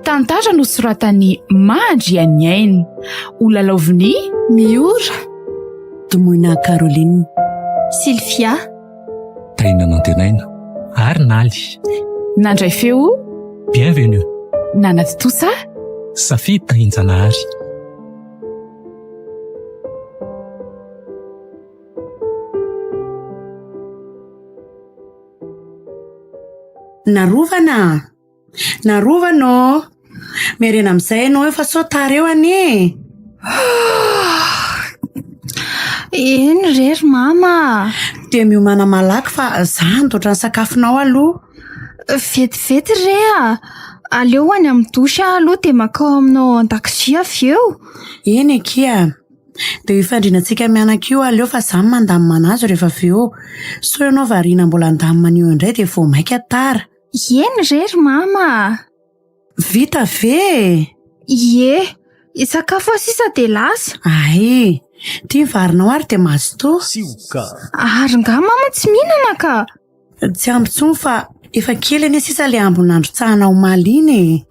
Tantara no soratany Mandry Aniaina, Olalaoviny Miora, Tomoina Caroline, Sylvia, Taina Nantenaina ary Naly. Nandray feo Bienvenue. Nanaty Tosa, Safidy Tainjanahary. Narovana merena amin'izay ianao efa sotara eo anie. eny rery mama, Dia miomana malaky fa zany totra ny sakafonao aloha. vetivety rea, aleo any amin'ny dosy aloha dia makao aminao an-dakozia avy eo. Eny ekia, dia ifandrinantsika mianak'io aleo fa zany mandamina azy rehefa avy eo. So ianao variana mbola andamina an'io indray dia vao maika tara. Eny rery mama. Vita ve? Ie, sakafo sisa dia lasa. Ai, tia varinao ary dia mazotoa. Ary nga mama tsy mihinana ka. Tsy ambintsony fa efa kely anie sisa le ambon'andro tsahanao maliny.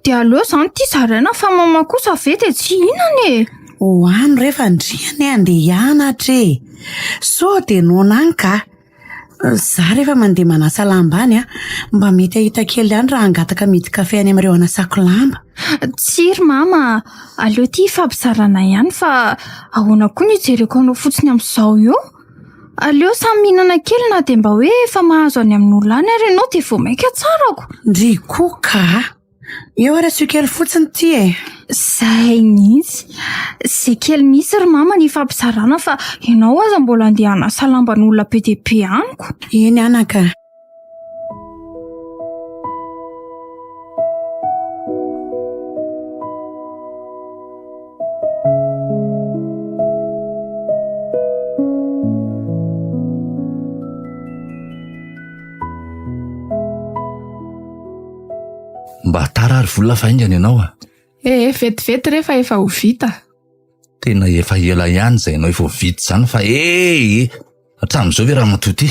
Dia aleo zany tia zaraina fa mama kosa ve dia tsy hinana e. Hoano rehefa ndriany andeha hianatra e. So dia nonany ka. Za rehefa mandeha manasa lamba any mba mety ahita kely any raha angataka midi kafe any amin'ireo anasako lamba. Tsiry mama, aleo tia fampizarana ihany fa ahoana koa ny jereko anao fotsiny amin'izao io. Aleo samy mihinana kely na dia mba hoe efa mahazo any amin'olona any ary ianao dia vao maika tsarako. Ndry koa ka. Eo ary asio kely fotsiny ty e. Zay mihitsy. Zay kely misy ry mama ny fampizarana fa ianao aza mbola andeha hanasa lamban'olona be dia be aniko. Eny anaka. Mba tara ary vola faingana ianao a. vetivety rehefa efa ho vita. Tena efa ela ihany zay ianao efa ho vita zany fa hatramin'izao ve raha matoty.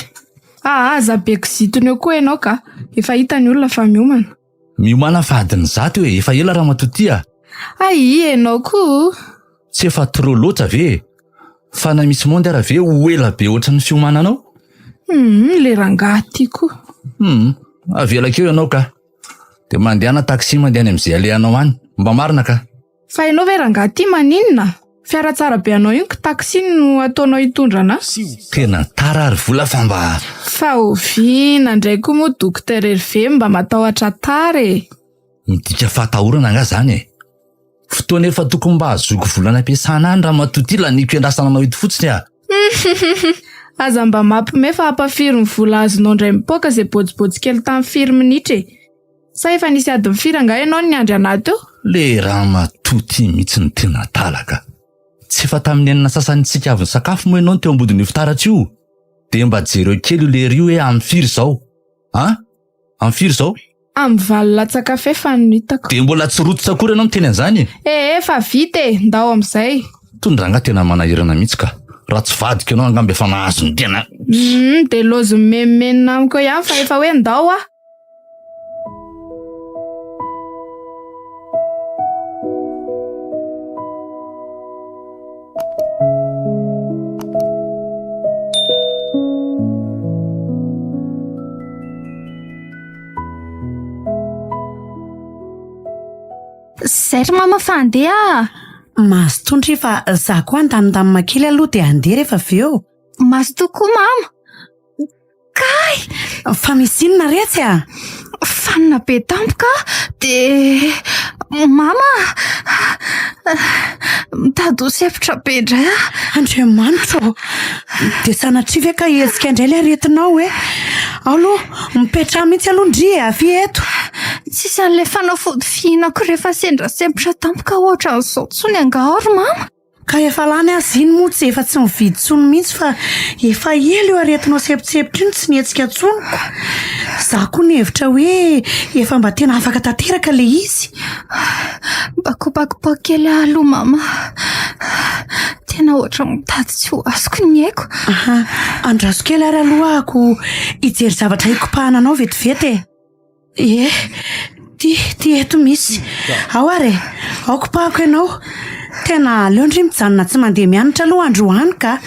Aza be kizitony eo koa ianao ka. Efa hita ny olona fa miomana. Miomana fa adiny zato hoe efa ela raha matoty a. Ianao koa. Tsy efa trop loatra ve. Fa na misy mondy ara ve ho ela be ohatran'ny fiomananao. Le rangahy ty koa. Avela keo ianao ka. Dia mandehana taksi mandeha any amin'izay alehanao any. Mba marina ka. Fa ianao ve rangahy ty maninona? Fiara tsara be anao io taksi no ataonao hitondrana. Tena tara ary vola fa mba. Fa oviana ndray koa moa dokotera Hervé mba matahotra tara e. Midika fatahorana nga zany e. Fotoana efa tokony mba azoky volana ampiasana any raha matoty laniko iandrasana anao ito fotsiny a. Aza mba mampime fa hampafiry ny vola azonao indray mipoaka izay botsibotsy kely tamin'ny firy minitra e. Sa efa nisy adiny firy nga ianao ny andry anaty eo? Le raha matoty mihitsy ny tena talaka. Tsy efa tamin'ny enina sasanitsika avy ny sakafo moa ianao teo ambodin'io fitaratra io. Dia mba jereo kely le rio hoe amin'ny firy zao. Amin'ny firy zao? Amin'ny valo latsakafe fa no hitako. Dia mbola tsy rototra akory ianao miteny an'izany. Efa vita e, ndao amin'izay. Tondrangà tena manahirana mihitsy ka. Raha tsy vadika ianao angamba efa mahazo ny tena. Dia lozo memenina amiko ihany fa efa hoe ndao a. Zay ry mama fa andeha. Mazo tondry fa za koa andamindamina kely aloha dia andeha rehefa avy eo. Mazo tokoa mama. Kay! Fa misy inona retsy a? Fanina be tampoka dia mama mitady ho sepitra be indray a. Andriamanitra, dia sanatrivy ka hetsika indray ilay aretinao e. Aloha mipetra mihitsy aloha ndry avy eto. Tsisy an'ilay fanafody fihinako rehefa sendra sepitra tampoka ohatran'izao tsony angaha ry mama. Ka efa lany azy iny moa efa tsy mividy tsony mihitsy fa efa elo io aretinao sepitsepitra iny tsy nihetsika tsonoko. Za koa ny hevitra hoe efa mba tena afaka tanteraka le izy. Bakobako kely aloha mama. Tena ohatra mitady tsy ho azoko ny haiko. Andraso kely ary aloha ako hijery zavatra hikopahana anao vetivety. Ty eto misy. Ao are, ao kopahako ianao. Tena leondry mijanona tsy mandeha mianatra aloha androany ka.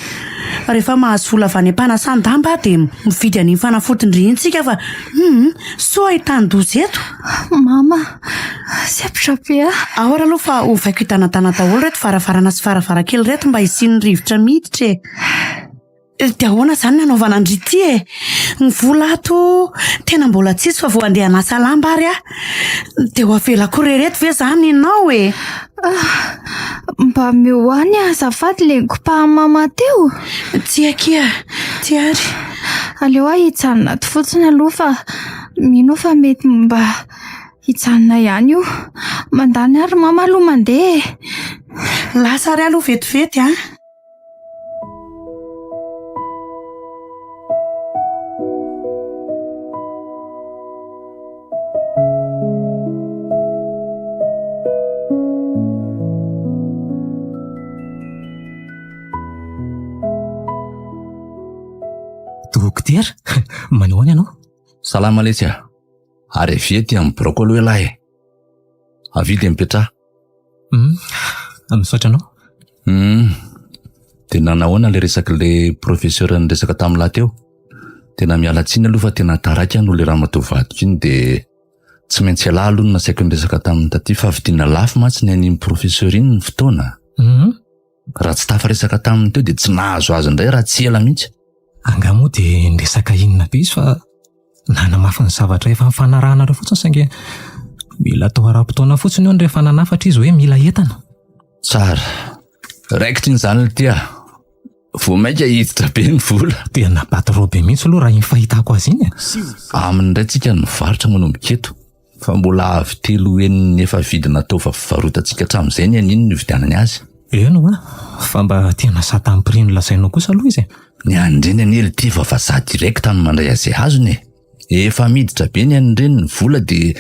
Rehefa mahazo vola avy any am-panasandamba dia mividy an'iny fanafotindriantsika fa so ahitany-doza eto. Mama, sepitra be ah. Ahora aloha fa ovaiko hitanatana daholo reto varavarana sy varavarankely reto mba hisian'ny rivotra miditra dia ahoana izany ny anaovana andrity ny vola ato tena mbola tsisy fa vao andeha hanasa lamba ary dia ho avelako rereto ve izany ianao mba mehoany azafady le nikopahan'ny mama teo. Tsy akia, ty ary. Aleo hijanona ato fotsiny aloha fa mino fa mety mba hijanona ihany io. Mandany ary mama aloha mandeha. Lasa ary aloha vetivety Dokotera, manao any ianao? Salama Lesia. Ary viety amin'ny brokolo elahy. Avidy mipetraha. Misaotra anao? Dia nanahoana le resaka le professeur niresaka tamin'lahy teo. Tena miala tsiny aloha fa tena taraiky no le ramatoavadiko iny dia tsy maintsy alahy aloha no nasaiko niresaka tamin'ny taty fa vidiana lafo mantsy ny an'iny professeur iny ny fotoana. Raha tsy tafa resaka taminy teo dia tsy nahazo azy indray raha tsy ela mihitsy. Anga moa dia niresaka inona be izy fa nanamafy ny zavatra efa mifanarahanareo fotsiny saingy mila atao ara-potoana fotsiny eo ny rehefa nanafatra izy hoe mila entana. Tsara. Raikitra izany le tia. Vao maika hiditra be ny vola. Dia nabaty robe mihitsy aloha raha iny fahitako azy iny. Aminy indray tsika nivarotra manomboka eto. Fa mbola avy 3 enina efa vidy natao fa fivarotantsika hatramin'izay ny aniny ny vidianany azy. Eno fa mba tena sa tamin'ny prix nolazainao kosa aloha izy. Ny andreny an'ely ty fa vazaha direkta no mandray azy azony. Efa miditra be ny andreny ny vola dia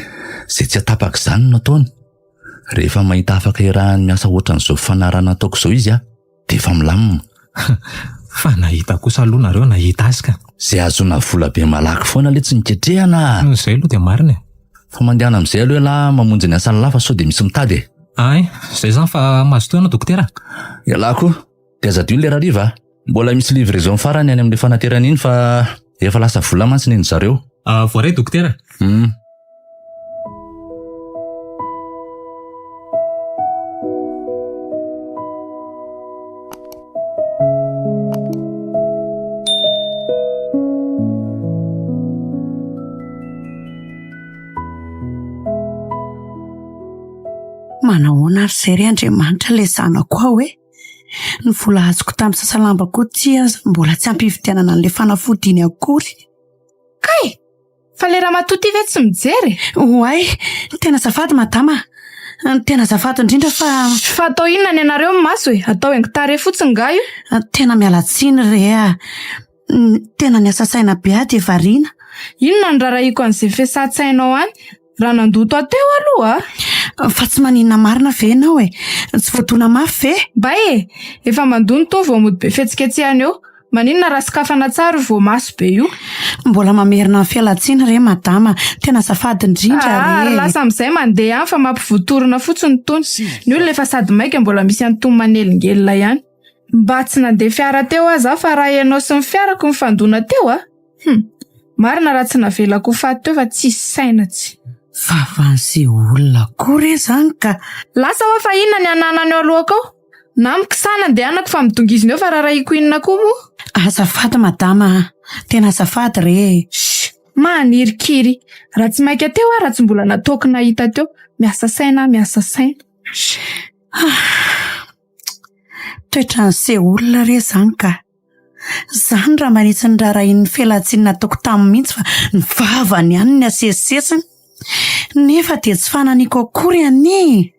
izay tsy atapaka izany no ataony. Rehefa mahita afaka iarahany miasa ohatran'izao fanarana ataoko izao izy dia efa milamina. Fa nahita kosa aloha nareo nahita azy ka. Izay azona vola be malaky foana le tsy niketrehana. Izay aloha dia marina. Fa mandehana amin'izay aloha lahy mamonjy ny asa lafa sao dia misy mitady. Ay, izay zany fa mazotoa ianao dokotera. Ialako, dia aza dio lera riva. Mbola misy livraison farany any amin'ilay fanaterana iny fa efa lasa vola mantsy ny zareo. Voaray dokotera. Manahoana ary izay ry Andriamanitra ilay zanako aho ny vola azoko tamin'ny sasalamba koa mbola tsy ampividianana an'ilay fanafody akory. Kay! Fa le ramatoa ve tsy mijery? Oay, tena azafady madama. Tena azafady indrindra fa atao inona ny anareo maso atao haingo-tare fotsiny nga io? Tena miala tsiny re tena ny asa saina be dia variana. Inona ny rarahiko an'izay fiasan-tsainao any? Raha nandoto ateo aloha fa tsy maninona marina ve ianao tsy voatona mafy ve? Ba efa mandony to vao mody be fetsiketsehany eo. Maninona raha sikafana tsara vao maso be io? Mbola mamerina ny fialatsiana re madama. Tena azafady indrindra re. Lasa amin'izay mandeha fa mampivoatorana fotsiny tony. Ny olona efa sady maika mbola misy an'itony manelingelina ihany. Mba tsy nandeha fiara teo aza fa raha ianao sy ny fiarako mifandona teo marina raha tsy navelako faty teo fa tsisy saina tsy. Favan'izay olona kory izany ka. Lasa hoa fa inona ny ananany eo alohako ao? Na mikisana andehanako fa midongiziny eo fa rarahiko inona koa moa? Azafady madama. Tena azafady re. Manirikiry. Raha tsy maika teo raha tsy mbola nataoko nahita teo. Miasa saina. Toetran'izay olona re izany ka. Izany raha manitsy ny rarahin'ny fialantsiny nataoko tamin'ny mihitsy fa ny vavany ihany ny asesesiny. Nefa dia tsy fananiko akory any.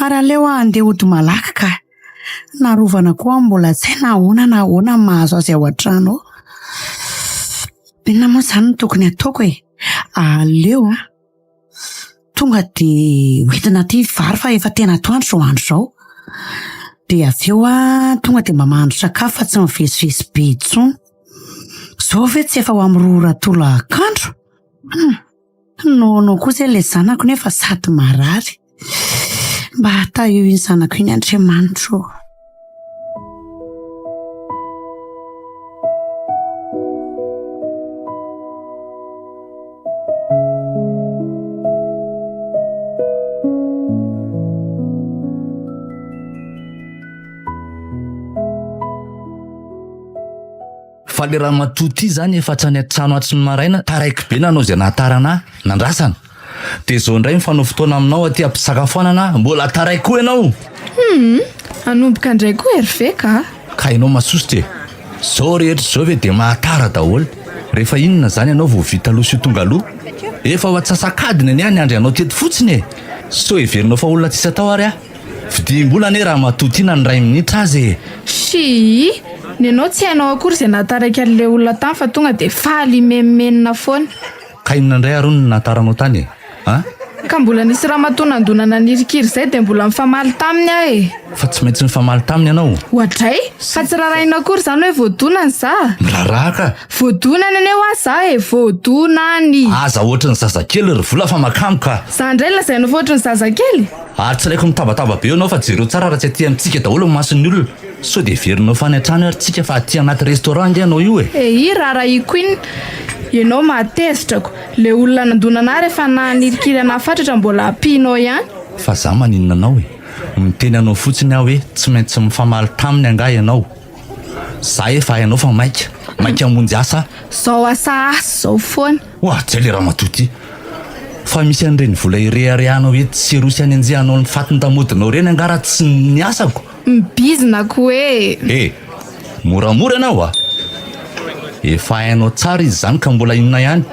Ary aleo andeha hody malaky ka. Narovana koa mbola tsy hay na ahoana mahazo azy ao an-trano. Inona moa izany no tokony ataoko e? Aleo tonga dia hoentina ty vary fa efa tena atoandro zao andro zao. Dia avy eo tonga dia mba mahandro sakafo fa tsy mivezivezy be intsony. Zao ve tsy efa ho amin'ny tola akandro? No kosa ilay zanako nefa sady marary. Mba hata eo iny zanako iny Andriamanitra. Fa le raha matoty zany efa trany an-trano atry ny maraina taraiky be nanao izay nahatarana nandrasana. Dia zao indray mifanao fotoana aminao aty ampisakafoanana mbola taray koa ianao. Anomboka indray koa ery ve ka? Ka ianao masosotra e. Zao rehetra zao ve dia mahatara daholo. Rehefa inona zany ianao vao vita loha sy tonga loha. Efa ho atsasakadiny any any andry anao teto fotsiny e. So heverinao fa olona tsisy atao ary vidim-bola ane raha matoty ina ny ray minitra azy e. Shi, ny anao tsy hainao akory izay nahataraiky an'ilay olona tany fa tonga dia faly memenina foana. Ka inona indray arony ny nahataranao tany e? Ka mbola nisy raha matonandonana nirikiry izay dia mbola mifamaly taminy aho e. Fa tsy maintsy mifamaly taminy ianao. Ohatray, fa tsy rarahiana akory izany hoe voadonany za. Miraraka. Voadonany ane ho ahy za e, voadonany. Aza ohatry ny zazakely ry vola fa makamoka. Za indray lazainao fa ohatry ny zazakely. Ary tsy laiko mitabataba be ianao fa jereo tsara raha tsy aty amintsika daholo ny mason'ny olona. So dia heverinao fa any an-trano ary tsika fa aty anaty restaurant nge ianao io e. Rarahiko iny. Ianao matezitrako. Le olona nandonana rehefa nanirikiri anahy fatratra mbola ampianao ihany. Fa za maninona anao e. Miteny anao fotsiny aho hoe tsy maintsy mifamaly taminy anga ianao. Za efa hainao fa maika hamonjy asa. Zao asa asy zao foana. Tsy le raha matoty. Fa misy an'ireny vola ireharehanao hoe tsy rosy any anjehanao ny fatiny tamodinao reny angara tsy ny asako. Mibizinako e. Moramora ianao efa hainao tsara izy zany ka mbola inona ihany.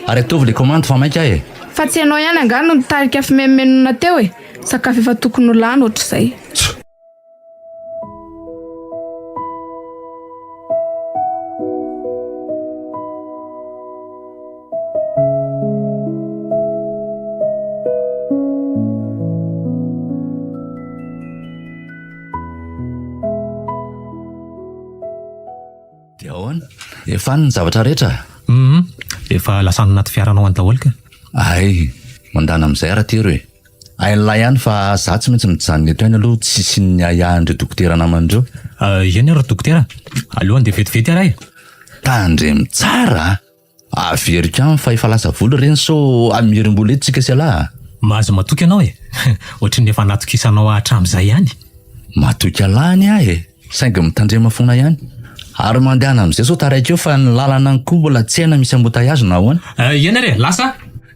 Ary ataovy le commande fa maika e. Fa tsy hainao ihany angano no nitarika fimemenona teo e. Sakafo efa tokony ho lany ohatr'izay. Dia ahoana? Efa ny zavatra rehetra? Efa lasana anaty fiaranao any daholo ka. Mandana amin'izay raha tery hoe. Ailay ihany fa za tsy maintsy mijanona eto ihany aloha tsisy ny ahiahandreo dokotera namandreo. Iany ary dokotera. Aleo andeha vetivety ary e. Tandremy tsara. Averiko ihany fa efa lasa voly ireny so amirim-bola eto tsika sialahy. Mahazo matoky ianao e. Ohatrin'ny efa natokisanao hatramin'izay ihany. Matoky alany aho e. Saingy mitandrema foana ihany. Ary mandehana amin'izay so taraiky eo fa ny lalana any koa mbola tsy haina misy embouteillage na ahoana. Iany ary lasa.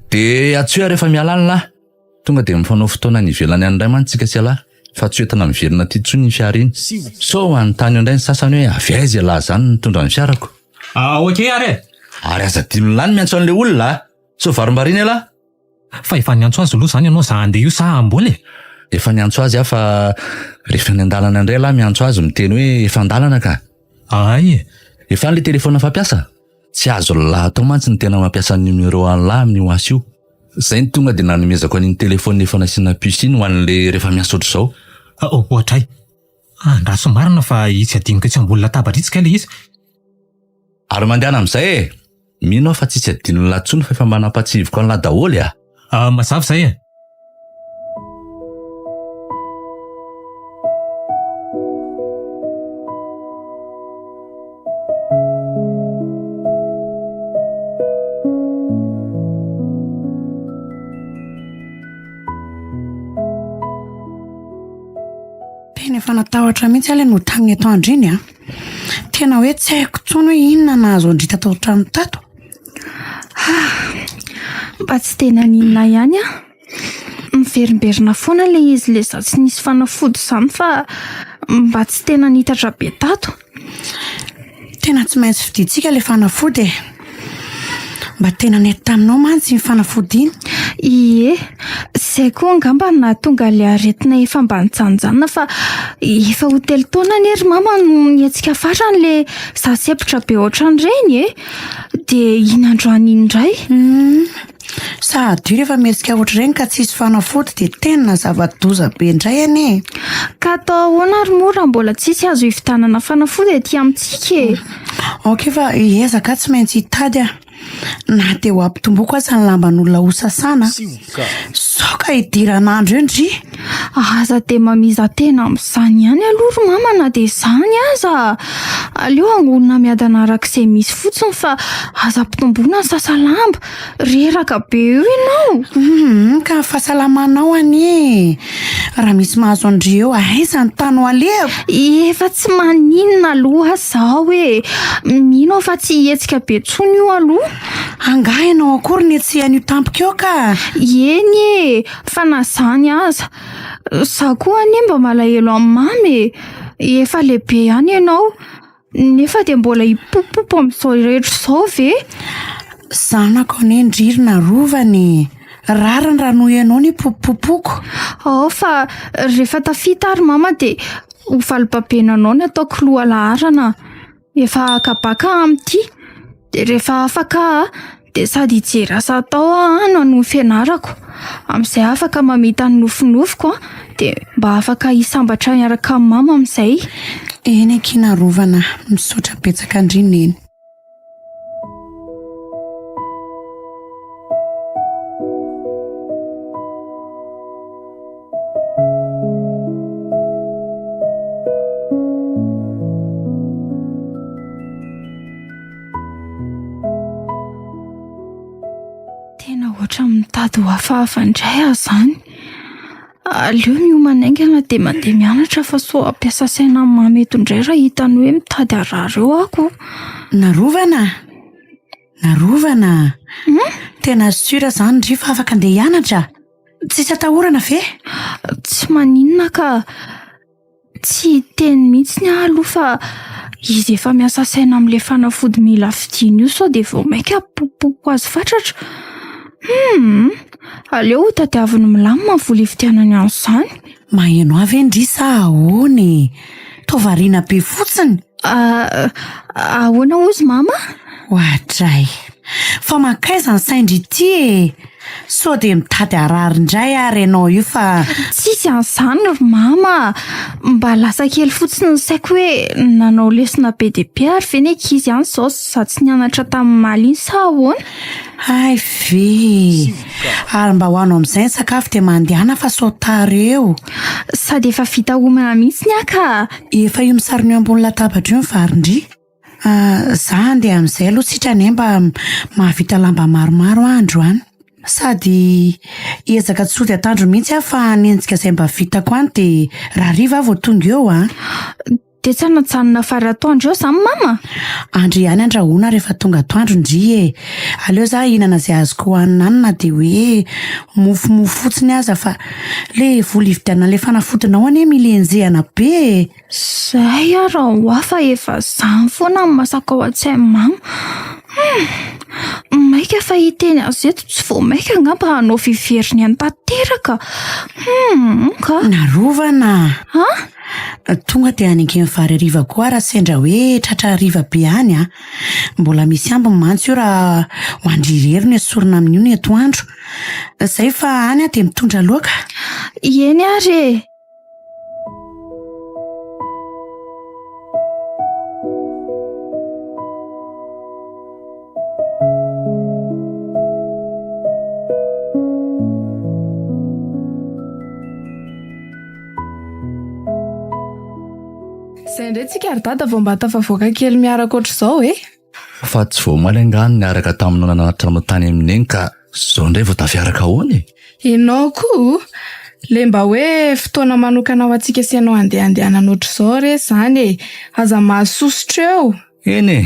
Dia atsoa rehefa mialany lahy. Tonga dia mifanao fotoana ny ivelany any indray mantsika sialahy. Fa tsy hoentina miverina aty intsony ny fiara iny. So anontany indray ny sasany hoe avy aiza lahy zany nitondra ny fiarako. Okey ary. Ary aza dimy lany miantso an'ilay olona. So varimbariny lahy. Fa efa niantso azy aloha zany ianao za andeha io sa amboly e. Efa niantso azy fa rehefa ny andalana indray lahy miantso azy miteny hoe efa andalana ka. Efa n'ilay telefona fampiasa. Tsy azo lahy tao mantsy ny tena mampiasa ny numéro lahy amin'ny ho asy io. Zay ny tonga dia nanomezako an'iny telefona efa nasiana puce iny ho an'ilay rehefa miasa ohatr'izao. Ohatray. Andraso marina fa itsy adinika tsy amboly latabatra itsika ilay izy. Ary mandehana amin'izay e. Mino fa tsisy adino latsony fa efa manampatsivoko an'la daholo a. Mazava izay e. Efa natahotra mihitsy ilay no tany eto andro iny Tena hoe tsy haiko tsony hoe inona nahazo andrita tao trano tato. Mba tsy tena ninona ihany miverimberina foana le izy le za tsy nisy fanafody izany fa mba tsy tena nitatra be tato. Tena tsy maintsy vidintsika le fanafody e. Mba tena nety taminao mantsy ny fanafody iny. Ie, sy Izay koa angamba nahatonga le aretina efa mba nitsanjanona fa efa hotely taona nery mama nietsika farany le sasepitra be ohatran'ireny dia inandroany indray. Sady rehefa mihetsika ohatr'ireny ka tsisy fanafody dia tena zava-doza be indray anie. Ka atao ahoana ary mora mbola tsisy azo hivitanana fanafody etỳ amintsika. Ok fa ezaka tsy maintsy hitady na dia ho ampitomboako aza ny lamban'olona ho sasana. Sao ka hidiran'andro io ndry. Aza dia mamiza tena amin'izany ihany aloha mama na dia izany aza. Aleo angonina miadana arak'izay misy fotsiny fa aza ampitomboana ny sasalamba. Reraka be io ianao. Ka fahasalamanao anie. Raha misy mahazo andry eo aiza ny tany ho alehako. Efa tsy maninona aloha zao mino fa tsy hetsika be tsony io aloha. Angahy ianao akory ny etsehan'io tampoka eo ka. Eny fa na zany aza. Za koa anie mba malahelo amin'ny mamy. Efa lehibe ihany ianao. Nefa dia mbola hipopopo amin'izao rehetra izao ve? Zanako anie ndririna rovany. Rariny raha noho ianao ny popopoko. Fa rehefa tafita ary mama dia ho valom-pabenanao ny ataoko loha laharana. Efa akabaka amin'ity. Dia rehefa afaka dia sady hijery asa atao no ny fianarako. Amin'izay afaka mamita ny nofinofiko dia mba afaka hisambatra miaraka amin'ny mama amin'izay. Eny akina rovana misaotra betsaka andrina eny. Tena ohatra mitady ho hafahafa indray aho izany. Aleo miomana aingana dia mandeha mianatra fa so ampiasa saina amin'ny mamy eto indray raha hitany hoe mitady arareo ako. Narovana. Tena sura izany ndry fa afaka andeha hianatra. Tsisy atahorana ve? Tsy maninona ka. Tsy teny mihitsy ny aloha fa izy efa miasa saina amin'ilay fanafody mila fidiana io sao dia vao maika popopo azy fatratra. Aleo ho tadiaviny milamina vola hividianany an'izany. Maheno avy ndry sa ahoana? Tovariana be fotsiny. Ahoana ozy mama? Ohatray. Fa makaiza ny saindry ity sao dia mitady arary indray ary ianao io fa tsisy an'izany mama. Mba lasa kely fotsiny ny saiko hoe nanao lesona be dia be ary ve ny ankizy ihany izao sady tsy nianatra tamin'ny maly iny sa ahoana? Ay ve. Ary mba hoanao amin'izay ny sakafo dia mandehana fa sao tareo. Sady efa vita homana mihitsy ny aka. Efa io misarona eo ambony latabatra io ny varindry. Za andeha amin'izay aloha sitrany mba mahavita lamba maromaro andro any. Sady ezaka tsy sody atandro mihitsy aho fa nenjika izay mba vitako any dia raha riva vao tonga eo dia tsy hanatsanona fary atoandro eo izany mama? Andro ihany andrahoana rehefa tonga atoandro ndry aleo za hihinana izay azoko hohanina any na dia hoe mofomofo fotsiny aza fa le vola hividiana le fanafodinao anie mila enjehana be. Zay raha ho hafa efa izany foana ny masaka ao an-tsain'i mama. Maika fa hiteny azy eto tsy vao maika angamba hanao fiveriny any tanteraka. Ka Narovana. Tonga dia hanengy vary hariva koa raha sendra hoe tratra hariva be any mbola misy ambiny mantsy io raha ho andrirery ny esorina amin'io ny atoandro. Zay fa any dia mitondra loaka. Eny ary. Izay indray tsika ary dada vao mba tafavoaka kely miaraka ohatr'izao Fa tsy vao malengany niaraka taminao nanatranao tany amin'eny ka zao indray vao tafiaraka ahoana? Ianao koa le mba hoe fotoana manokana ho antsika sy ianao andehandehanana ohatr'izao re izany aza mahasosotra eo. Eny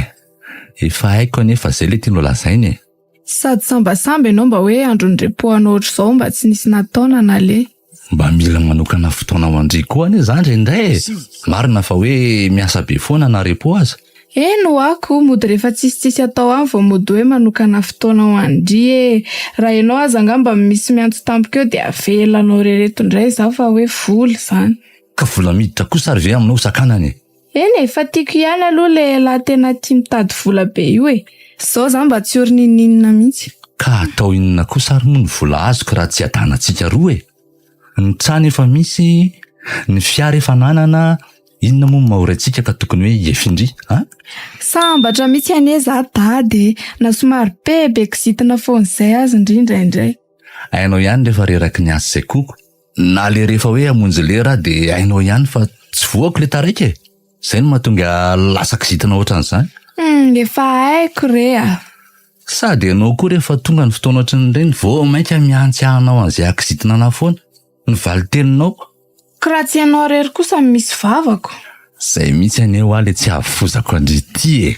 efa haiko anefa izay le tianao lazainy. Sady sambasamba ianao mba hoe andron'ny repohanao ohatr'izao mba tsy nisy nataona na le. Mba mila manokana fotoana ho andry koa ane zany indray. Marina fa hoe miasa be foana na repo aza. Eno ako mody rehefa tsisitsisy atao any vao mody hoe manokana fotoana ho andry raha ianao aza angamba misy miantso tampoka eo dia avelanao rereto indray za fa hoe vola zany. Ka vola miditra kosa ary ve aminao sakanany? Eny efa tiako ihany aloha le lahy tena tia mitady vola be io e. Zao zany mba tsy orininina mihitsy. Ka atao inona kosa ary moa ny vola azoko raha tsy adanantsika roa e. Ny trano efa misy, ny fiara efa nanana, inona moa mahory antsika ka tokony hoe hiefindry, ha? Sambatra mihitsy anie za dady na somary bebe kizitina foana izay azy indray. Ainao ihany rehefa reraky ny asa izay koko. Na le rehefa hoe hamonjy lera dia ainao ihany fa tsy voako le taraiky e. Zay no mahatonga lasa kizitina ohatran'izany. Efa haiko rea. Sady ianao koa rehefa tonga ny fotoana ohatran'ireny vao mainka miantsy anao an'izay akizitina na foana. Ny valiteninao. Ka raha tsy ianao rery kosa misy vavako. Zay mihitsy aneo le tsy avozako andrity e.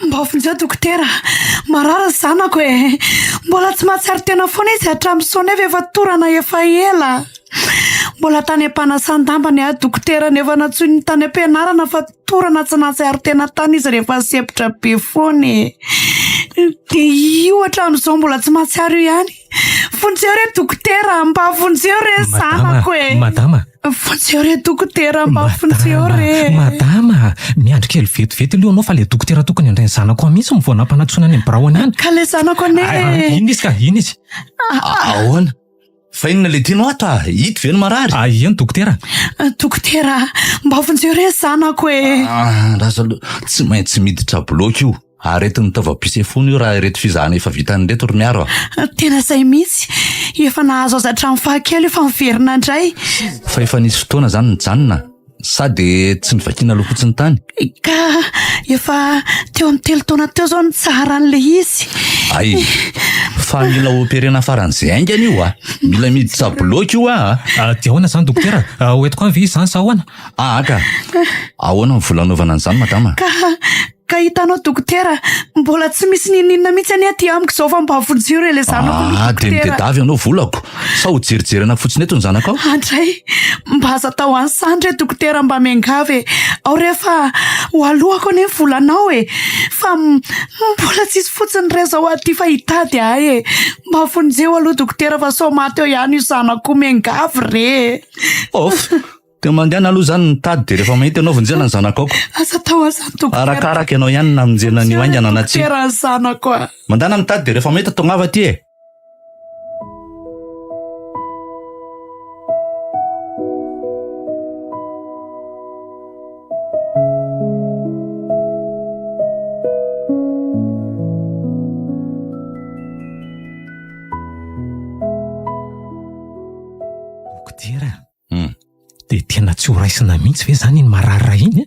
Mba vonjeo dokotera, marara zanako e. Mbola tsy mahatsara tena foana izy hatramin'ny soneva efa torana efa ela. Mbola tany am-panasandambany dokotera nefa natsoy ny tany am-pianarana fa torana tsy nahatsara tena tany izy rehefa sepitra be foana e. Dia io hatramin'izao mbola tsy mahatsara io ihany. Vonjeo re dokotera, mba vonjeo re zanako e. Madama. Vonjeo re dokotera, mba vonjeo re. Madama, miandry kely vetivety aloha anao fa le dokotera tokony handray ny zanako mihitsy mivona mpanatsoana any Braony any. Ka le zanako ane. Iny izy ka, iny izy. Ahoana? Fa inona le tianao ato a? Hito ve ny marary? Eny dokotera. Dokotera, mba vonjeo re zanako e. Raza aloha tsy maintsy miditra bloka io. Aretin'ny taova-pisefony io raha reto fizahana efa vitany reto ry miaro a. Tena izay mihitsy. Efa nahazo azy hatramin'ny fahakely efa miverina indray. Fa efa nisy fotoana zany nijanona. Sady tsy nivakiana aloha fotsiny tany. Ka efa teo amin'ny 3 taona teo zao nitsaran'le izy. Ay, fa mila operena faran'izay aingana io a. Mila miditra bloka io a. Dia ahoana zany dokotera? Hoentiko avy izy zany sa ahoana? Ka ahoana ny volanaovana an'izany madama? Ka hitanao dokotera, mbola tsy misy ninina mihitsy any aty amiko zao fa mba vonjeo re le zanako dia mitedavy ianao volako. Sa ho jerijerena fotsiny eto ny zanako ao? Andray, mba aza tao an'sany re dokotera mba miangavy. Ao rehefa ho alohako ane volanao e. Fa mbola tsisy fotsiny re zao aty fa hitady ahy e. Mba vonjeo aloha dokotera fa so maty eo ihany io zanako miangavy re. Dia mandehana aloha zany nitady dia rehefa mahita ianao vonjena ny zanako aoko. Asa tao azany dokotera. Arakaraka ianao ihany na monjena ny oaingana na tsy. Dokotera ny zanako a. Mandana mitady dia rehefa mahita tongava aty e. Dokotera. Dia tena tsy ho raisina mihitsy ve zany iny mararira iny?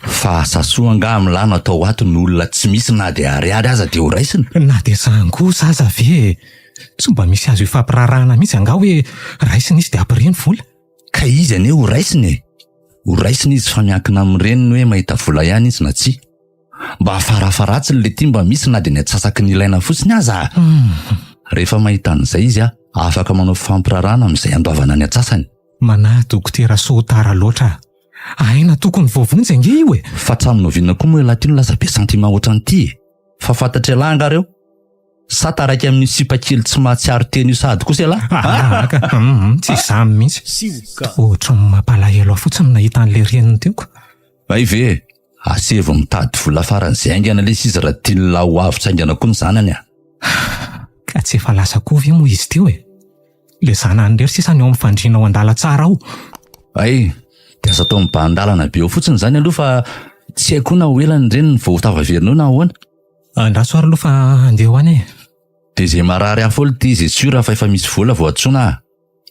Fa asasoa nga milano atao ato ny olona tsy misy na dia ariary aza dia ho raisina. Na dia sangosa aza ve? Tsy mba misy azo ifampirarahana mihitsy anga hoe raisina izy dia ampireny vola. Ka izy ane ho raisina e. Ho raisina izy fa miankina amin'ireny hoe mahita vola ihany izy na tsy. Mba hafarafaratsiny le ty mba misy na dia ny atsasaky ny ilaina fotsiny aza. Rehefa mahita an'izay izy afaka manao fampirarahana amin'izay andoavana ny atsasany. Mana dokotera sotara loatra. Aina tokony voavonjy ange io e. Fa tsaminao koa moa latino lasa be santima ohatran'ity. Fa fantatra lahy anga reo. Sa taraiky amin'ny sipakely tsy mahatsiaro teny io sady kosa lahy. Tsy izany mihitsy. Ohatra mampalahelo fotsiny nahita an'le reniny teoko. Ay ve, asevo mitady vola faran'izay aingana le izy raha tian'la ho avitra aingana koa ny zanany a. Ka tsy efa lasa koa ve moa izy teo e. Le zanany rery sisany eo amin'ny fandriana ao an-dala tsara ao. Ay, dia asa tao miba-andalana be eo fotsiny zany aloha fa tsy haiko na ho elany ireny ny voatavaverinao na ahoana. Andraso ary aloha fa andeha ho any e. Dia izay marary afolo ty izy sura fa efa misy vola vao atsoina.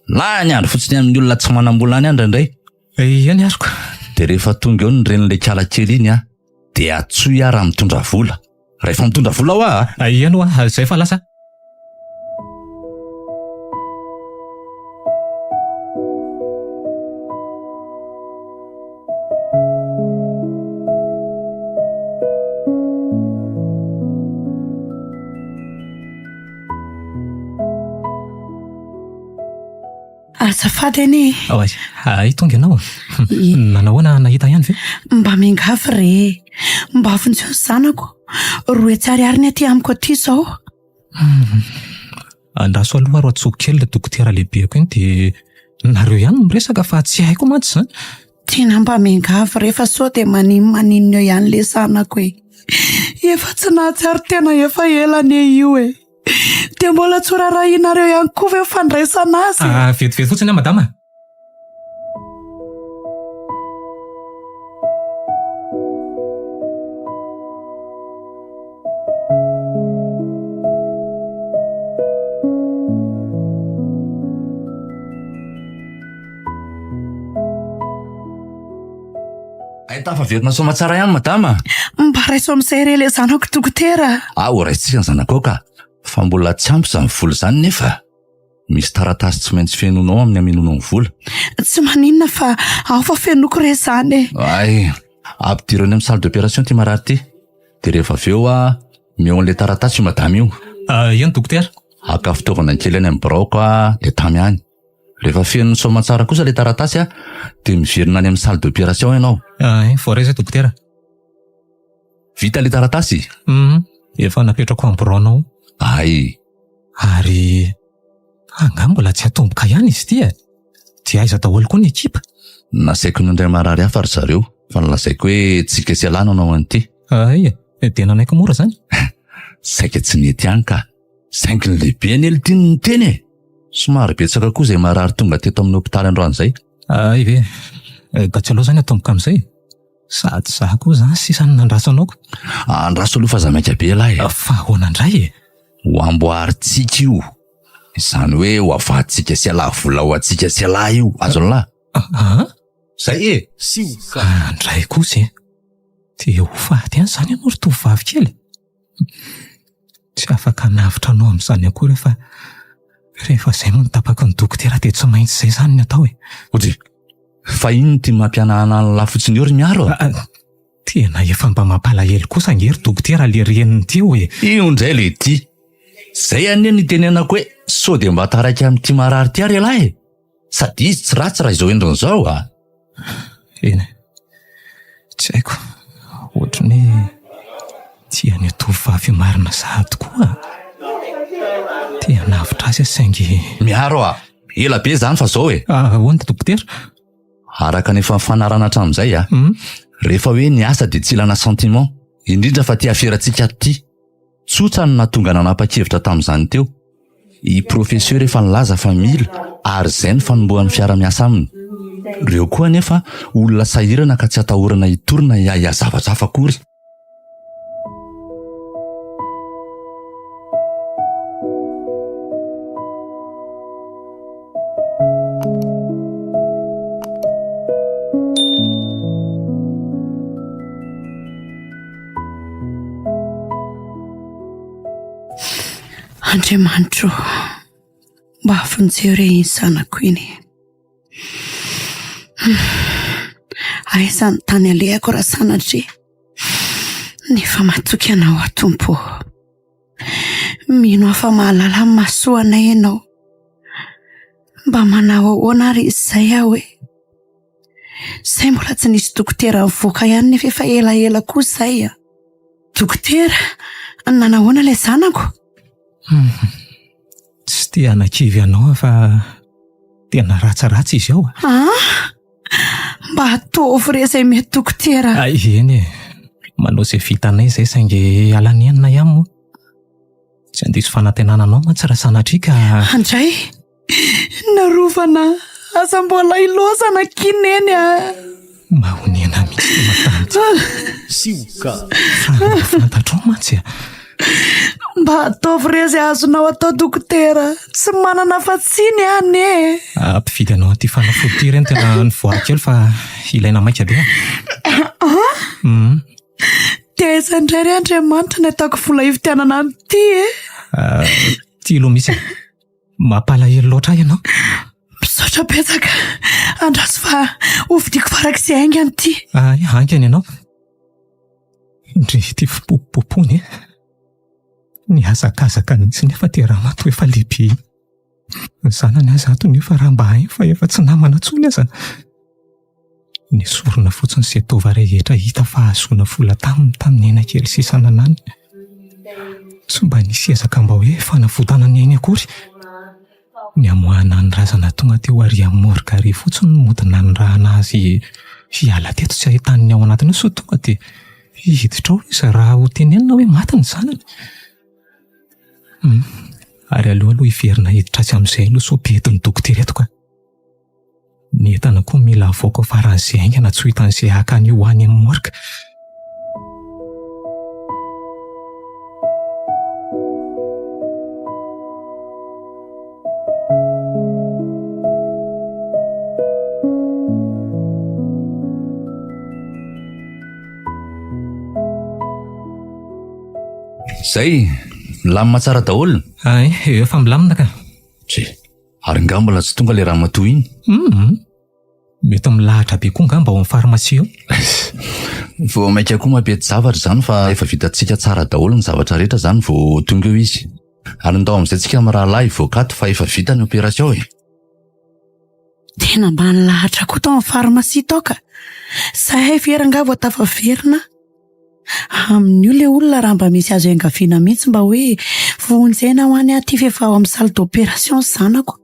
Lany andro fotsiny amin'ny olona tsy manam-bola any andra indray. Ihany azoko. Dia rehefa tonga eo ny ren'ilay kala kely iny dia atsoy raha mitondra vola. Rehefa mitondra vola ao ihany izay fa lasa. Azafady anie. Ay tonga ianao. Nanahoana nahita ihany ve? Mba mingafy re. Mba afontsy zanako. Roe tsary ariny aty amiko aty zao. Andraso aloha ro atsoko kely le dokotera lehibeko iny dia nareo ihany miresaka fa tsy haiko mantsy izany. Tena mba mingafy re fa sao dia maninona eo ihany le zanako e. Efa tsy nahatsiaro tena efa elany io e. Dia mbola tsy rarahinareo ihany koa ve fandraisana azy? Vetivety fotsiny madama. Tafaverina soma tsara ihany madama. Mba raiso amin'izay re le zanako dokotera. Ho raisitsika ny zanako ka. Fa mbola tsy ampy izany vola izany nefa. Misy taratasy tsy maintsy fenonao amin'ny haminonao ny vola. Tsy maninona fa ao fa fenoko re izany. Ay, ampidirany amin'ny salle d'opération ty marary ty. Dia rehefa avy eo meo an'ilay taratasy io madama io. Eny dokotera. Aka fitaovana kely any amin'ny braoko le tamy any. Rehefa feno soma tsara kosa le taratasy dia miverina any amin'ny salle d'opération ianao. Voaraiza dokotera. Vita le taratasy? Efa napetrako amin'ny braonao. Ay. Ary angamba mbola tsy hatomboka ihany izy ity e. Tsy aiza daholo koa ny ekipa. Nasaiko ny indray marary hafa ry zareo. Fa nolazaiko hoe tsika sy alana anao an'ity. Ay, dia nanaiko mora izany. Saika tsy mety ihany ka. Sainky ny lehibe any ely tiany ny teny e. Somary betsaka koa izay marary tonga teto amin'ny hopitaly androany izay. Ay ve. Ka tsy aloha izany atomboka amin'izay. Sady za koa izany sisany nandraso anao. Andraso aloha fa za maika be lahy. Fa ahoana indray e? Ho amboaritsika io. Izany hoe ho avatsika sy ala vola ho atsika sy ala io. Azony lahy. Zay e. Andray kosa e. Dia ho faty ihany izany ianao ry tovovavy kely. Tsy afaka navitra anao amin'izany akory rehefa izay moa nitapaka ny dokotera dia tsy maintsy izay izany ny atao e. Ody, fa iny ty mampianana ny lafotsiny eo ry miaro. Tena efa mba mampalahelo kosa ngery dokotera le reniny ty hoe. Io indray le ty. Zay anie ny tenenako hoe sao dia mba taraiky amin'ity marary ty ary lahy. Sady izy tsy ratsy raha izao endriny izao Eny. Tsy haiko. Ohatrany hoe tiany tovovavy marina sahady koa. Tia navitra azy saingy. Miaro ela be izany fa zao e. Ahoana dokotera? Araka nefa mifanarana hatramin'izay rehefa hoe ny asa dia tsy ilana sentiment, indrindra fa tia aferatsika ty. Tsotra no nahatonga nanapa-kevitra tamin'izany teo. I professeur efa nilaza fa mila ary izay ny fanombohan'ny fiara-miasa aminy. Reo koa nefa olona sahirana ka tsy atahorana hitorina zavatra hafa akory. Andriamanitro, mba afonjeo re iny zanako iny. Aiza ny tany alehako raha sanatry nefa matoky anao Tompo. Mino afa mahalala amin'ny mahasoanay ianao. Mba manao ahoana ary izay aho hoe. Izay mbola tsy nisy dokotera mivoaka ihany nefa efa elaela koa izay. Dokotera, nanahoana ilay zanako? Tsy tia nakivy anao fa tena ratsaratsy izy ao. Mba ataovy re izay mety dokotera. Eny e. Manao izay vitanay izay saingy alanianina ihany moa. Tsy andiso fanantenana anao mantsy raha sanatria ka. Andray, narovana asa mbola ilozana kineny mahoniana mihitsy matanty. Sioka. Fantatrao mantsy Mba ataovy re izay azonao atao dokotera. Tsy manana fatsiny ihany e. Ampividy anao aty fanafody ty ireny tena nivoary kely fa ilaina maika be. Dia aiza indray re Andriamanitra ny ataoko vola hivitianana an'ity e. Ty aloha misy mampalahelo loatra ianao. Misaotra betsaka andraso fa hovidiako farak'izay haingany ity. Haingany ianao. Indry ty fipopopony ny hazakazaka nisy nefa ty raha matoa efa lehibe. Ny zanany azy ato nefa raha mba hainy fa efa tsy namana tsony aza. Ny sorona fotsiny izay tova rehetra hita fa ahazoana vola tamin'ny ena kely sisa nanany. Tsy mba nisy ezaka mba hoe fanavotana ny ainy akory. Ny amoahana ny razana tonga teo ary amin'ny Morgary fotsiny no modina ny rahana azy hiala teto tsy ahitany ny ao anatiny so tonga dia hiditra ao izy raha ho tenenina hoe maty ny zanany. Ary aloha hiverina hiditra tsy amin'izay no sopety ny dokotera eto ka. Ny entana koa mila avoaka faran'izay aingana tsy ho hitan'izay hakany io any amin'ny Morga. Zay, milamina tsara daholo. Ay, efa milamina ka. Ary nga mbola tsy tonga ilay ramatoa iny. Mety milahatra be koa ngamba ao amin'ny farmasia ao. Vao maika koa mampety zavatra zany fa efa vitantsika tsara daholo ny zavatra rehetra zany vao tonga eo izy. Ary ndao amin'izay tsika amin'ny rahalahy voakato fa efa vita ny opération e. Tena mba nilahatra koa tao amin'ny farmasia tao ka. Zahay veranga vao tafaverina. Amin'io ilay olona raha mba misy azo engaviana mihitsy mba hoe vonjena ho any aty efa ao amin'ny salle d'opération zanako.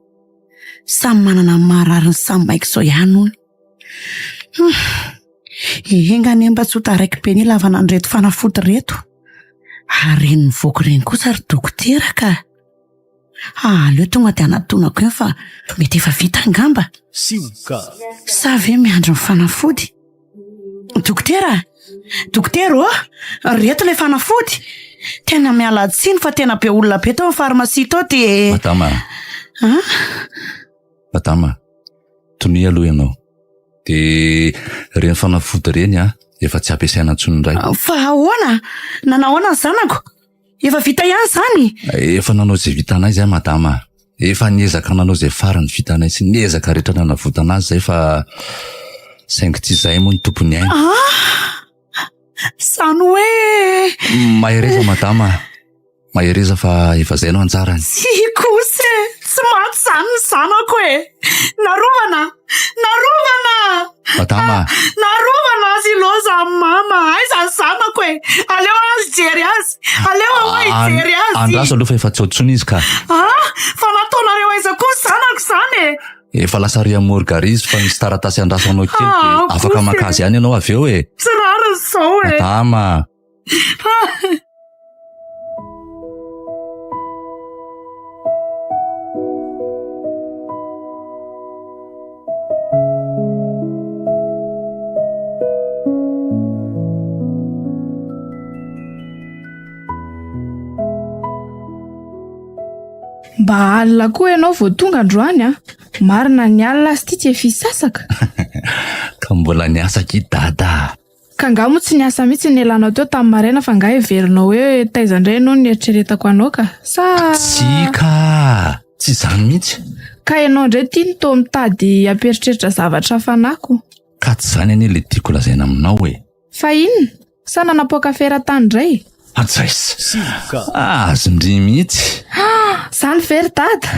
Samy manana ny maharary ny samy maika izao ihany hono. Engany mba tsy ho taraiky be ny lavana ny reto fanafody reto. Ary reny mivoaka reny kosa ry dokotera ka. Aleo tonga dia anatonako eo fa mety efa vita angamba. Sa ve miandry ny fanafody? Dokotera? Dokotera reto ilay fanafody. Tena miala tsiny fa tena be olona be tao amin'ny farmasia tao dia... Madama, tonia aloha ianao. Dia reny fanafody reny efa tsy ampiasaina intsony indray. Fa ahoana? Nanahoana ny zanako? Efa vita ihany zany? Efa nanao izay vitanay izay madama. Efa niezaka nanao izay farany vitanay sy niezaka rehetra nanavotana azy izay fa saingy tsy izay moa ny tompony ainy. Zany hoe... Mahireza madama. Mahireza fa efa izay no anjarany. Tsy kosa tsy maty zany ny zanako e. Narovana! Narovana! Madama. Narovana azy loza mama. Aiza ny zanako e. Aleo azy jery azy. Aleo ahoa jery azy. Andraso aloha fa efa tsy ohatrony izy ka. Fa nataonareo aiza koa zanako zany e. Efa lasa ry amin'ny Morgarizy fa misy taratasy andraso anao kely dia afaka makazy ihany ianao avy eo e. Tsy rariny izao e. Madama. Mba alina koa ianao vao tonga androany marina ny alina sy tia tsy fisasaka. Ka mbola niasaka i dada. Ka nga mo tsy niasa mihitsy ny elanao teo tamin'ny maraina fa nga heverinao hoe taiza indray ianao ny eritreretako anao ka. Tsika, tsy izany mihitsy. Ka ianao indray tia ny tao mitady amperitreritra zavatra fanako. Ka tsy izany anie ilay tiako lazaina aminao e. Fa inona? Sa nanapoaka feran-tany indray? Ajaisy. Azondry mihitsy. Zany very dada.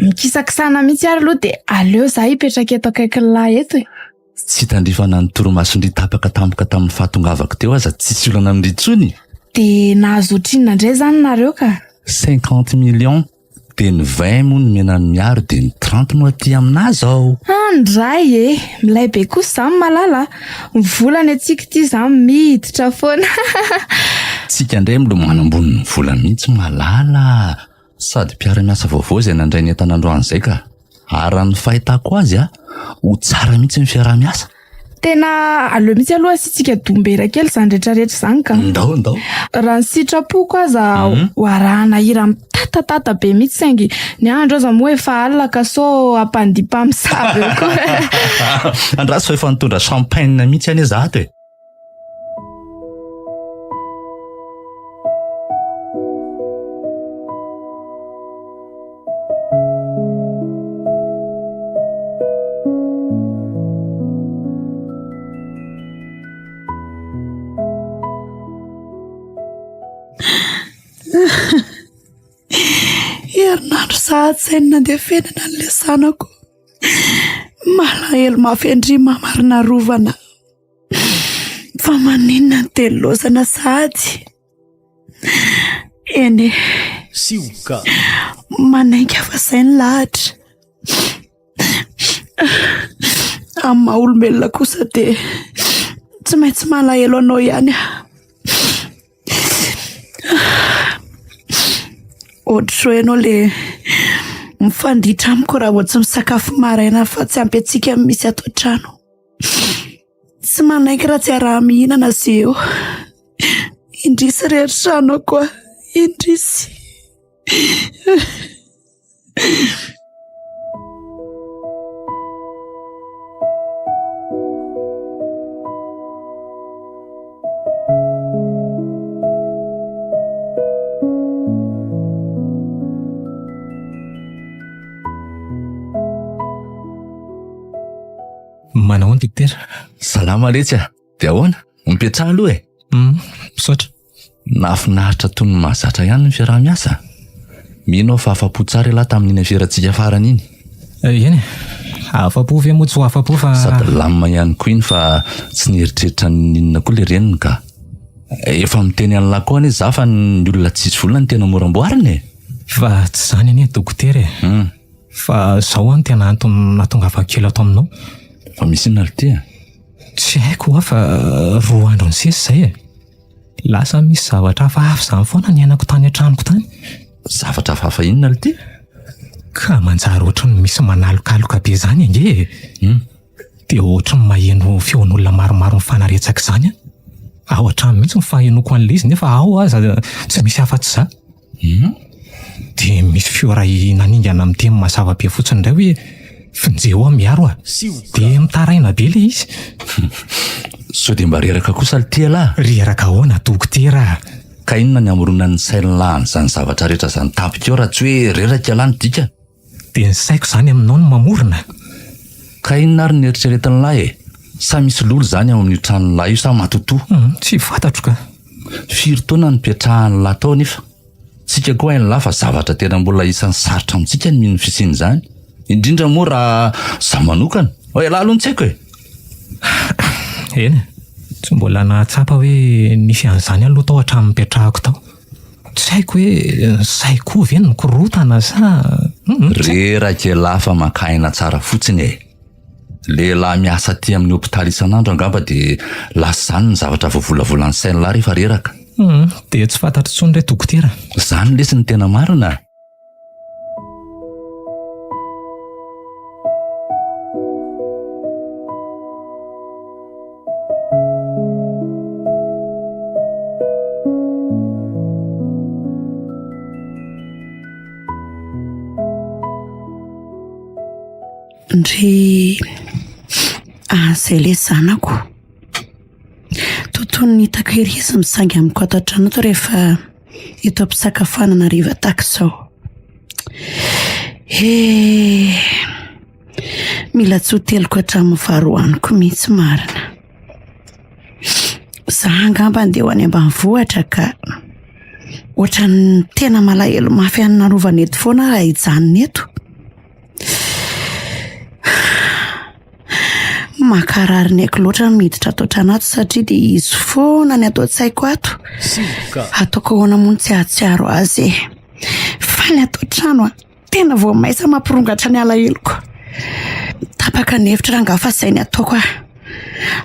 Mikisakisana mihitsy ary aloha dia aleo zaho hipetraka eto akaikin'ny lahy eto e. Tsy tandrifana ny toromasondry tapaka tampoka tamin'ny fahatongavako teo aza tsy olana amin'ny ritsony. Dia nahazo otrinona indray zany nareo ka? 50 millions. Dia ny 20 moa ny mena ny miaro dia ny 30 no aty aminazy ao. Andray e, milay be kosa zany malala. Volana antsika ity zany miditra foana. Tsika indray milomano ambony ny vola mihitsy malala. Sady mpiara-miasa vaovao izay nandray ny entan'androany izay ka. Ary ny fahitako azy ho tsara mihitsy ny fiara-miasa. Tena aleo mihitsy aloha sitsika dombera kely zany rehetrarehetra zany ka. Ndao. Raha ny sitrapoko aza ho arahana hira mitatatata be mihitsy saingy ny andro aza moa efa alina ka so ampandipa misavy eo koa. Andraso fa efa nitondra champagne mihitsy ane zato e. Herinandro sahatsainy nandeha fenana n'ilay zanako. Malahelo mafy andrima marina rovana. Fa maninona ny teny lozana sahady. Eny sioka manainga fa sainy lahatra. Amin'ny maha olombelona kosa dia tsy maintsy malahelo anao ihany. Ohatro hoe ianao le mifanditra amiko raha vao tsy misakafo maraina fa tsy ampy antsika misy ato an-trano. Tsy manaiky raha tsy araha mihinana sy eo. Indrisy rehetra anao koa, indrisy. Manao ny dokotera? Salama Letsa. Dia ahoana? Mipetraha aloha e? Misaotra. Nafinahitra toy ny mahazatra ihany ny fiaraha-miasa. Mino aho fa afa-po tsara lahy tamin'iny fiarantsika farany iny. Eny, afa-po ve moa tsy ho afa-po fa... Sady lamina ihany koa iny fa tsy nieritreritra ninona koa le reniny ka. Efa miteny an'lahy koa anie za fa ny olona tsisy volana ny tena moramboariny e. Fa tsy zany anie dokotera e. Fa zao ny tena nahatonga kely ato aminao. Fa misy inona ty e? Tsy haiko fa 2 andro ny sisa izay e. Lasa misy zavatra hafahafa izany foana ny ainako tany an-tranoko tany. Zavatra hafahafa inona ty? Ka manjary ohatra ny misy manalokaloka be izany ange. Dia ohatra ny maheno feon'olona maromaro mifanaretsaka izany. Ao an-trano mihitsy ny fahenoko an'ilay izy nefa ao aza tsy misy afa-tsy za. Dia misy feo iray naningana amin'ny teny mazava be fotsiny indray hoe finjeo aho miaro a. Dia mitaraina be ilay izy. So dia mba reraka kosa ty lahy. Reraka ahoana dokotera? Ka inona ny amoronan'ny saina lahan'izany zavatra rehetra izany tapika eo raha tsy hoe reraka lahy ny dika? Dia ny saiko izany aminao no mamorona. Ka inona ary ny eritreretin'ny lahy e? Sa misy lolo izany ao amin'io tranon'ny lahy io sa matotoa? Tsy fantatro ka. Firy taona ny petrahan'ny lahy tao nefa. Tsika koa hain'ny lahy fa zavatra tena mbola isan'ny sarotra amintsika ny mino fisiany izany. Indrindra moa raha za manokana. Lahy aloha ny tsy haiko e. Eny, tsy mbola nahatsapa hoe nisy an'izany aloha tao hatramin'ny petrahako tao. Tsy haiko hoe saiko ve ny korotana sa... Reraka lahy fa makaina tsara fotsiny e. Lehilahy miasa aty amin'ny hopitaly isan'andro angamba dia lasa izany ny zavatra voavolavolan'ny saina lahy rehefa reraka. Dia tsy fantatro intsony re dokotera. Izany lesy ny tena marina. Ndry izay le zanako tontolo ny hitako ery izy misangy amiko ato an-trano ato rehefa eto am-pisakafoanana riva tahaka izao. Mila tsy ho teloko hatramin'ny faharoaniko mihitsy marina. Za angamba andeha ho any ambanivohitra ka ohatra ny tena malahelo mafy any narovana eto foana raha hijanona eto. Makarary ny haiko loatra miditra ato an-trano satria dia izy foana ny ato an-tsaiko ato. Ataoko ahoana moa ny tsy ahatsiaro azy e. Faly ato an-trano tena vao maisa mampirongatra ny alahelo. Tapaka ny hevitra ranga fa izay ny ataoko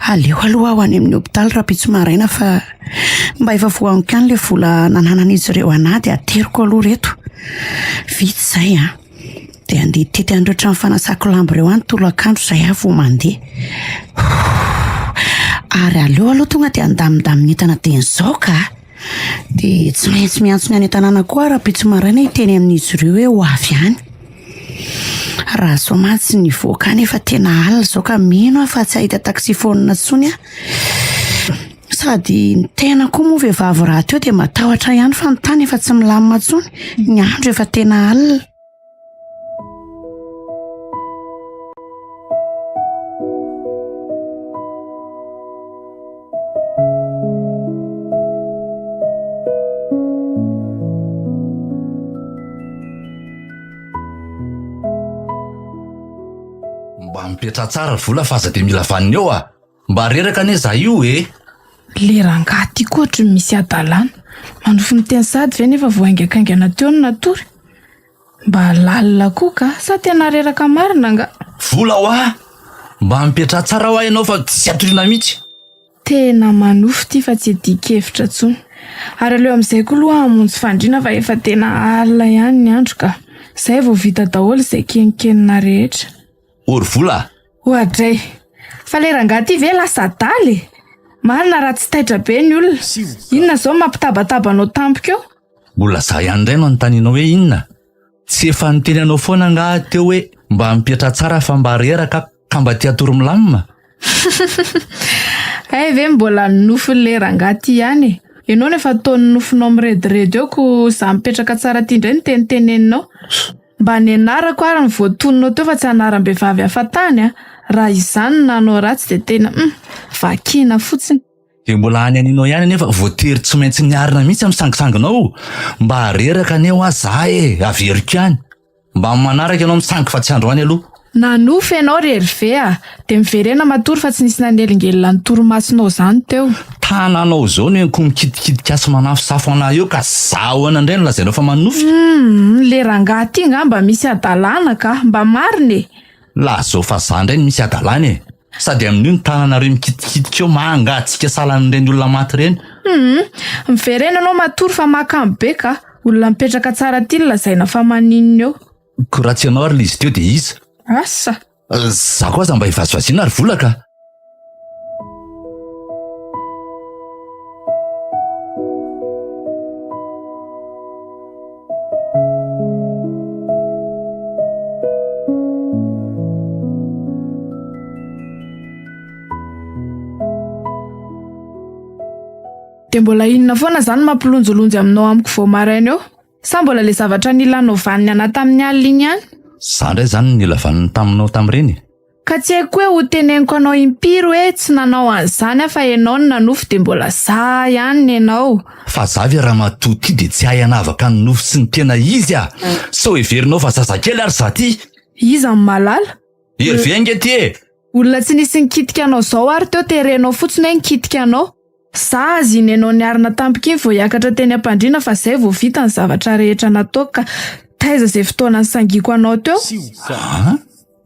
aleo aloha aho any amin'ny hopitaly raha pitso maraina fa mba efa voaniko ihany ilay vola nananan'izy ireo anahy dia ateriko aloha reto. Vitsy izay dia andeha tety andreo trano fanasako lamba ireo any tolakandro izay aho vao mandeha. Ary aleo aloha tonga dia andamindamina entana dia izao ka. Dia tsy maintsy miantsona any an-tanàna koa raha pitso maraina hiteny amin'izy ireo hoe ho avy any. Raha zao mantsy ny voaka any efa tena alina izao ka mino aho fa tsy ahita taxi fonina intsony sady ny tena koa moa vehivavy raha teo dia matahotra ihany fa ny tany efa tsy milamina intsony. Ny andro efa tena alina. Mba mipetra tsara vola fa aza de mila vanina eo a. Mba reraka ane za io e. Le rangahy ty koa ohatry ny misy adalàna. Manofo miteny sady ve nefa voaingakaingana teo ny natory. Mba lalina koa ka sa tena reraka marina nga. Vola ho a. Mba mipetra tsara ho a ianao fa tsy atoriana mihitsy. Tena manofo ty fa tsy adikevitra tsony. Ary aleo amin'izay koa aloha hamonjy fandriana fa efa tena alina ihany ny andro ka. Zay vao vita daholo izay kenikenina rehetra. Ory vola. Oadray. Fa le rangahy ty ve lasa daly? Marina raha tsy taitra be ny olona. Inona zao mampitabatabana tampoka eo? Mbola za ihany indray no anontanianao hoe inona. Tsy efa niteny anao foana nga teo hoe mba mipetra tsara fa mba reraka ka mba tia toro milamina. Ve mbola nofon'le rangahy ty ihany. Ianao nefa taon'ny nofonao mirediredy eo ko za mipetraka tsara ty indray ny teniteneninao. Mba ny anarako ary ny voatononao teo fa tsy anaram-behivavy hafatany a. Raha izany nanao ratsy de tena vakina fotsiny. E mbola any aninao ihany nefa voatery tsy maintsy miarina mihitsy amin'ny sangisanginao. Mba reraka aneo a za averiko ihany. Mba manaraka ianao misangy fa tsy andro any aloha. Nanofy ianao rerive a. De miverena matory fa tsy nisy nanelingelina ny torimasonao zany teo. Tananao zao no enko mikitikidika sy manafo safo anahy eo ka zaho anandray no lazainao fa manofy. Le rangahy ty nga mba misy adalàna ka mba marina e. La zao fa za indray no misy adalàna e. Sady amin'io ny tananareo mikitikidika eo mangatsika salan'ireny olona maty reny. Miverena anao matory fa makamo be ka. Olona mipetraka tsara ty ny lazaina fa maninona eo. Ko raha tsy ianao ary lizy teo de iza. Asa. Za koa aza mba hivazivazina ary vola ka. De mbola inona foana zany mampilonjolonjy aminao amiko vao maraina eo? Sa mbola le zavatra nilanao vaniny anaty tamin'ny alina iny ihany? Za indray zany nila vaniny taminao tamin'ireny. Ka tsy haiko hoe ho teneniko anao impiry hoe tsy nanao an'izany fa ianao no nanofo de mbola za ihany ny ianao. Fa za ve raha matoa ty de tsy hayanavaka ny nofo sy ny tena izy a. Sao heverinao fa zazakely ary za ty. Iza ny malala? Hervenga ty e. Olona tsy nisy nikitika anao zao ary teo terenao fotsiny hoe nikitika anao. Sa azy nenao niarina tampika iny vao hiakatra teny am-pandriana fa zay vao vita ny zavatra rehetra natao ka taiza izay fotoana ny sangiko anao teo.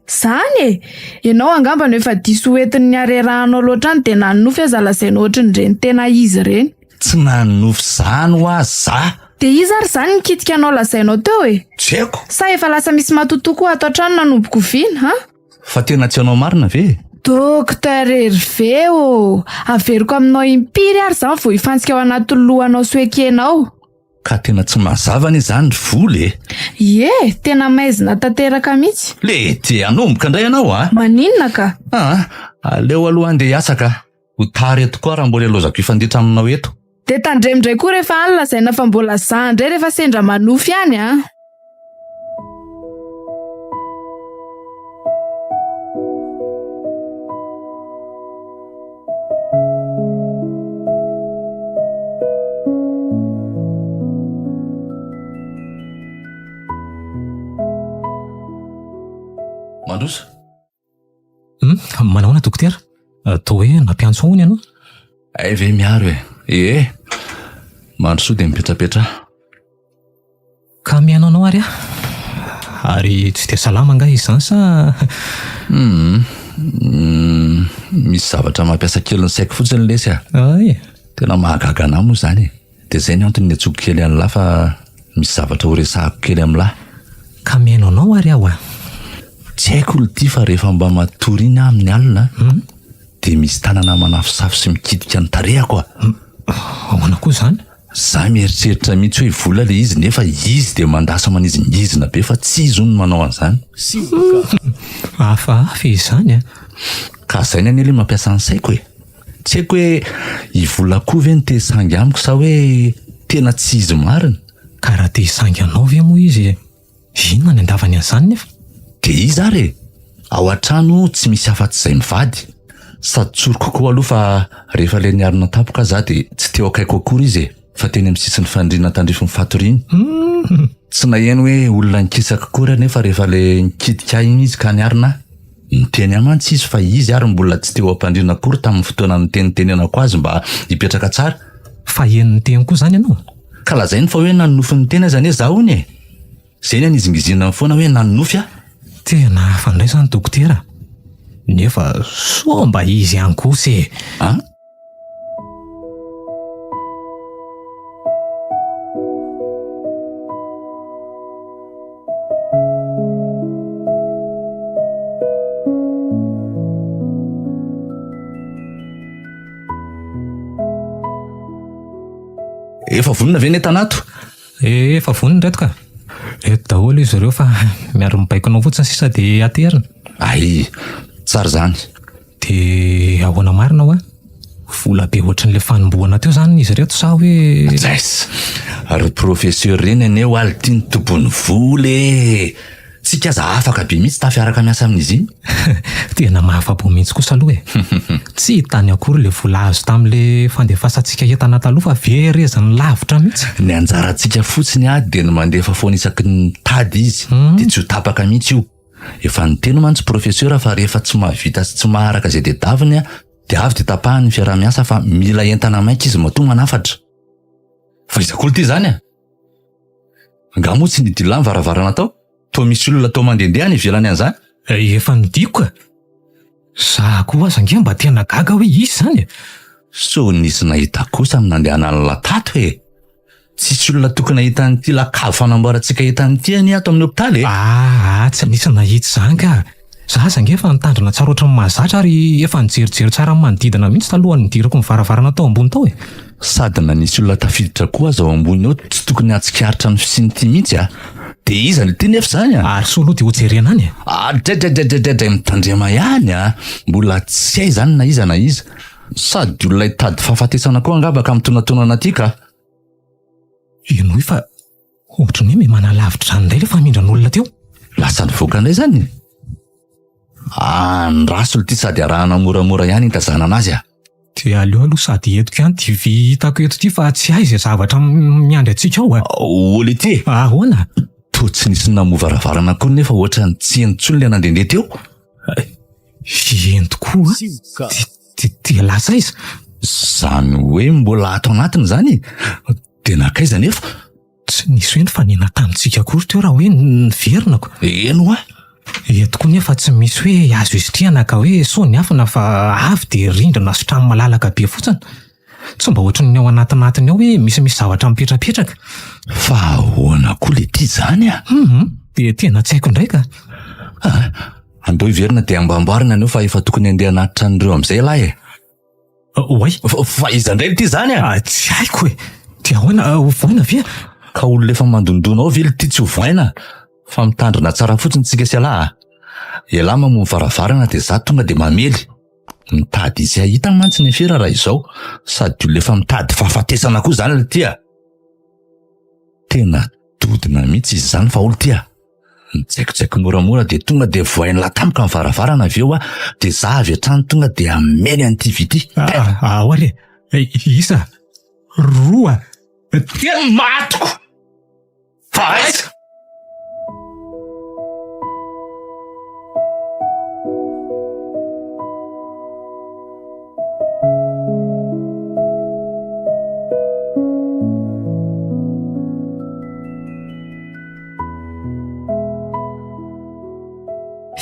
Zany e, ianao angamba no efa diso hoentin'ny arerahanao loatra any de nanofy aza lazainao ohatrany reny tena izy reny. Tsy nanofy zany ho azy za. De izy ary zany nikitika anao lazainao teo e. Tsy haiko. Sa efa lasa misy matotokoa ato an-trano nanomboka oviana ha? Fa tena tsy anao marina ve? Dokotera Hervé o, averiko aminao impiry ary zany vao hifantsika ao anaty lohanao soekenao. Ka tena tsy mazava ne zany vola e. Ie, tena maizina tanteraka mihitsy. Le ty anomboka indray ianao a. Maninona ka? Aleo aloha andeha hiasa ka. Ho tara eto koa raha mbola ilozako ifanditra aminao eto. De tandremindray koa rehefa any lazaina fa mbola za indray rehefa sendra manofy any a. Mandroso. Manao na dokotera? Toa hoe nampiantso hono ianao? Ay ve miaro e. Mandroso de mipetrapetra. Ka mianao ary ary tsy de salama nga izy zany sa? Misy zavatra mampiasa kely ny saiko fotsiny lesy a. Ay. Tena mahagaga anahy moa zany. De zay ny antony netsoko kely an'lahy fa misy zavatra ho resahako kely amin'lahy. Ka mianao ary aho a? Tsy haiko ty fa rehefa mba matorina amin'ny alina de misy tanana manafosafo sy mikitika ny tarehako a. Ahoana koa zany? Za mieritreritra mihitsy hoe vola le izy nefa izy de mandasa manizingizina be fa tsy izy no manao an'izany. Hafahafa izany a. Ka zay ny an'ilay mampiasa ny saiko e. Tsy haiko hoe i vola koa ve ny te sangy amiko sa hoe tena tsy izy marina. Ka raha te sangy anao ve moa izy? Inona ny andavany an'izany nefa? De izy ary ao an-trano tsy misy afa-tsy izay mivady. Sady tsoroko koa aloha fa rehefa le niarina tampoka za de tsy teo akaiko akory izy e. Fa teny amin'ny sisiny fandriana tandrifo ny fatoriny. Tsy naheno hoe olona nikisaka kory nefa rehefa le nikitika iny izy ka niarina Miteny amantsy izy fa izy ary mbola tsy teo ampandriana akory tamin'ny fotoana nitenitenenako azy mba hipetraka tsara. Fa eniny teny koa zany ianao. Ka lazainy fa hoe nanonofy ny tena zany zaho hony e. Zay ny anizingizina foana hoe nanonofy a. Tena hafandray zany dokotera. Nefa soa mba izy ihany kosa e. Efa vonona ve ny tanato? Efa vonona reto ka. Eto daholo izy ireo fa miaro mibaikonao fotsiny sisa dia aterina. Ay, tsara zany. Dia ahoana marina ho a? Vola be ohatran'ilay fanombohana teo zany izy reto sa hoe... Zes, ary professeur reny aneo alitiany tompony vola e. Tsika aza afaka be mihitsy tafiaraka miasa amin'izy iny. Tena mahafapo mihitsy kosa aloha e. Tsy hitany akory le vola azo tamin'le fandefasantsika entana taloha fa verezany lavitra mihitsy. Ny anjarantsika fotsiny a dia ny mandefa foana isaky ny tady izy. Dia tsy ho tapaka mihitsy io. Efa niteny mantsy professeur fa rehefa tsy mahavita sy tsy maharaka izay tadiaviny a, dia avy dia tapahany fiarah-miasa fa mila entana maika izy matoa manafatra. Fa izakolo ty zany a. Nga moa tsy nidila ny varavarana tao. Toa misy olona tao mandehandeha ny ivelany an'izany. Efa nidiko ka. Za koa aza nge mba tena gaga hoe izy zany e. So nisy nahita kosa amin'ny nandehanany latato e. Tsisy olona tokony nahita an'ity lakavo fanamboarantsika entan'ity any ato amin'ny hopitaly e. Tsy nisy nahita zany ka. Za aza nge efa nitandrina tsara ohatran'ny mahazatra ary efa nijerijery tsara amin'ny manodidina mihitsy talohan'ny nidirako ny varavarana tao ambony tao e. Sady na nisy olona tafiditra koa aza ao ambony ao tsy tokony hatsikaritra ny fisin'ity mihitsy a. Dia iza ny teny efa zany a. Ary soa aloha dia hojerena any e. Dray mitandrema ihany a. Mbola tsy hay zany na iza. Sady olona hitady fahafatesana koa angabaka amin'ny tonatonana ty ka. Inoy fa ohatrany hoe manalavitra zany indray le famindran'olona teo. Lasa nivoaka indray zany. Ndrasolo ty sady arahana moramora ihany hitazana anazy a. Dia aleo aloha sady etiko ihany ty vitako eto ty fa tsy hay izay zavatra miandry antsika ao a. Oly ty. Ahoana? To tsy nisy namovaravarana koa nefa ohatrany tsy entsolo le nandehandeha teo. Ento koa. Dia lasa izy. Zany hoe mbola ato anatiny zany. Tena kaiza nefa. Tsy nisy hoe nifanena tamintsika akory teo raha hoe niverinako. Eno a. Eto koa nefa tsy misy hoe azo izitriana ka hoe so ny afina fa avy dia rindrina sy trano malalaka be fotsiny. Tsy mba ohatran'ny ao anatinatiny ao hoe misy zavatra mipetrapetraka. Fa ahoana koa le ty zany a. Dia tena tsy haiko indray ka. Andao hiverina dia ambamboarina anao fa efa tokony handeha anaty tranon'ireo amin'izay lahy e. Oay. Fa iza indray ty zany a. Tsy haiko e. Dia ahoana voina ve? Ka olona efa mandondona ao vely ty tsy ho voina. Fa mitandrina tsara fotsiny tsika sy alahy. Ela mamono varavarana dia za tonga dia mamely. Mitady izy ahita mantsy ny fera raha izao. Sady olona efa mitady fahafatesana koa zany le tia. Tena dodina mihitsy izy zany fa olo tia. Mitsaikotsaiko moramora dia tonga dia vohainy latampoka ny varavarana avy eo a. Dia za avy hatrany tonga dia amely an'ity vity. Ahoale. Isa. Roa. Tena matoko. Fa aiza.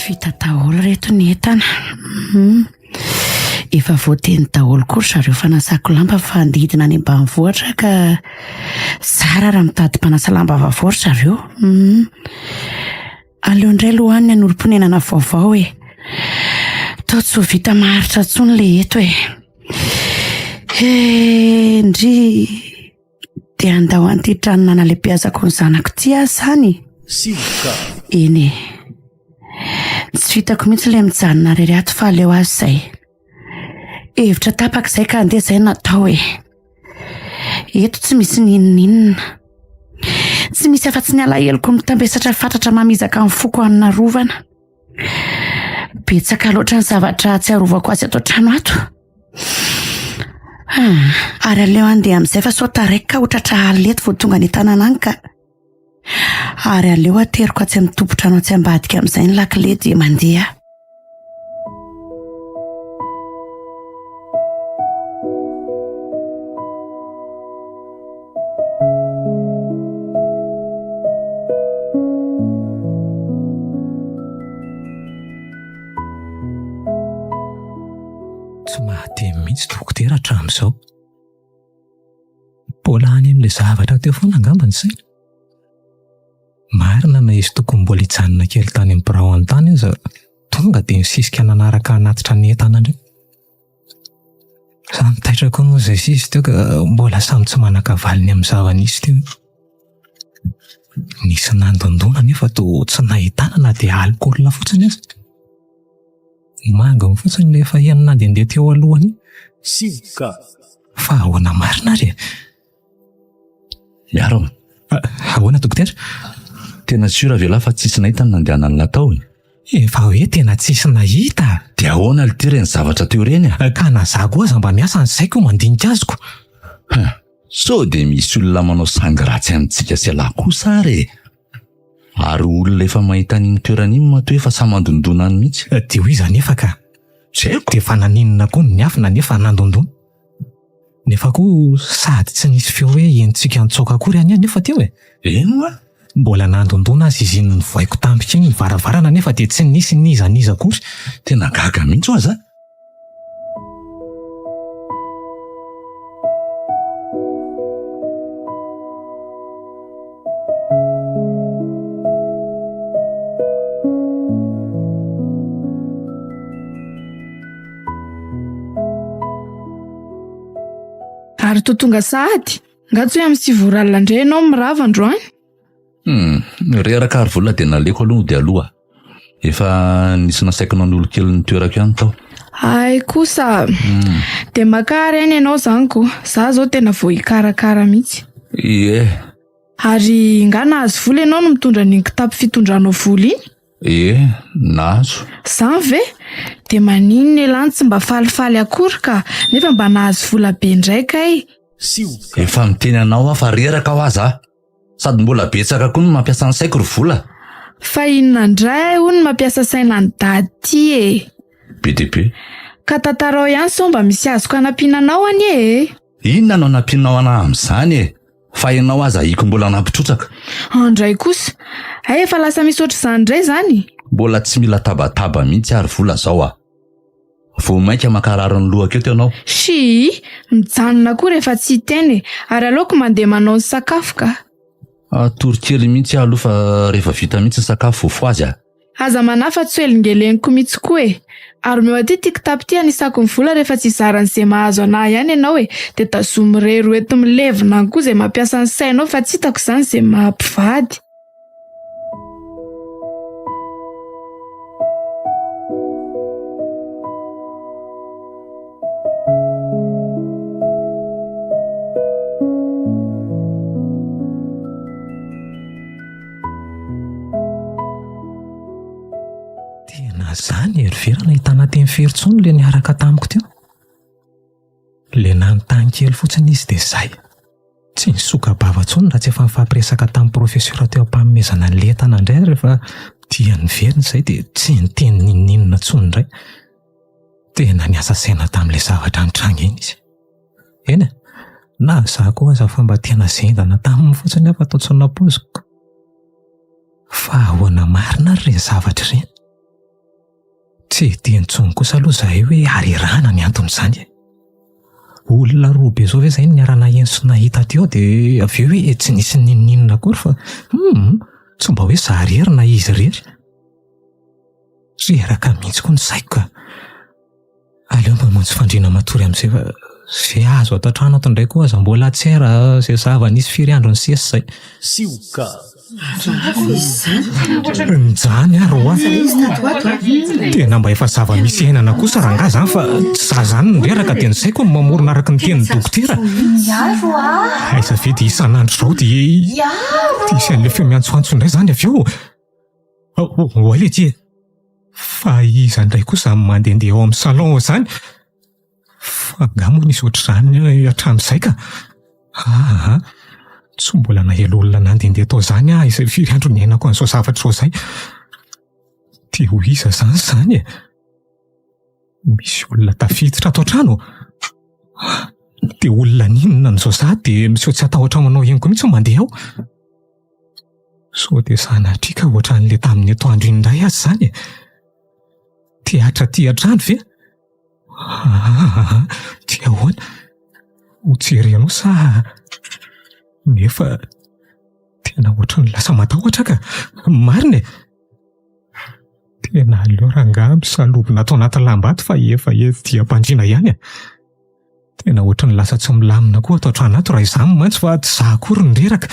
Vita daholo reto ny entana. Efa voateny daholo kory zareo fanasako lamba fa andidina any ambanivohitra ka zara raha mitady mpanasa lamba vavoatra zareo. Aleo indray alohan'ny anolo-ponenana vaovao e. Tao tsy ho vita maharitra intsony le eto e. Ndry dia andao an'ity tranonana lehibeazako ny zanako ty aho zany. Eny e. Tsy vitako mihitsy ilay mijanona rery ato fa aleo azy izay. Hevitra tapaka izay ka andeha izay natao e. Eto tsy misy ninonninona. Tsy misy afa-tsy ny alaheloko mitambesatra fantatra mamizaka ny foko anina rovana. Betsaka loatra ny zavatra tsy arovako azy ato trano ato. Ary aleo andeha amin'izay fa sao taraika ka otratra aleto vao tonga ny tanana any ka. Ary aleo ateriko atsy amin'ny tompo-trano atsy ambadika amin'izay ny lakile dia mandeha. dokotera hatramin'izao. Mbola any amin'ilay zavatra teo foana angamba ny saina. Marina na izy tokony mbola hijanona kely tany amin'ny birao an-tany izy tonga dia misisika nanaraka anatitra ny entana indray. Samy taitrako moa izay izy teo ka mbola samy tsy manakavaliny amin'ny zava-nisy teo. Nisy nandondona nefa toa tsy nahitana na dia alikaolina fotsiny aza. Manga fotsiny ilay efa enina nandehandeha teo alohany. Fa ahoana marina re? Miaro. Ahoana dokotera? Tena sura ve fa tsisy nahita ny nandehanany natao. Efa hoe tena tsisy nahita. Dia ahoana iltireny zavatra teo reny? Ka na za koa aza mba miasa ny saiko mandinika azoko. So dia misy olona manao sangy ratsy amintsika sy lahy kosa re. Ary olona efa mahita n'iny toerana iny matoa efa samandondona any mihitsy. Dia hoy izy nefa ka. Dia fa naninona koa ny afina nefa nandondona. Nefa koa sady tsy nisy feo hoe entsika nitsoaka akory any nefa teo e. Eno a? Mbola nandondona azy izy ny voaiko tampika iny ny varavarana nefa dia tsy nisy nizaniza akory. Tena gaga mihitsy ho aza. Ary totonga sahady, ngatsy hoe amin'ny sivoralina indray ianao mirava androany? Reraka ary vola dia naleko aloha dia aloha. Efa nisy nasaiko nanolo kely ny toerako ihany tao. Ay kosa, dia makary any ianao zany koa. Za zao tena vao hikarakara mihitsy. Ie. Ary nga nahazo vola ianao no mitondra ny kitapo fitondranao vola iny? Ie, nahazo. Zany ve? Dia maninona elany tsy mba falifaly akory ka nefa mba nahazo vola be ndraika ay. Efa miteny anao fa reraka ho aza. Sady mbola betsaka koa no mampiasa ny saiko ry vola. Fa inona indray hono mampiasa saina ny dady ty e. Be dia be. Ka tantarao ihany sao mba misy azoko anampinanao any e. Inona no anampinao ana amin'izany e? Fa ianao aza iko mbola nampitrotsaka. Andray kosa. Ay efa lasa misy ohatr'izany indray zany. Mbola tsy mila tabataba mihitsy ary vola zao a. Vao mainka makarary ny lohako eto ianao. Mijanona koa rehefa tsy hiteny ary aleoko mandeha manao ny sakafo ka. Torokely mihitsy aloha fa rehefa vita mihitsy ny sakafo fo azy a. Aza manafa tsy elingeleniko mihitsy koa e. Ary meo aty ty kitapo ty anisako ny vola rehefa tsy zaran'izay mahazo anahy ihany ianao e. Dia tazomy rero eto milevina any koa izay mampiasa ny sainao fa tsy hitako izany izay mahampivady. Zany herivera nahitana teny feritsono le niaraka tamiko teo. Le nanontany kely fotsiny izy dia izay. Tsy nisoka-bavantsony raha tsy efa nifampiresaka tamin'ny profesora teo ampanomezana ny lentana indray rehefa dia niverina izay dia tsy niteny ninona intsony indray. Tena niasa saina tamin'ilay zavatra nitranga iny izy. Eny na za koa aza fa mba tena zendana taminy fotsiny afa atao tsona poziko. Fa ahoana marina ry ireny zavatra ireny. Tsy dia nitsony kosa aloha zahay hoe arirana ny anton'izany. Olona roa be zao ve izay niarana enso nahita teo dia avy hoe tsy nisy ninona akory fa tsy mba hoe zaharery na izy rery. Reraka mihitsy koa ny saiko ka. Aleo mamonjy fandriana matory amin'izay fa izay azo atao trano ato indray koa aza mbola tsera izay zava-nisy firy andro ny sesy izay. Njany ary ho tena mba efa zava-misy ainana kosa ranga zany fa tsy za zany nireraka dia nysaiko ny mamorona araka ny tenin'ny dokotera. Aiza ve dia isan'andro zao dia isan'ilay feo miantsoantso indray zany avy eo. Oale ty fa iza indray kosa mandehandeha ao amin'ny salon zany. Fa angamo nisy ohatr'izany hatramin'izay ka. Tsy mbola nahelo olona nandehandeha tao izany izay firy andro niainako an'izao zavatra izao izay. Dia ho iza zany e. Misy olona tafiditra ato an-trano. Dia olona ninona n'izao za dia misy tsy atahotra manao henoko mihitsy mandeha ao. Sao dia sanatrika ohatran'ilay tamin'ny atoandro iny indray azy zany e. Teatra ty an-trano ve? Ty ahoana? Ho jerenao sa nefa tena ohatrany lasa matahotra ka? Marina e! Tena aleo rangahy salobina atao anaty lambato fa efa dia mpandriana ihany. Tena ohatrany lasa tsy milamina koa atao trano ato raha izany mantsy fa tsy za akory nireraka.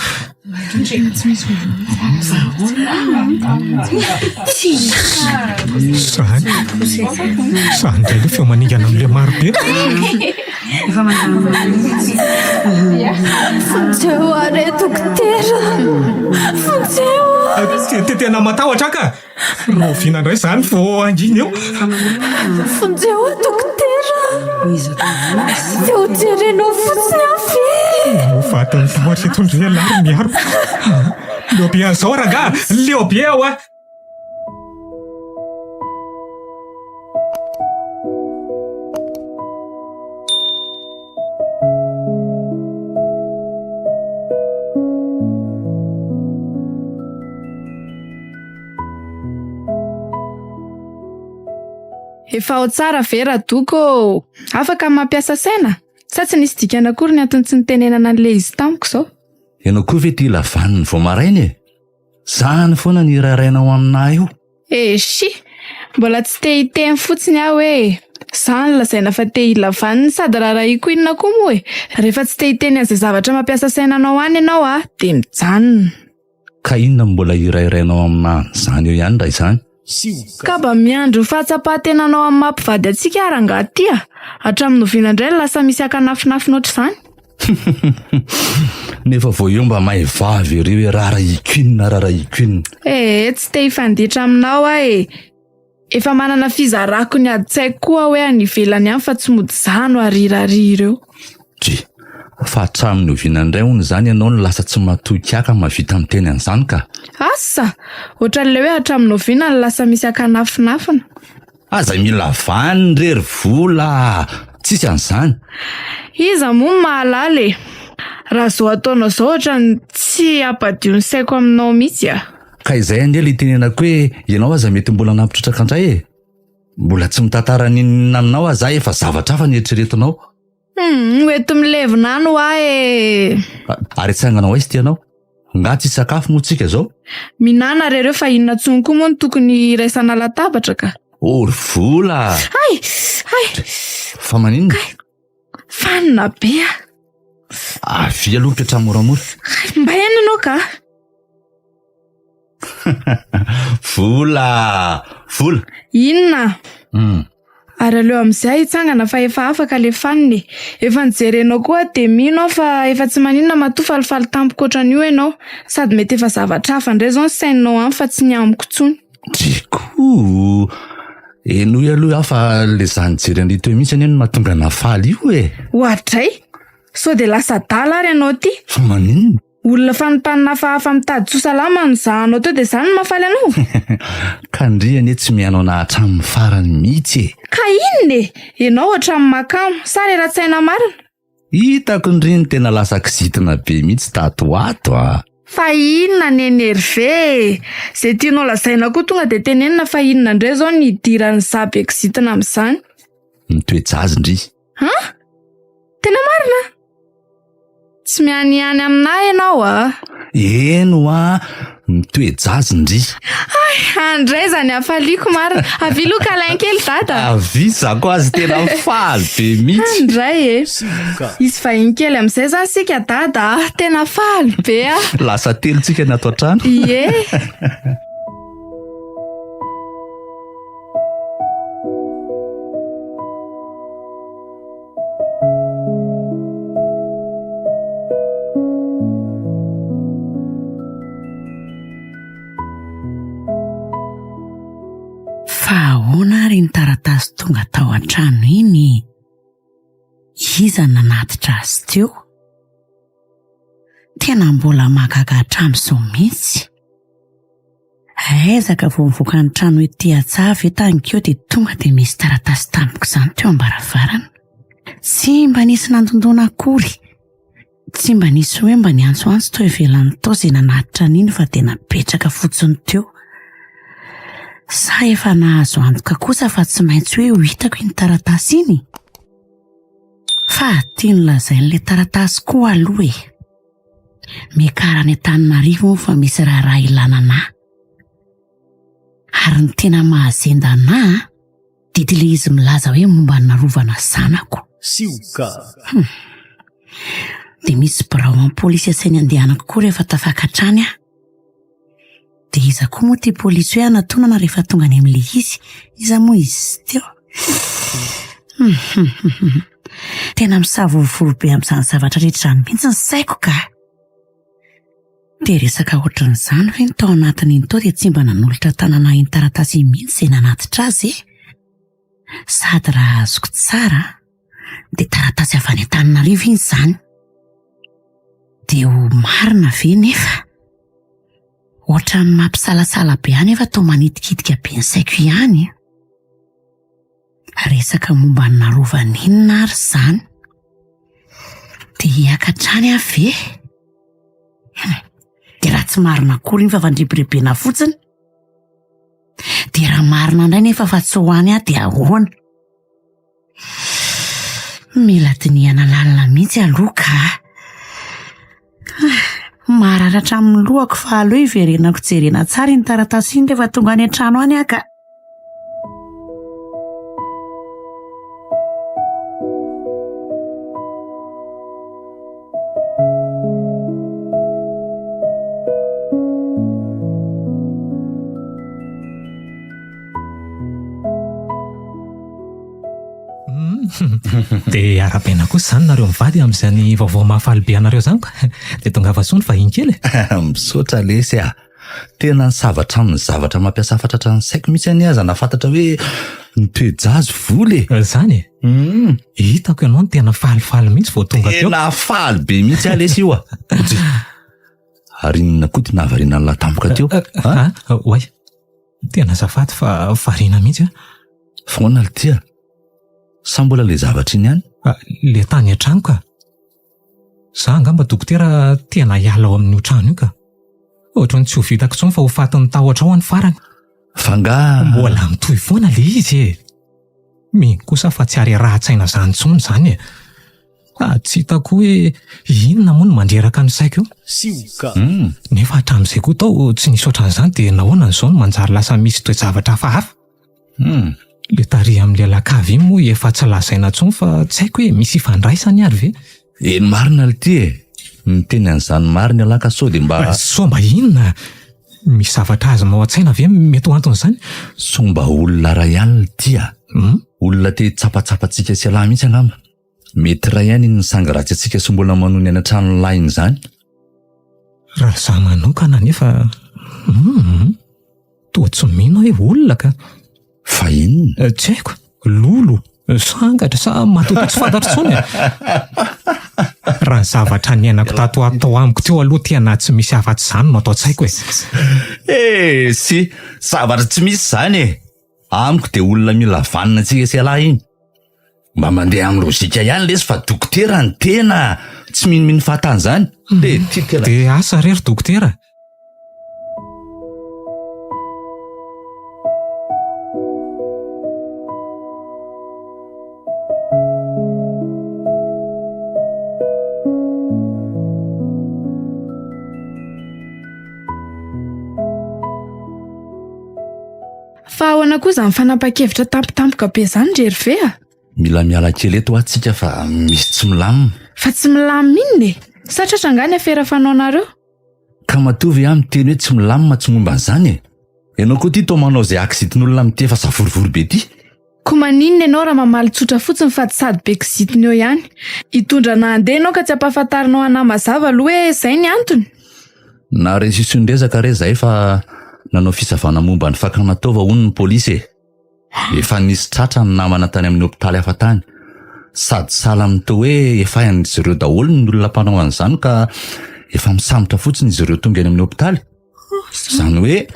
Zany indray le feo maningana amin'ilay marobe. Fonjeo are dokotera. Fonjeo. Tena matahotra ka? Roviana indray zany vao anginy eo. Fonjeo dokotera. Teo jerenao fotsiny afe. Vatany tohatry tondria lary miaro. Leo be an'izao rangahy, leo be aho a. Efa ao tsara vera doko, afaka mampiasa saina? Sa tsy nisy dikana akory ny antony tsy nitenenana an'ilay izy tamiko zao? Ianao koa ve tia lavaniny vao maraina e? Zany foana ny rarainao aminahy io. Eshi, mbola tsy te hiteny fotsiny aho e. Zany lazaina fa te hilavaniny sady rarahiako inona koa moa e. Rehefa tsy te hiteny an'izay zavatra mampiasa sainanao any ianao de mijanona. Ka inona mbola irairainao aminahy zany eo ihany raha izany? Ka mba miandro fahatsapatenanao amin'ny mampivady antsika rangahy ty a. Hatramin'ny noviana indray lasa misy akanafinafina ohatr'izany. Nefa vao eo mba mahay vavy ireo rarahikinina. Tsy te hifanditra aminao e. Efa manana fizarako ny adi-tsaiko koa hoe any ivelany any fa tsy mody zano arirary ireo. Fa hatramin'ny noviana indray hono zany ianao no lasa tsy matoy-kiaka mavita miteny an'izany ka? Asa, ohatran'ilay hoe hatramin'ny noviana no lasa misy akanafinafina. Aza mila vaniny rery vola, tsisy an'izany. Iza moa mahalala e. Raha zao ataonao zao ohatrany tsy ampadio ny saiko aminao mihitsy a. Ka izay andeha ilay tenenako hoe ianao aza mety mbola nampitrotraka andray e. Mbola tsy mitantara ninona aminao aza efa zavatra hafa ny eritreretinao. Hoeto milevina any hoa e. Ary itsanganao aizy ty ianao? Nga tsy sakafo moa tsika zao? Minana rereo fa inona tsony koa moa no tokony raisana latabatra ka? Ory vola! Ay! Fa maninona? Fanina be a. Avy aloha petra moramora. Mba eny ianao ka? Vola! Inona? Ary aleo amin'izay hitsangana fa efa afaka le faniny. Efa nijerenao koa de mino aho fa efa tsy maninona matoa falifaly tampoka ohatran'io ianao. Sady mety efa zavatra hafa indray zao ny saininao any fa tsy ny amiko tsony. Diko! Enoy aloha aho fa le zany jereny teo mihitsy anie no mahatonga nafaly io e. Ohatray? So de lasa dala ary ianao ty? Fa maninona? Olona fanimpanina hafa mitady tsosalama no zahanao teo de zany no mafaly anao? Kandria anie tsy mihaino na hatramin'ny farany mihitsy e. Ka inona e? Ianao hatramin'ny makamo, sa reratsaina marina? Hitako ndriny tena lasa kizitina be mihitsy tato ato a. Fa inona ny enerve? Zay tianao lazaina koa tonga de tenenina fa inona indray zao ny idiran'ny zabe kizitina amin'izany? Mitoejazy ndry. Tena marina? Tsy mianiany aminahy ianao a? Eno a, mitoejazy ndry. Andray zany afaliako marina. Avilo kalain-kely dada. Avisa ko azy tena faly be mihitsy. Andray e. Izy vahiny kely amin'izay zany sika dada. Tena faly be a. Lasa telo tsika ny ato an-trano. Ie. Fa ahoana ary ny taratasy tonga tao an-trano iny? Iza nanatitra azy teo? Tena mbola mahagaga hatramin'izao mihitsy. Aizaka vao mivoaka ny trano ety Atsava tankeo dia tonga dia misy taratasy tampoka izany teo am-baravarana. Tsy mba nisy nandondona akory. Tsy mba nisy hoe mba niantsoantso tao ivelan'ny tao izay nanatitra an'iny fa dia napetraka fotsiny teo. Fa ahoana ary ny taratasy tonga tao an-trano iny? Iza nanatitra azy teo? Tena mbola mahagaga hatramin'izao mihitsy. Aizaka vao mivoaka ny trano ety Atsava tankeo dia tonga dia misy taratasy tampoka izany teo am-baravarana. Tsy mba nisy nandondona akory. Tsy mba nisy hoe mba niantsoantso tao ivelan'ny tao izay nanatitra an'iny fa dia napetraka fotsiny teo. Sa efa nahazo antoka kosa fa tsy maintsy hoe ho hitako iny taratasy iny. Fa tiany lazain'le taratasy koa aloha e. Miakara ny Antananarivo fa misy raha ilana anahy. Ary ny tena mahazenda anahy dia le izy milaza hoe momba ny rovana zanako. Dia misy birao amin'ny polisy asainy andehanako koa rehefa tafakatrany aho. Dia iza koa moa tia polisy hoe anatonana rehefa tonga any amin'ilay izy. Iza moa izy teo? Tena misavorovoro be amin'izany zavatra rehetra izany mihitsy ny saiko ka. Dia resaka ohatran'izany hoe ny tao anatin'iny tao dia tsy mba nanolotra tanana iny taratasy mihitsy izay nanatitra azy e. Sady raha azoko tsara dia taratasy avy any Antananarivo iny izany. Dia ho marina ve nefa? Ohatran'ny mampisalasala be any efa tao manitikitika be ny saiko ihany. Resaka momba ny narovan'inona ary izany. Dia hiakatrany aho ve? Dia raha tsy marina akory iny fa vandribirebena fotsiny. Dia raha marina indray nefa fa tsy hoany aho dia ahoana? Mila dinihana lalina mihitsy aloha ka. Mararatra amin'ny lohako fa aleo hiverenako jerena tsara iny taratasy iny rehefa tonga any an-trano any aho ka. Dia ara-pena kosa izany nareo mivady amin'izany vaovao mahafaly be anareo izany ka. Dia tonga vasoany vahiny kely. Misaotra lesy a. Tena ny zavatra amin'ny zavatra mampiasa fantatra ny saiko mihitsy any aza na fantatra hoe mitoejazo voly. Izany e. Hitako ianao ny tena falifaly mihitsy vao tonga teo. Tena faly be mihitsy a lesy io a. Ary inona koa ty nahavariana ny latampoka teo? Oay, tena azafady fa variana mihitsy. Foana le tia. Sa mbola le zavatra iny ihany? Le tany an-trano ka. Za angamba dokotera tena hiala ao amin'ny trano io ka. Ohatrany tsy ho vitako intsony fa ho fatin'ny tahotra ao any farany. Fa nga mbola mitohy foana le izy e. Miny kosa fa tsy ary raha-tsaina izany intsony izany e. Tsy hitako hoe inona moa no mandreraka ny saiko io. Nefa hatramin'izay koa tao tsy nisy ohatran'izany dia nahoana izao no manjary lasa misy toe-javatra hafahafa. Le tary amin'ilay lakavy iny moa efa tsy lazaina intsony fa tsy haiko hoe misy ifandraisany ary ve? Eny marina le ty e. Miteny an'izany marina alaka sao dia mba... Sao mba inona? Misy zavatra azy ao an-tsaina ve mety ho anton'izany? Sao mba olona ray ihany le ty a. Olona te tsapatsapantsika sy alahy mihitsy angamba. Mety ray ihany iny sanga ratsy antsika sy mbola manony any an-trano lainy izany. Raha za manokana nefa toa tsy mino hoe olona ka. Fa inona? Tsy haiko, lolo, sangatra sa matoto tsy fantatro intsony. Raha ny zavatra niainako tato amiko teo aloha tena tsy misy afa-tsy izany no atao tsy haiko e. Si zavatra tsy misy izany e. Amiko dia olona mila vanina antsika sy alahy iny. Mba mandeha amin'ny lozika ihany lesy fa dokotera ny tena tsy minomino fahatany izany. Dia asa rery dokotera? Fa ahoana koa izany fanapa-kevitra tampotampoka be izany ndrery ve a? Mila miala kely eto atsika fa misy tsy milamina. Fa tsy milamina inona e? Satratra angany afera fanaonareo? Ka matovy ihany miteny hoe tsy milamina tsy momba an'izany e. Ianao koa ty tao manao izay akizitin'olona mitefa zavorovory be ty. Ko maninona ianao raha mamaly tsotra fotsiny fa tsy sady be kizitina eo ihany? Hitondra nandeha ianao ka tsy ampahafantarinao anahy mazava aloha hoe izay ny antony. Na resisondrezaka re izay fa nanao fisavana momba ny fakana-taova hono ny polisy e. Efa nisy tratra ny namana tany amin'ny hopitaly hafa tany. Sady sala amin'tao hoe efa izy ireo daholo ny olona mpanao an'izany ka efa misambotra fotsiny izy ireo tonga any amin'ny hopitaly. Izany hoe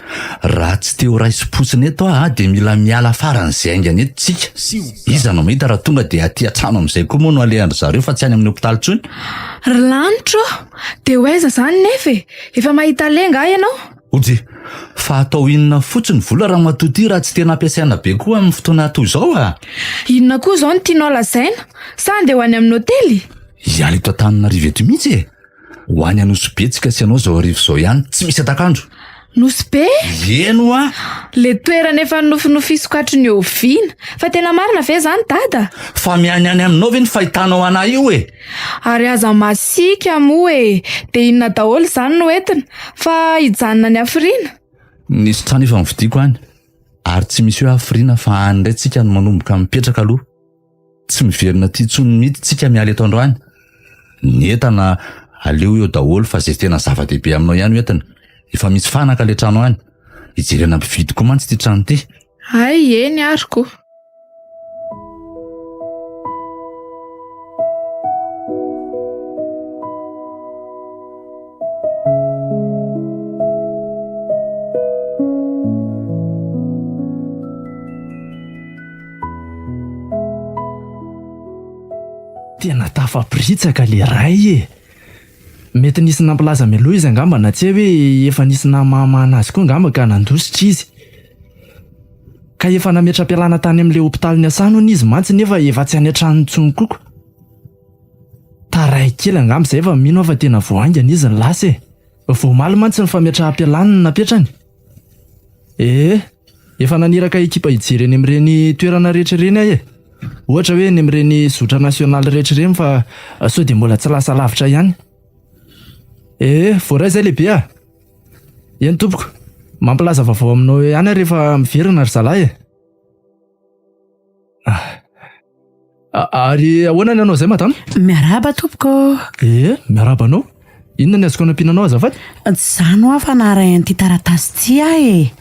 raha tsy teo raisi-potsiny eto dia mila miala faran'izay aingany eto tsika. Iza no mahita raha tonga dia aty an-trano amin'izay koa moa no alehandry zareo fa tsy any amin'ny hopitaly intsony. Lanitro, dia ho aiza izany nefa e? Efa mahita lenga ianao? Ojy, fa atao inona fotsiny vola raha matoty raha tsy tena ampiasaina be koa amin'ny fotoana toy izao a? Inona koa izao no tianao lazaina? Sa andeha ho any amin'ny hôtely? Hiala eto Antananarivo eto mihitsy e. Ho any Anosibe sy ianao izao arivo izao ihany, tsy misy atakandro. Nosy be? Eno a? Le toerana efa nofinofisokatry ny oviana. Fa tena marina ve zany dada? Fa miany aminao ve ny fahitanao anahy io e? Ary aza masika moa e. De inona daholo izany no entina? Fa hijanona ny hafiriana? Nisy trano efa nividiako any. Ary tsy misy hoe hafiriana fa any indray tsika no manomboka mipetraka aloha. Tsy miverina tia intsony mihitsy tsika miala eto androany. Ny entana aleo eo daholo fa izay tena zava-dehibe aminao ihany ho entana. Efa misy fanaka le trano any. Hijerena mpividy koa mantsy ity trano ity. Ay, eny ariko. Tena tafabritsaka le ray e. Mety nisy nampilaza mialoha izy angamba na tsy hoe efa nisy namamana azy koa angamba ka nandositra izy. Ka efa nametra-pialana tany amin'ilay hopitaly ny asano izy mantsy nefa efa tsy any an-trano intsony koko. Taray kely angamba izay fa mino fa tena voaingana izy ny lasa e. Voamaly mantsy ny fametra-pialana ny napetrany. Efa naniraka ekipa hijery eny amin'ireny toerana rehetra ireny ahy e. Ohatra hoe eny amin'ireny zotra nasionaly rehetra ireny fa sao dia mbola tsy lasa lavitra ihany. Voaray izay lehibe a. Eny tompoko, mampilaza vaovao aminao ihany rehefa miverina ry zalahy e. Ary ahoana ny anao izay madama? Miaraba tompoko. Miaraba anao. Inona ny azoko anampinanao azafady? Zano aho fa naray an'ity taratasy ity ahy e.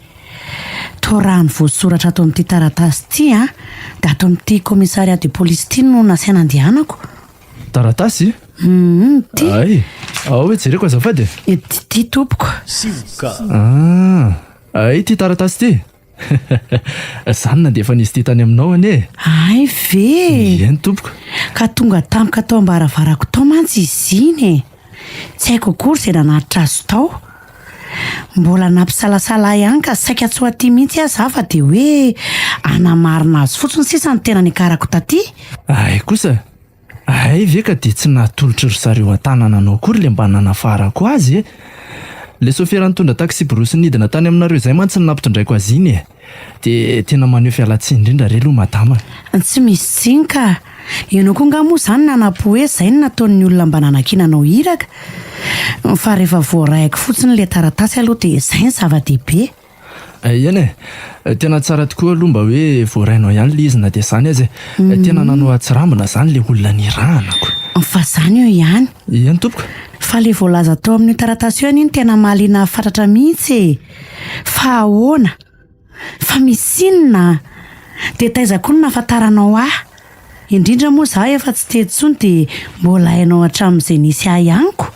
To raha ny voasoratra ato amin'ity taratasy ity a, dia ato amin'ity komisariat de polisy ity no nasiana andehanako. Taratasy? Ty. Ay, ao hoe jereko azafady e. Ty tompoko. Ay, ty taratasy ty. Zany na dia efa nisy ty tany aminao anie. Ay ve. Eny tompoko. Ka tonga tampoka tao ambaravarako tao mantsy izy iny e. Tsy haiko akory izay nanaritra azy tao. Mbola nampisalasala ihany ka saika tsy ho aty mihitsy aza fa dia hoe anamarina azy fotsiny sisa ny tena nikarako taty. Ay kosa. Ay ve ka dia tsy natolotry ry zareo an-tanana anao akory le mba nanafarako azy e. Le sofera nitondra taxi borosy nidina tany aminareo izay mantsy ny nampitondraiko azy iny e. Dia tena maneho fialan-tsiny indrindra re aloha madama. Tsy misy tsiny ka. Ianao koa nga moa izany nanapo hoe izay no nataon'ny olona mba nanankinanao hiraka. Fa rehefa voarayako fotsiny le taratasy aloha dia izay ny zava-dehibe. Eny e, tena tsara tokoa aloha mba hoe voarainao ihany le izy na dia izany azy e. Tena nanao atsirambina izany le olona nirahanako. Fa izany eo ihany. Eny tompoko. Fa le voalaza tao amin'ny taratasy eo iny tena mahaliana fantatra mihitsy e. Fa ahoana? Fa misy inona? Dia taiza koa no nahafantaranao ahy. Indrindra moa zaho efa tsy tety intsony dia mbola hainao hatramin'izay nisy ahy ihaniko.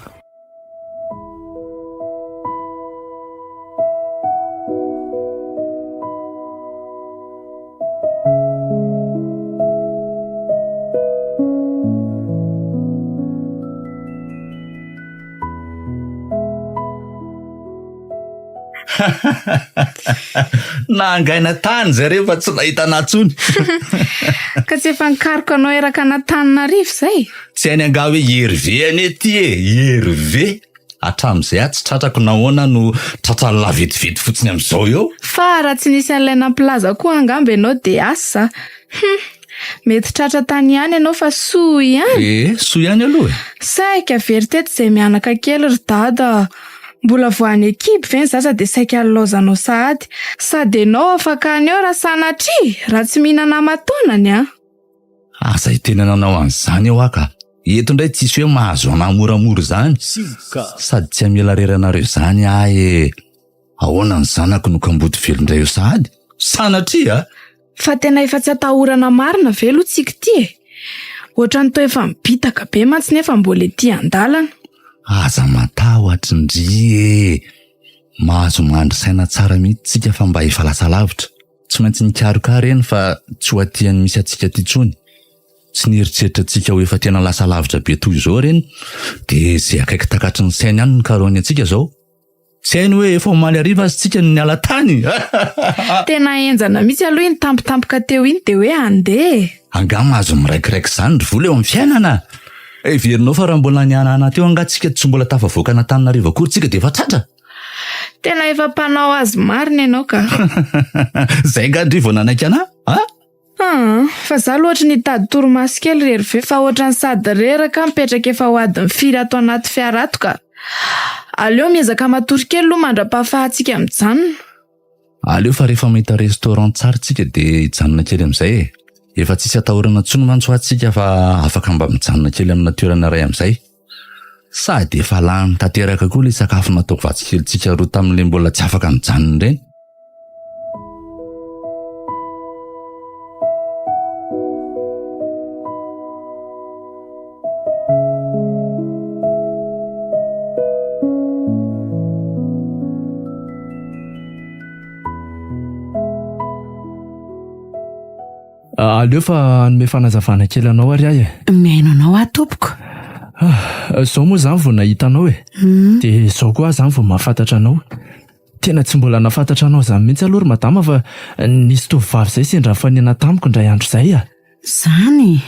Nangaina tany zareo fa tsy nahita natsony. Ka tsy efa nikariko anao eraka an'Antananarivo izay? Tsy hainy anga hoe Hervé anie ty e. Hervé. Hatramin'izay tsy tratrako nahoana no tratra lavetivety fotsiny amin'izao eo. Fa raha tsy nisy an'ilay nampilaza koa angamba ianao dia asa. Mety tratra tany ihany ianao fa soa ihany. Soa ihany aloha e. Saika very teto izay mianaka kely ry dada. Mbola voany ekipa ve ny zaza dia saika alaozanao sahady. Sady ianao afaka any eo raha sanatria raha tsy mihinana mataonany a. Asa tena nanao an'izany eo aka. Eto indray tsisy hoe mahazo anahy moramora izany. Sady tsy hamela reranareo izany ahy e. Ahoana ny zanako no kamboty velondray eo sahady. Sanatria. Fa tena efa tsy atahorana marina ve aloha tsika ty e. Ohatra ny toa efa mibitaka be mantsy nefa mbola ety an-dalana. Aza matahotra indry e. Mahazo mandry saina tsara mihitsy tsika fa mba efa lasa lavitra. Tsy maintsy nikaroka reny fa tsy ho atiany misy atsika ty tsony. Tsy nieritreritra atsika ho efa tena lasa lavitra be toy izao reny. Dia izay akaiky takatry ny saina ihany no karohany atsika izao. tsy hainy hoe efa omaly ariva azy tsika ny ala tany. Tena enjana mihitsy aloha iny tampotampoka teo iny de hoe andeha. Angama azo miraikiraiky zany ry vola eo amin'ny fiainana. Everinao fa raha mbola nianana teo angatsika tsy mbola tafavoaka n'Antananarivo akory tsika de efa tratra. Tena efa mpanao azy marina ianao ka. Zay ngandry vao nanaiky ana? Fa za loatra nitady torimaso kely rery ve fa ohatrany sady reraka mipetraka efa ho adiny firy ato anaty fiara ato ka. Aleo miezaka matory kely aloha mandra-pahafahantsika mijanona. Aleo fa rehefa mahita restaurant tsara tsika de hijanona kely amin'izay. Efa tsisy atahorana intsony mantsy ho antsika fa afaka mba mijanona kely amina toerana iray amin'izay. Sady efa lany tanteraka koa ilay sakafo nataoko vatsikelytsika roa tamin'ilay mbola tsy afaka mijanona ireny. Aleo fa anome fanazavana kely anao ary ahy. Miaino anao ahy tompoko. Zao moa zany vao nahita anao de zao koa zany vao mahafantatra anao. Tena tsy mbola nahafantatra anao zany mihitsy aloha ry madama fa nisy tovovavy zay sendra fanena tamiko indray andro zay a. Zany?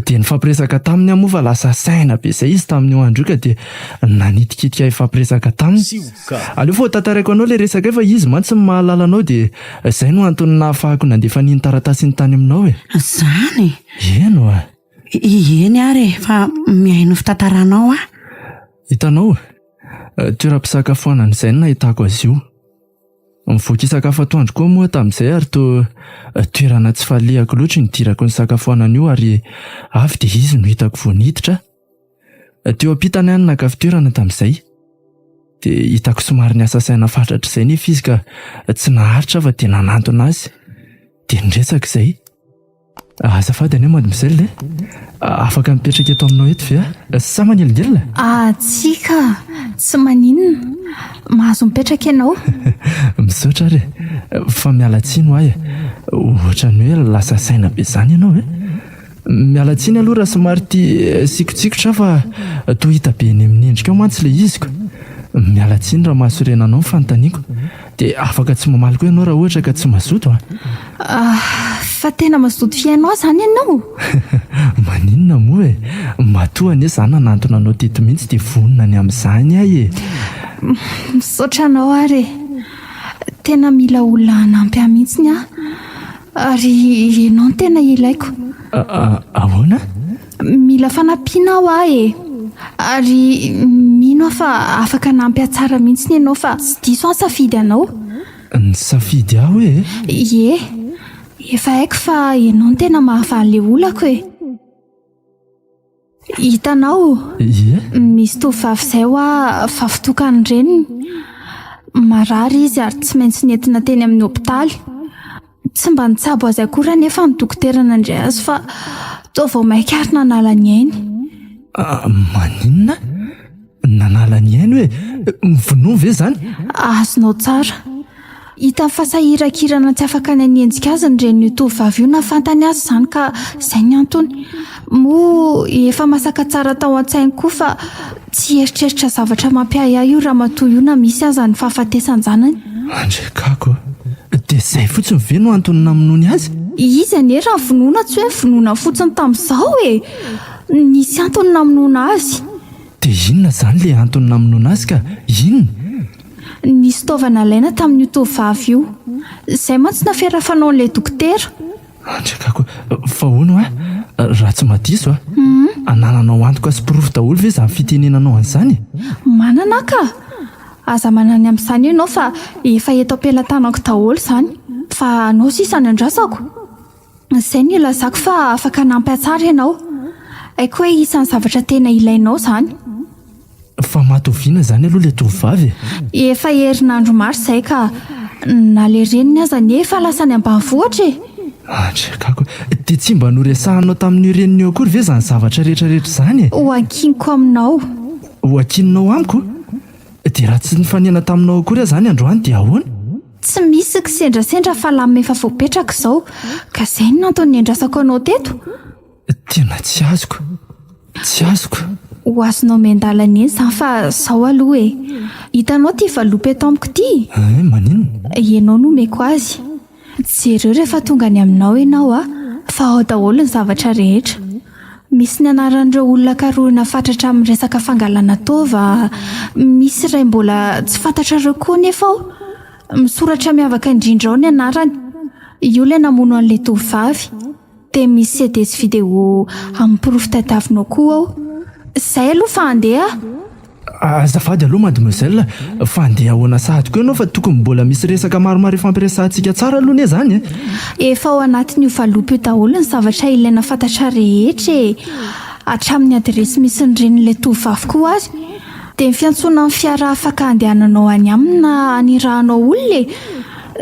De nifampiresaka taminy moa fa lasa saina be zay izy tamin'io andro io ka de nanitikitika ifampiresaka taminy. Aleo fa tantaraiko anao le resaka fa izy mantsy mahalala anao de zay no antony nahafahako nandefa niny taratasy ny tany aminao e. Zany? Eno a. Eny ary fa miaino fitantaranao a. Hitanao, toeram-pisakafoanana izay no nahitako azy io. Mivoaka isakafo atoandro koa moa tamin'izay ary toerana tsy fahalehako loatra nidirako ny sakafoanana io ary avy de izy no hitako vao niditra. Teo ampitany ihany naka fitoerana tamin'izay. De hitako somary niasa saina fatratra izay nefa izy ka tsy naharitra fa de nanantona azy. De niresaka izay. Azafady anie mademoiselle, afaka mipetraka eto aminao eto ve a? Sa manelingelina? Tsika, tsy maninona. Mahazo mipetraka ianao. Misaotra ary. Fa miala tsiny ho ahy. Ohatrany hoe lasa saina be zany ianao e. Miala tsiny aloha raha somary tia sikotsikotra fa toa hita be eny amin'ny endrika ao mantsy le iziko. Miala tsiny raha mahasorena anao ny fanontaniako. De afaka tsy mamaly koa ianao raha ohatra ka tsy mazoto a. Fa tena mazoto fiainao zany ianao. Maninona moa e. Matoa anie zany nanantona anao teto mihitsy de vonona ny amin'izany ahy e. Misaotra anao ary. Tena mila olona hanampy ahy mihitsiny a. Ary ianao no tena ilaiko. Ahoana? Mila fanampiana aho ahy e. Ary mino aho fa afaka hanampy ahy tsara mihitsiny ianao fa tsy diso aho safidy anao. Ny safidy aho e? Ie. Efa haiko fa ianao no tena mahafaly le olako e. Hitanao, misy tovovavy izay ho fa fitokany reniny. Marary izy ary tsy maintsy nentina teny amin'ny hopitaly. Tsy mba nitsabo azy akory nefa ny dokotera nandray azy fa toa vao maika ary nanala ny ainy. Maninona? Nanala ny ainy hoe mivonona ve zany? Azonao tsara. Hita fasahirakirana tsy afaka ny anenjika azy ny reniny tovovavy io nafantany azy zany ka izay ny antony. Moa efa masaka tsara tao an-tsainy koa fa tsy eritreritra zavatra mampiay ahy io raha matoa io na misy aza ny fahafatesan'ny zanany. Andrekako. De zay fotsiny ve no antony namonoany azy? Izy anie raha vonoina tsy hoe vonoina fotsiny tamin'izao e. Nisy antony namonoana azy. De inona zany le antony namonoana azy ka? Inona? Nisy taovana ilaina tamin'io tovovavy io. Izay mantsy nafera fanaon'ilay dokotera. Andrekako. Fa hono a? Raha tsy madiso a? Anananao antoka sy pirofo daholo ve zany fitenenanao an'izany? Manana ka. Aza manany amin'izany ianao fa efa eto am-pelantanako daholo zany. Fa anao sisa ny andrasako. Izay ny ilazako fa afaka hanampy ahy tsara ianao. Haiko hoe isan'ny zavatra tena ilainao zany. Fa matoviana zany aloha le tovovavy. Efa herinandro maro izay ka na le reniny aza nefa lasa ny ambanivohitra e. Andrekako. De tsy mba noresahanao tamin'ny reniny eo akory ve zany zavatra rehetrarehetra zany e? Ho ankiniko aminao. Ho ankininao amiko? De raha tsy nifanena taminao akory zany androany de ahoana? Tsy misy kisendrasendra fa lamy efa voapetraka izao. Ka izay no nantony niandrasako anao teto. Tena tsy azoko. Tsy azoko. ho azonao miandalana eny zany fa zao aloha hitanao ty valopy eto amiko ty maninona ianao no meko azy jereo rehefa tonga ny aminao ianao fa ao daholo ny zavatra rehetra misy ny anaran'ireo olona karoana fatratra amin'ny resaka fangalana tova misy iray mbola tsy fantatrareo koa nefa ao misoratra miavaka indrindra ao ny anarany io ilay namono an'ilay tovavy dia misy edesy video amin'ny profitadavinao koa ao izay aloha fa handeha azafady aloha mademoiselle fa andeha ahoana sahady koa ianao fa tokony mbola misy resaka maromaro ifampiresantsika tsara aloha ne zany efa ao anatin'io valopy io daholo ny zavatra ilaina fantatra rehetra hatramin'ny adresy misy nyren'ilay tovavy koa azy dia ny fiantsona amin'ny fiara afaka andehananao any aminy na anirahanao olona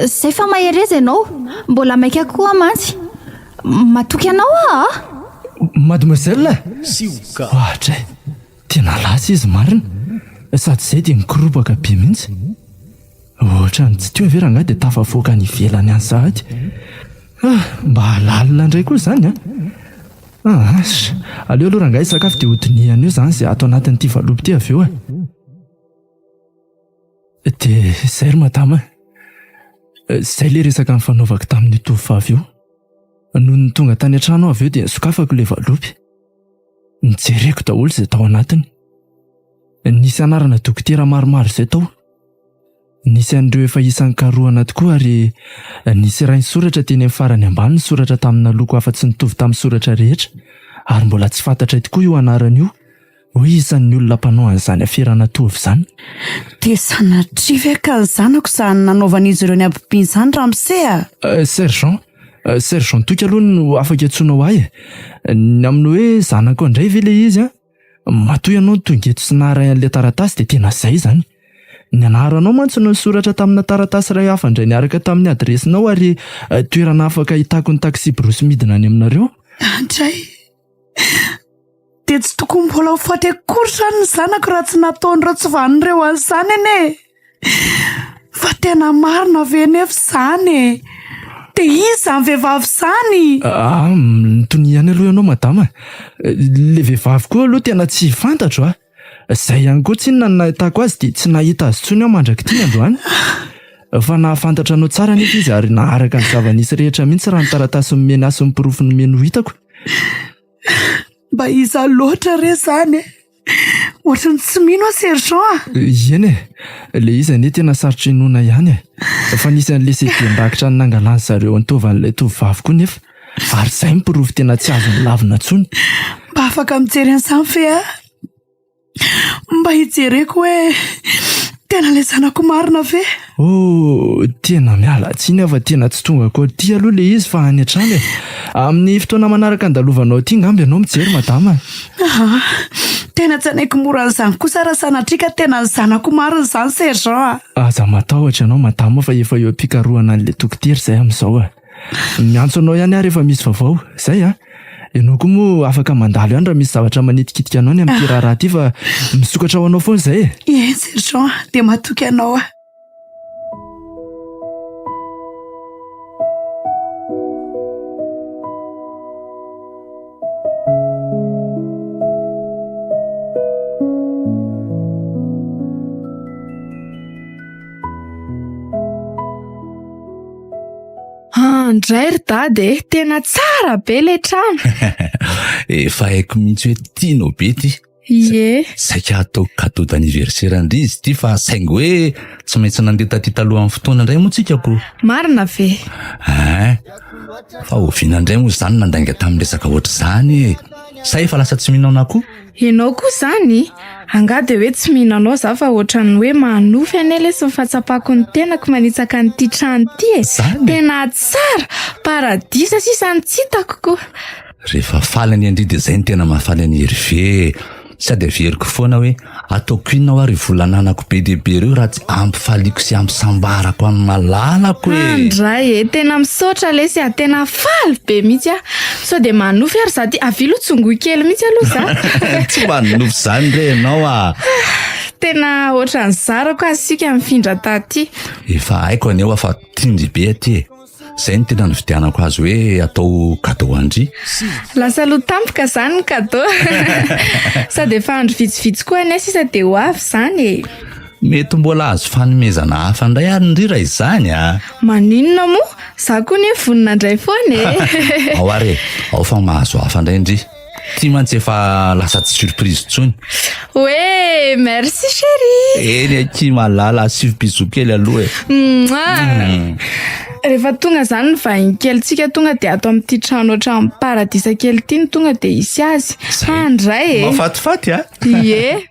izay fa mahereza ianao mbola maika koa mantsy matoky anao mademoiselle ohatra tena lasa izy marina sady izay dia mikorobaka be mihitsy ohatra ny tsy teo ve rangahy dia tafavoaka ny ivelany any sahady mba halalina indray koa izany aleo aloha rangahy sakafo dia hodiniana io izany izay ato anatin'ity valopy ty avy eo dia izay ry madama izay ilay resaka ny fanaovako tamin'ny tovavy io noho ny tonga tany an-trano avy eo dia sokafako ilay valopy nijereko daholo izay tao anatiny nisy anarana dokotera maromaro izay tao nisy an'ireo efa isan'ny karoana tokoa ary nisy iray nysoratra teny amin'ny farany ambany ny soratra tamina loko afa-tsy nitovy tamin'ny soratra rehetra ary mbola tsy fantatra tokoa io anaran'io hoy isan'ny olona mpanao an'izany aferana tovy izany dia sanatria ka ny zanako izany nanaovan'izy ireo ny ampimpiany izany ramose sergent toka aloha no afaka antsoinao ahy ny amin'ny hoe zanako indray ve ilay izy matoy ianao tongeto sy naharay an'ilay taratasy dia tena izay izany ny anaranao mantsy no soratra tamina taratasy iray hafa indray niaraka tamin'ny adresinao ary toerana afaka hitako ny taksi brosy midina any aminareo andray dia tsy tokony mbola ho faty akory izany ny zanako raha tsy nataon'ireo tsy vanireo an'izany ene fa tena marina ve nefa izany dia izy amin'ny vehivavy izany mitony ihany aloha ianao madama ilay vehivavy koa aloha tena tsy fantatro izay ihany koa tsy inona no nahitako azy dia tsy nahita azy tsony aho mandraky ity androany fa nahafantatra anao tsara nefa izy ary naharaka ny zava-nisy rehetra mihitsy raha ny taratasy mimeny asy mipirofo ny meno hitako mba iza loatra re izany ohatra ny tsy mino sergent eny ilay izy anie tena sarotry inona ihany fa nisy an'ilay sedia-ndrakitra ny nangalany zareo an'tovany tovavy koa nefa ary izay mipirofo tena tsy azo nilavina ntsony mba afaka mijery an'izany fe mba hijereko hoe tena ilay zanako marina ve tena miala tsiny fa tena tsy tonga koa ty aloha ilay izy fa any an-trano amin'ny fotoana manaraka andalovanao ty ngamby ianao mijery madama tena tsy anaiko mora an'izany kosa raha sanatria ka tena ny zanako marina izany sergent aza matahotra ianao madama fa efa eo am-pikaroana an'ilay dokotera izay amin'izao miantso anao ihany rehefa misy vaovao izay ianao koa moa afaka mandalo ihany raha misy zavatra manitikitika anao ny amin'ity raharaha ty fa misokatra ho anao foana izay sergent dia matoky anao Andray ry dady tena tsara be ilay trano efa haiko mihitsy hoe tianao be ty saika ataoko cadeau d'anniversaire andry izy ty fa saingy hoe tsy maintsy nandeha taty taloha amin'ny fotoana indray moa tsika ko marina ve fa oviana indray moa izany nandainga tamin'ny resaka ohatr' izany sa efa lasa tsy mihinana koa ianao koa izany anga dia hoe tsy mihinanao za fa ohatrany hoe manofy an'ela sy mifatsapako ny tenako manitsaka nyity trano ty tena tsara paradisa sisany tsy hitako koa rehefa faly ny andry dia izay ny tena mahafaly ny Hervé sady averiko foana hoe ataoko inona ary volananako be dehibe ireo raha tsy ampifaliako sy ampisambarako amin'ny malalako andray tena misaotra lesy tena faly be mihitsy sao dia manofy ary za ty avilo tsongoy kely mihitsy aloha za tsy manofy izany ndray ianao tena ohatran'ny zarako azy sika mifindra taty efa haiko aneo afa tindry be aty Izay ny tena nividianako azy hoe atao cadeau andry. Lasa lotampoka izany ny cadeau. Sady efa andro vitsivitsy koa anie sisa dia ho avy izany e. Mety mbola azo fanomezana hafa indray ary indrira izany a. Maninona moa? Za koa ne vonina indray foana e. Ao ary ao fa mahazo hafa indray indry. Tia mantsy efa lasa tsy surprise tsony. Oe, merci chérie. Eny aky malala sivy-bizo kely aloha e. Rehefa tonga izany ny vahinkelytsika tonga dia ato amin'ity trano ohatran'ny paradisa kely ity ny tonga dia hisy azy. Handray e. Mafatifaty a. Ie.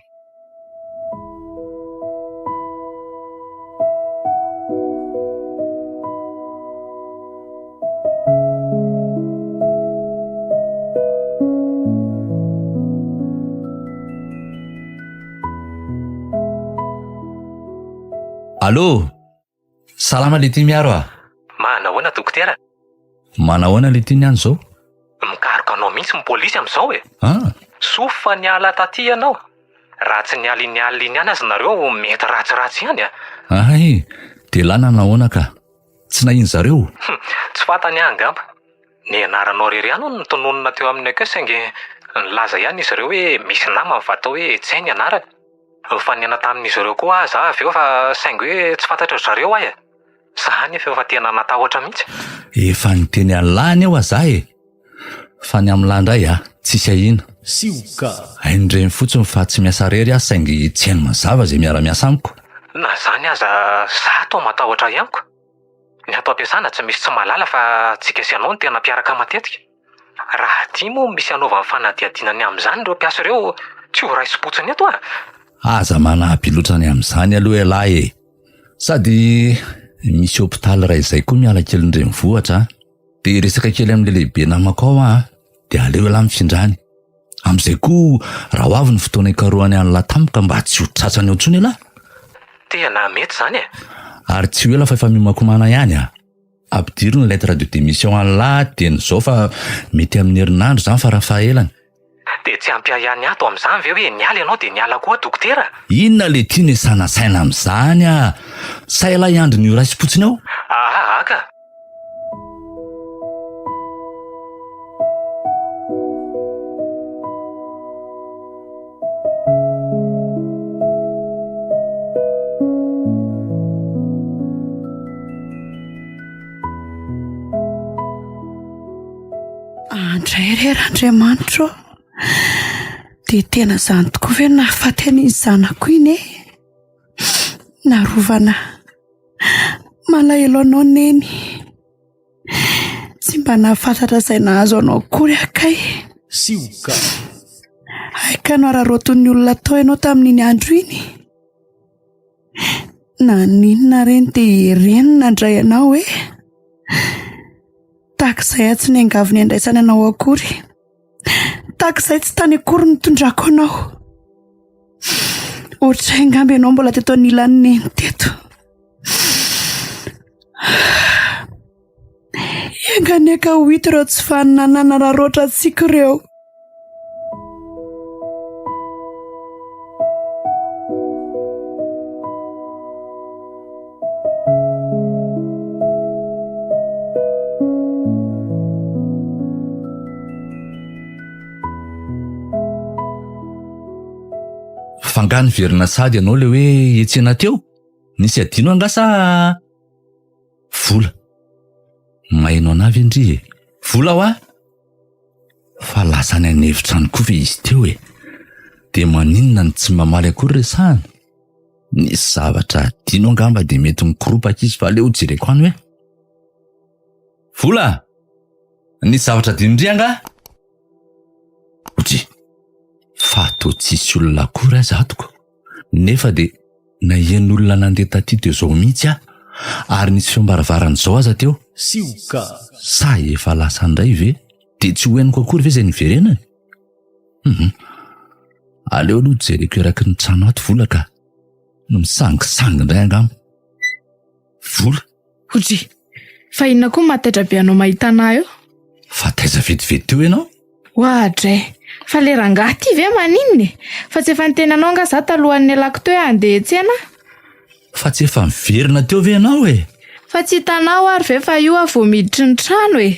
Allô, salama le ty miaro a. Manahoana dokotera? Manahoana le ty niany zao? Mikaroka anao mihitsy ny polisy amin'izao e. Sof fa niala taty ianao. Raha tsy niala iny ihany azy nareo mety ratsiratsy ihany a. Ay, de lana nahoana ka? Tsy nahiny zareo? Tsy fantany angamba. Ny anaranao rery ihany no nitononona teo amin'ny akeo saingy nilaza ihany izy ireo hoe misy namany fatao hoe tsy hay ny anarany. Fa niana tamin'izy ireo koa za avy eo fa saingy hoe tsy fantatra zareo ahy. Zany efa tena natahotra mihitsy. Efa niteny alany eo aza e. Fa ny am'la indray a, tsisy ahina. Sioka. Hain'ireny fotsiny fa tsy miasa rery a saingy tsy hainy mazava zay miara-miasa amiko. Na zany aza za to matahotra ianiko. Ny ato ampiasana tsy misy tsy malala fa tsika sy anao no tena mpiaraka matetika. Raha ty moa misy anaova ny fanadihadinany amin'izany ireo mpiasa ireo tsy ho raisi-potsiny eto a. Aza manampy loatrany amin'izany aloha lahy e. Sady misy hôpitaly ray izay koa miala kely Ndrenivohitra. De resaka kely amin'ny lehibe namako ao a. De aleo lahy mifindrany. Amin'izay koa raha ho avy ny fotoana ikarohany any latampoka mba tsy ho tratrany eo intsony lahy. Tena mety zany e. Ary tsy hoe la fa efa mimakomana ihany a. Ampidiry ny lettre de démission an'lahy de n'izao fa mety amin'ny herinandro zany farafahaelany. De tsy ampia ihany ato amin'izany ve hoe niala ianao de niala koa dokotera? Inona le tiany sanasaina amin'izany a? Saila iandro ny raisi-potsiny ao? Aka. Andray rerandriamanitro dia tena izany tokoa ve nahafaty an'izy zanako iny e? Narovana malahelo anao neny, tsy mba nahafantatra izay nahazo anao akory akay. Sioka. Aika no araroton'ny olona tao ianao tamin'iny andro iny. Na ninona reny dia renina indray ianao e. Takizay tsy niangavy ny andraisana anao akory. Takizay tsy tany akory nitondrako anao. Ohatray angamba ianao mbola teto anilany neny teto. Ianganiaka ho hita ireo tsy faninanana rarotra antsika ireo. Fangany verina sady ianao le hoe etsena teo. Nisy adino angasa vola. Mahaino anavy indry e. Vola ho a? Fa lasa ny anevitra ny koa ve izy teo e. De maninona ny tsy mamaly akory resahana. Nisy zavatra adino angamba de mety mikoropaka izy fa leo jereko any hoe. Vola! Nisy zavatra adino indry anga? Oji. Fa to tsisy olona akory aza atoko. Nefa de na ian'olona nandeha taty teo zao mihitsy a. Ary nisy fiambaravarana zao aza teo. Sioka. Sa efa lasa indray ve? De tsy hoeniko akory ve zay niverenany? Aleo aloha jereko eraky ny trano ato vola ka. No misangisangy indray angamba. Vola? Oji, fa inona koa mataitra be anao mahita anahy eo? Fa taiza vetivety teo ianao? Hoadray, fa le rangahy ty ve maninona? Fa tsy efa nitenanao anga za talohan'ny alako teo andeha etsena? Fa tsy efa miverina teo ve ianao e? Fa tsy hitanao ary ve fa io avo miditry ny trano e.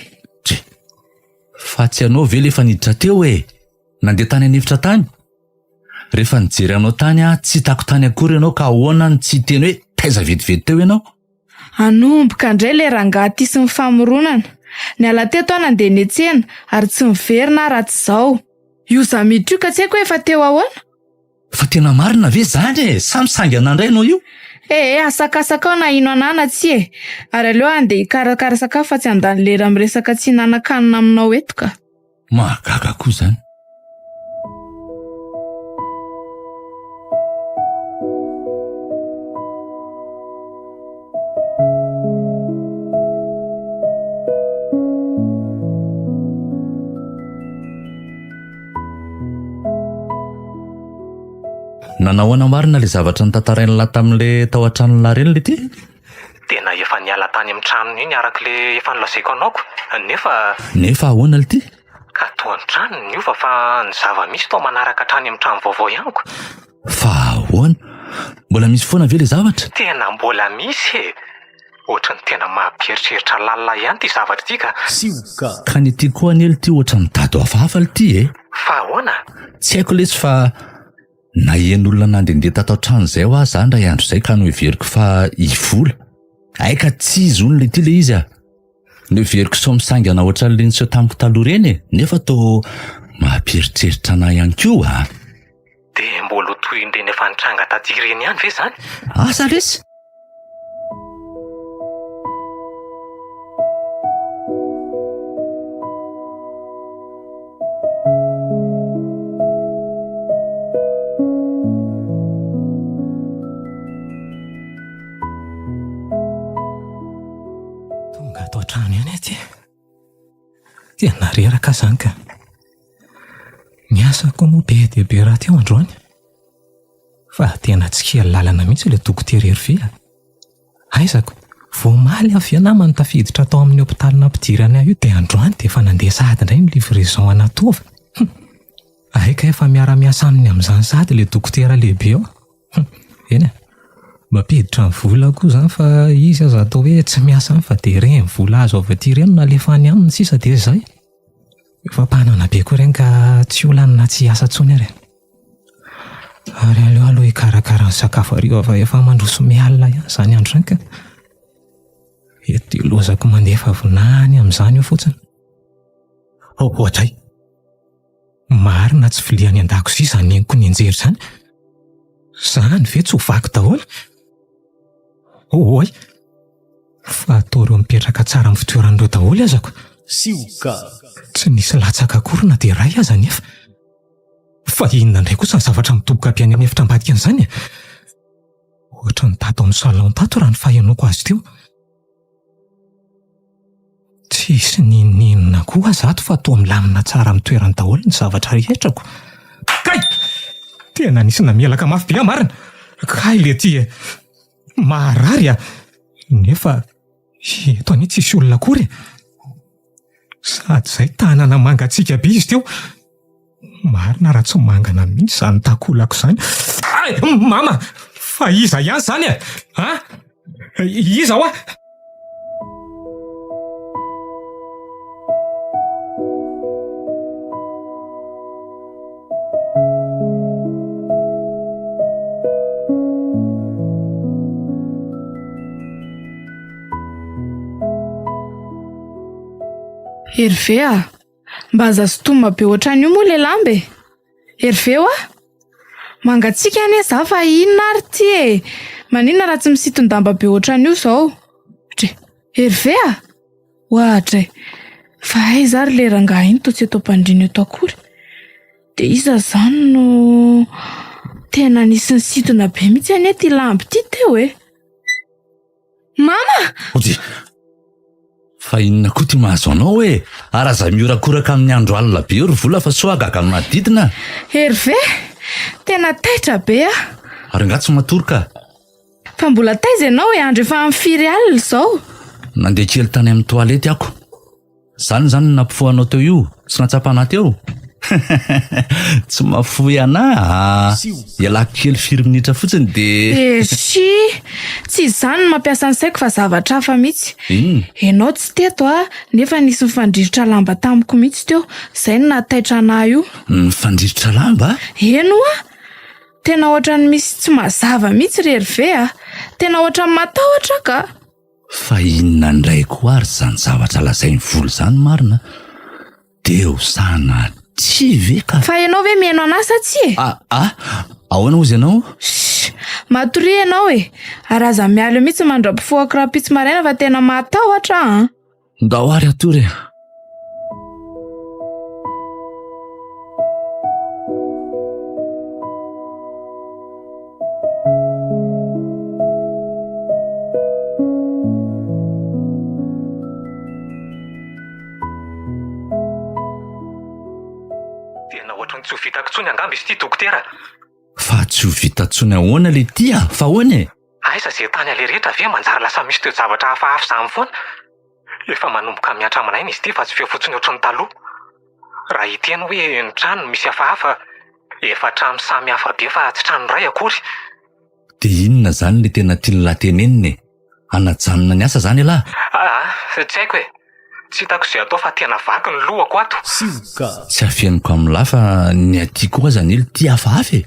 Fa tsy anao ve lefa niditra teo e? Nandeha tany anefitra tany? Rehefa nijery anao tany tsy hitako tany akory ianao ka ahoana ny tsy teny hoe taiza vetivety teo ianao? Anomboka indray le rangahy sy ny famoronana. Ny ala teto aho nandeha niantsena ary tsy miverina raha tsy izao. Io za miditra io ka tsy haiko hoe efa teo ahoana? Fa tena marina ve zany e? Samy sangana indray ianao io? Asakasaka ao na ino anana tsy e. Ary aleo andeha hikarakara sakafo fa tsy handany lera miresaka tsy hihinan-kanina aminao eto ka. Mahagaga koa zany. Nanao ana marina le zavatra nitantarain'la tamin'le tao an-tranon'la reny le ty? Tena efa niala tany amin'ny tranony iny araka le efa nilazaiko anaoko. Nefa ahoana le ty? Ka toa ny tranony io fa ny zava-misy tao manaraka trany amin'ny trano vaovao ihanyko. Fa ahoana? Mbola misy foana ve le zavatra? Tena mbola misy e. Ohatrany tena mampieritreritra lalina ihany ty zavatra ty ka. Sioka. Ka ny ty koa an'ely ty ohatrany dado hafahafa le ty e? Fa ahoana? Tsy haiko lesy fa na en'olona nandehandeha tato an-trano izay ho aho zany raha andro izay ka noheveriko fa hivola. Aika tsy izy hono le ty le izy a. Noheveriko sao misangana ohatran'le niseho tamiko taloha reny e. Nefa tô mampieritreritra anahy ihany koa a. Dia mbola toy indreny efa nitranga taty reny ihany ve zany? Asa lesy? Atao trano ihany ty. Tena reraka zany ka. Miasako moa be dia be raha teo androany. Fa tena tsy kely lalana mihitsy ilay dokotera Hervé. Aizako, voamaly avy ianao manotafiditra tao amin'ny hôpitalina ampidirana io dia androany dia efa nandeha sady indray ny livraison anatova. Aika efa miara-miasa aminy amin'izany sady ilay dokotera lehibe ao. Eny e. Mampiditra ny vola koa zany fa izy aza atao hoe tsy miasa fa dia reny vola azo avy aty reny nalefany aminy sisa dia izay. Efa mpanana be koa reny ka tsy olanina tsy hiasa tsony ary. Ary aleo aloha hikarakara ny sakafo hariva fa efa mandroso mialina ihany izany andro izany ka. Eto ilozako mandefa vonany amin'izany io fotsiny. Ohatray. Marina tsy viliany an-dakozia izany eniko ny anjery izany. Zany ve tsy ho vaky daholo? Oy, fa atao ireo mipetraka tsara amin'ny fitoeran'ireo daholo azako. Sioka. Tsy nisy latsaka akory na dia ray aza nefa. Fa inona indray kosa ny zavatra mitoboka aby any amin'ny efitra ambadika an'izany e? Ohatra ny tato amin'ny salon tato raha ny fahenoko azy teo. Tsisy ninina koa azato fa atao milamina tsara amin'ny toerany daholo ny zavatra rehetrako. Kay! Tena nisy namelaka mafy be marina. Kay le ty e. Marary a. Nefa eto anie tsisy olona akory. Sady izay tanana mangatsika be izy teo. Marina raha tsy mangana mihitsy izany takolako izany. Ay, mama! Fa iza ihany izany e? Ha? Iza hoa? Hervé a, mba aza sotoma be ohatrany io moa le lambe. Hervé a, mangatsika ane za fa inona ary ty e. Manina raha tsy misitondamba be ohatrany io zao. Hervé a, ohatra e. Fa aiza ary le rangahy iny toa tsy eto am-pandriana eto akory. Dia iza zany no tena nisy nisitona be mihitsy ane ty lamby ty teo e. Mama! Fa inona koa ty mahazo anao e? Araza miorakoraka amin'ny andro alina be ry vola fa soa gaga manodidina. Hervé, tena taitra be a. Ary nga tsy matoroka. Fa mbola taiza ianao e, andro efa amin'ny 4 alina izao. Nandeha kely tany amin'ny toalety ako. Zany nampifohanao teo io, tsy natsapana teo. Tsy mafoy ana ialako kely 4 minitra fotsiny de sy tsy izany no mampiasa ny saiko fa zavatra hafa mihitsy. inona Ianao tsy teto nefa nisy mifandrivotra lamba tamiko mihitsy teo, izay no nahataitra anahy io. mifandrivotra lamba? Eno tena ohatran'ny misy tsy mazava mihitsy rery ve tena ohatran'ny matahotra ka. Fa inona ndray koa ary zany zavatra lazainy volo zany marina deo sana tsy ve ka. Fa ianao ve mihaino anahy sa tsy ahoana ozy ianao? Matory ianao ary aza miala mihitsy mandra-pifohako raha pitsy maraina fa tena matahotra ndao ary atory. Tena ohatrany tsy ho vitako tsony angamba izy ity dokotera. Fa tsy ho vita tsony ahoana le tia fa ahoana Aiza zay tany ale rehetra ve manjary lasa misy toe zavatra hafahafa izany foana. Efa manomboka miatra aminay izy ity fa tsy feo fotsiny ohatran'ny taloha. Raha hiteny hoe ny trano misy hafahafa efa trano samy hafa be fa tsy trano iray akory. de inona zany le tena tiany lateneniny anajanona ny asa zany lahy? Tsy haiko tsy hitako izay atao fa tena vaky ny lohako ato. Tsy afeniko amin'ny lafa ny aty koa zany ely tia hafahafa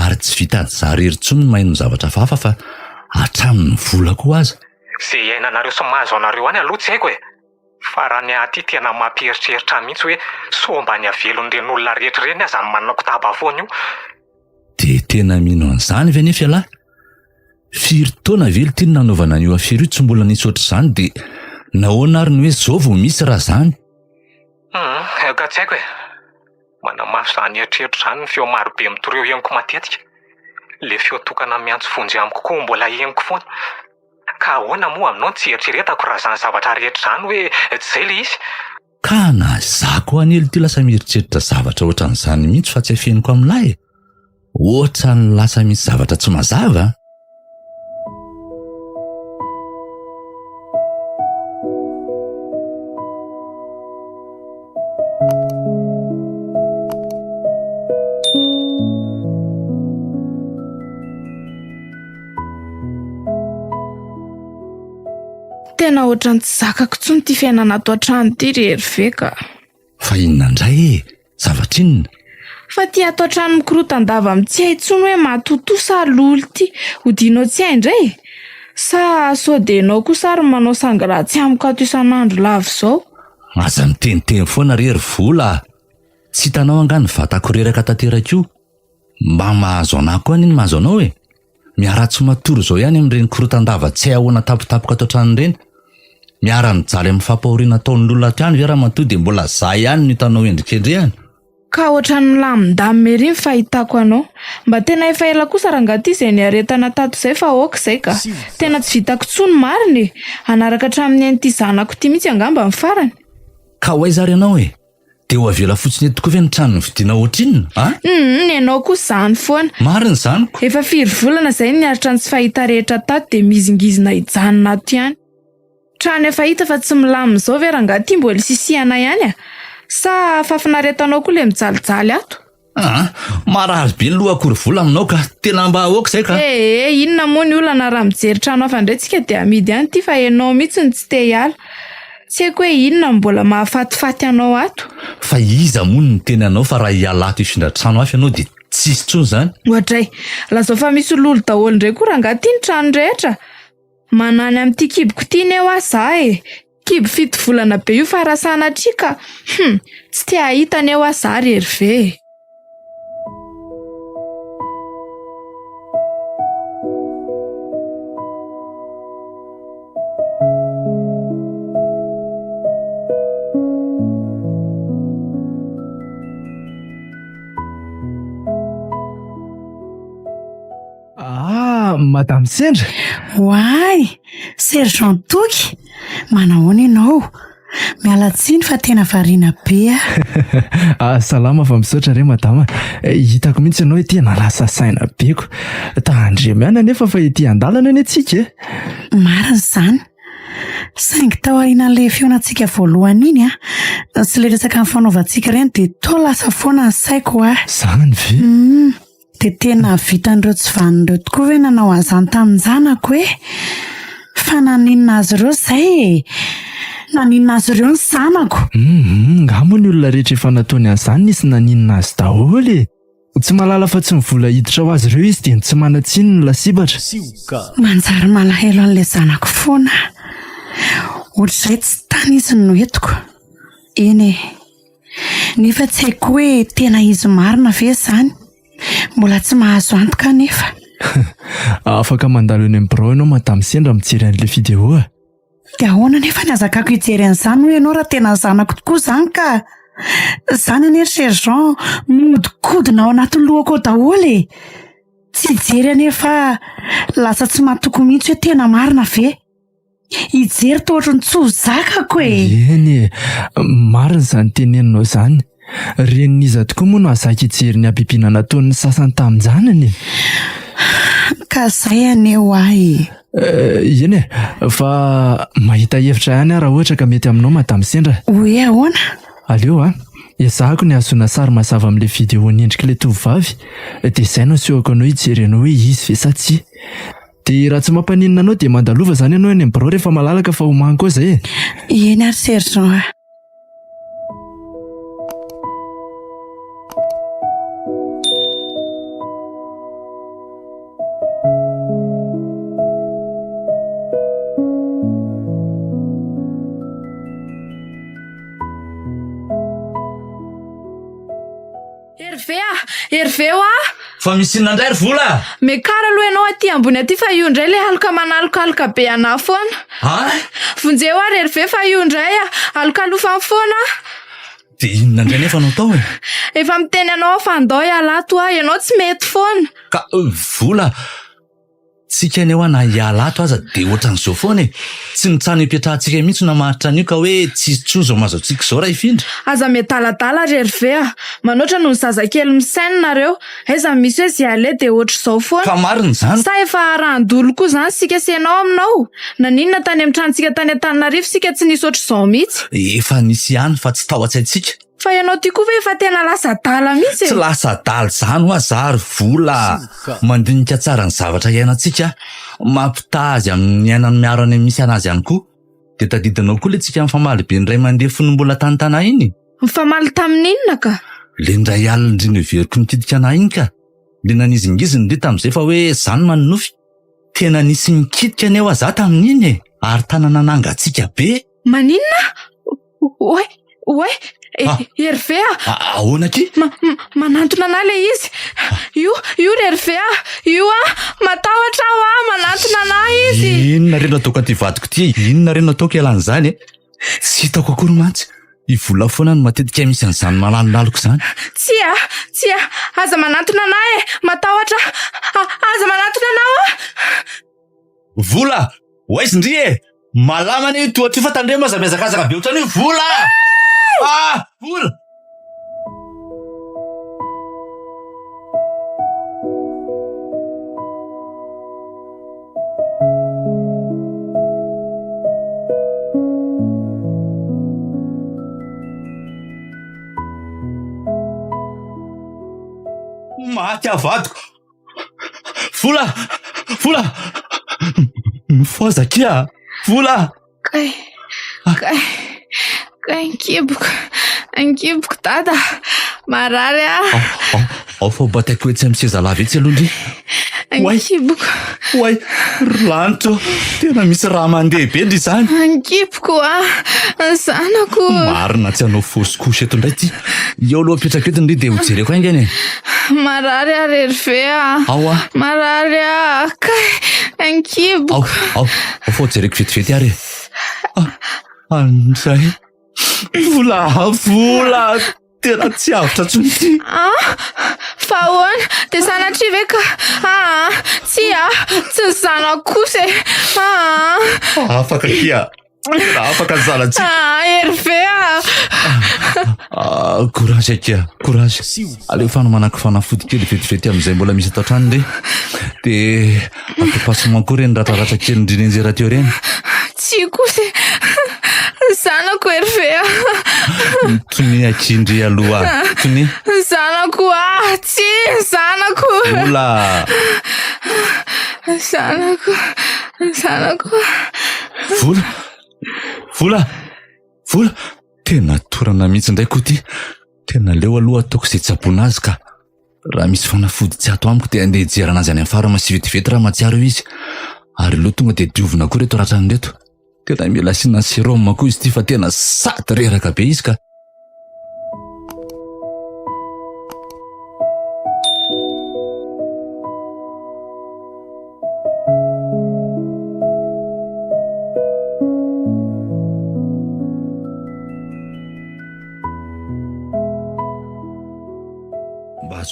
ary tsy vita zarery tsony ny maino zavatra hafahafa fa atraminy vola koa aza. Izay iainanareo sy mahazo anareo any aloha tsy haiko fa raha ny aty tena mampieritreritra mihitsy hoe somba ny avelon'ireny olona rehetra ireny aza ny manana kotaba foana io. De tena mino an'izany ve nefa lahy? 4 taona vely tiany nanaovana an'io afery io tsy mbola nisy ohatr'izany de nahoana ary ny hoe zao vao misy raha zany? Ka tsy haiko manamafy izany eritreritro izany ny feo marobe mitoreo henoko matetika. Le feo tokana miantso vonjy amiko koa mbola henoko foana. Ka ahoana moa aminao tsy eritreretako raha zany zavatra rehetra zany hoe tsy zay le izy. Ka na za koa anely ty lasa mieritreritra zavatra ohatran'izany mihitsy fa tsy afeniko amin'lahy. Ohatsa ny lasa misy zavatra tsy mazava. Tena ohatran'ny tsy zakako tsony ty fiainana ato an-trano ty rery ve ka. Fa inona indray zavatra inona? Fa ty ato an-trano mikorotan-dava tsy hay tsony hoe matoto sa lolo ty hodinao tsy hay indray sa sodenao kosa ary manao sangratsy amiko ato isan'andro lavo zao. Aza miteniteny foana rery vola. Tsy hitanao angany vatako reraka tanteraka io. Mba mahazo anahy koa niny mahazo anao miara-tsy matory zao ihany amin'ireny korotan-dava tsy hay ahoana tapotapoka ato an-trano ireny. Miara mijaly amin'ny fampahoriana ataon'ny olona ato ihany ve raha matoa de mbola za ihany no hitanao endrikendry ihany. Ka ohatran'ny milamindamy ery ny fahitako anao. Mba tena efa ela kosa rangaty izay niaretana tato izay fa oka izay ka. Tena tsy vitako tsony mariny anaraka hatramin'ny an'ity zanako ty mihitsy angamba ny farany. Ka ho aiza ary ianao de ho avela fotsiny tokoa ve ny trano ny vidiana ohatrinona? Ianao kosa zany foana. Mariny zaniko. Efa 4 volana izay niaritra ny tsy fahita rehetra tato de mizingizina hijanona ato ihany. Trano efa hita fa tsy milamina zao ve rangaty mbola sisihana ihany sa fafinaretanao koa le mijalijaly ato? Marary be ny loha akory vola aminao ka tena mba aoka izay ka. Inona moa ny olana raha mijery trano hafa indraitsika de amidy ihany ty fa ianao mihitsy ny tsy te hiala. Tsy haiko hoe inona mbola mahafatifaty anao ato. Fa iza moa ny teny anao fa raha hiala ato ifindra trano hafa ianao de tsisy tsony zany. Ohatray, lazao fa misy lolo daholo indray koa rangaty ny trano rehetra. Manany amin'ity kiboko ty neo aza kibo 7 volana be io farasana trika. Tsy te ahita neo aza rery ve. Madame Sendra. Hoay, sergent Toky, manahoana ianao? Miala tsiny fa tena variana be Salama fa misaotra re madama. Hitako mihitsy ianao tena lasa saina beko. Tandremiana nefa fa ety andalana ny atsika. Marina izany. saingy tao aorian'le fionantsika voalohany iny sy le resaka ny fanaovantsika ireny dia to lasa foana ny saiko Zany ve? dia tena vitan'ireo tsy van'ireo tokoa hoe nanao an'izany tamin'ny zanako fa naninona azy ireo izay naninona azy ireo ny zanako. Ngamo ny olona rehetra efa nataony an'izany nisy naninona azy daholo tsy malala fa tsy mivola hiditra ho azy ireo izy dia tsy manatsiny ny lasibatra. Manjary malahelo an'ilay zanako foana ohatr'izay tsy tany izy no entiko eny nefa tsy haiko hoe tena izy marina ve izany, mbola tsy mahazo antoka nefa. Afaka mandalo eny amin'ny birao ianao madame Sendra mijery an'ilay vidéo dia ahoana nefa ny azakako hijery an'izany hoe ianao raha tena zanako tokoa izany ka izany anie sergent mihodikodina ao anaty lohako daholo tsy hijery anefa lasa tsy mahatoky mihitsy hoe tena marina ve, hijery toa ohatrany tsy ho zakako Eny marina izany teneninao izany. Reniniza tokoa moa no azaka hijery ny abibiana nataon'ny sasany tamin'izany ka izay aneo eny fa mahita hevitra ihany raha ohatra ka mety aminao madame Sendra. Hoe ahoana? Aleo ezahako ny azona sary mazava amin'ilay vidéo nyendrik'ilay tovovavy dia izay no asehoko anao hijery anao hoe izy ve sa tsia. Dia raha tsy mampaninona anao dia mandalova izany ianao eny amin'ny birao rehefa malalaka fa homany koa izay. Eny ary sergent. Hervé fa misy inona indray ry Vola? Mekara aloha ianao aty ambony aty fa io indray ilay aloka manalokaloka be ana foana. Vonjeo Hervé fa io indray alokalofa ny foana. Dia inona indray nefa anao tao Efa miteny anao fa andao hialato ianao tsy mety foana. Ka Vola, tsika aneo na hialato aza dia ohatran'izao foana tsy nitsano hipetrahantsika mihitsy namaritra an'io ka hoe tsisy tsozo mazo antsika izao raha hifindra. Aza metaladala Hervé manoatra noho ny zazakely misainy nareo aiza misy hoe zay ale dia ohatr'izao foana. Ka marina izany. Sa efa arahandolo koa izany sika senao aminao. Naninona tany amin'ny trantsika tany Antananarivo sika tsy nisy ohatr'izao mihitsy. Efa nisy ihany fa tsy tao an-tsaintsika. Fa ianao ty koa ve efa tena lasa dala mihitsy Tsy lasa dala izany ho azary Vola. Mandinika tsara ny zavatra iainantsika, mampitazy amin'ny ainany miaro any misy anazy ihany koa. Dia tadidinao koa ilay tsika mifamaly be indray mandeha fonimbola tany-tana iny. Mifamaly tamin'inona ka? Le indray alina indrindra veriko mitidika anahy iny ka. Le nanizingiziny le tamin'izay fa hoe izany manonofy. Tena nisy nikitika aneo aza tamin'iny ary tanana nangatsika be. Maninona? Oe Hervé ahoana ty? Manantona ana le izy. Io Hervé io matahotra manantona ana izy. Inona reny ataoko aty vadiko ty? Inona reny ataoko ialan'izany Tsy hitako akory mantsy. I Vola foana no matetika misy an'izany malalolaloka izany. Tsia aza manantona ana matahotra. Aza manantona anao Vola, oaizy ndry malama ny tohatry fa tandre maza miazakazaka be ohatrany Vola. Vola. Maty avadiko. Vola. Mifoaza kia. Vola. Ankiboko dada marary Ao fa bataiko hoe tsy am'seza lava etsy aloha ndry. ankiboko Oay, lanitra tena misy raha mandeha be ndry izany. ankiboko zanako Marina tsy hanao fosy kosy eto indray ty. Eo aloha apetraka eto ndry dia hojereko aingany marary Hervé marary ankiboko ao fa hojereko vetivety ary. Andray Vola tena tsy avitra tsony ty. fa ahoana dia sanatria ve ka tsy zanako kosa afaka kia afaka zalatsika. Hervé courage kia courage. Aleo fanomanako fanafody kely vetivety amin'izay mbola misy atao trano re dia atopasoma koa reny ratraratra kely indrindra anjera teo reny. Tsy kosa zanako Hervé. Tony akindry aloha. Tony. Zanako tsy zanako. Vola. Zanako. Vola. Tena torana mihitsy indray koa ty. Tena leo aloha ataoko izay tsaboana azy ka raha misy fanafody tsy ato amiko dia andeha hijery anazy any amin'ny farama sy vetivety raha mahatsiaro izy. Ary aloha tonga dia diovina koa reto ratrany reto. Tena mila asiana sérum koa izy ty fa tena sady reraka be izy ka.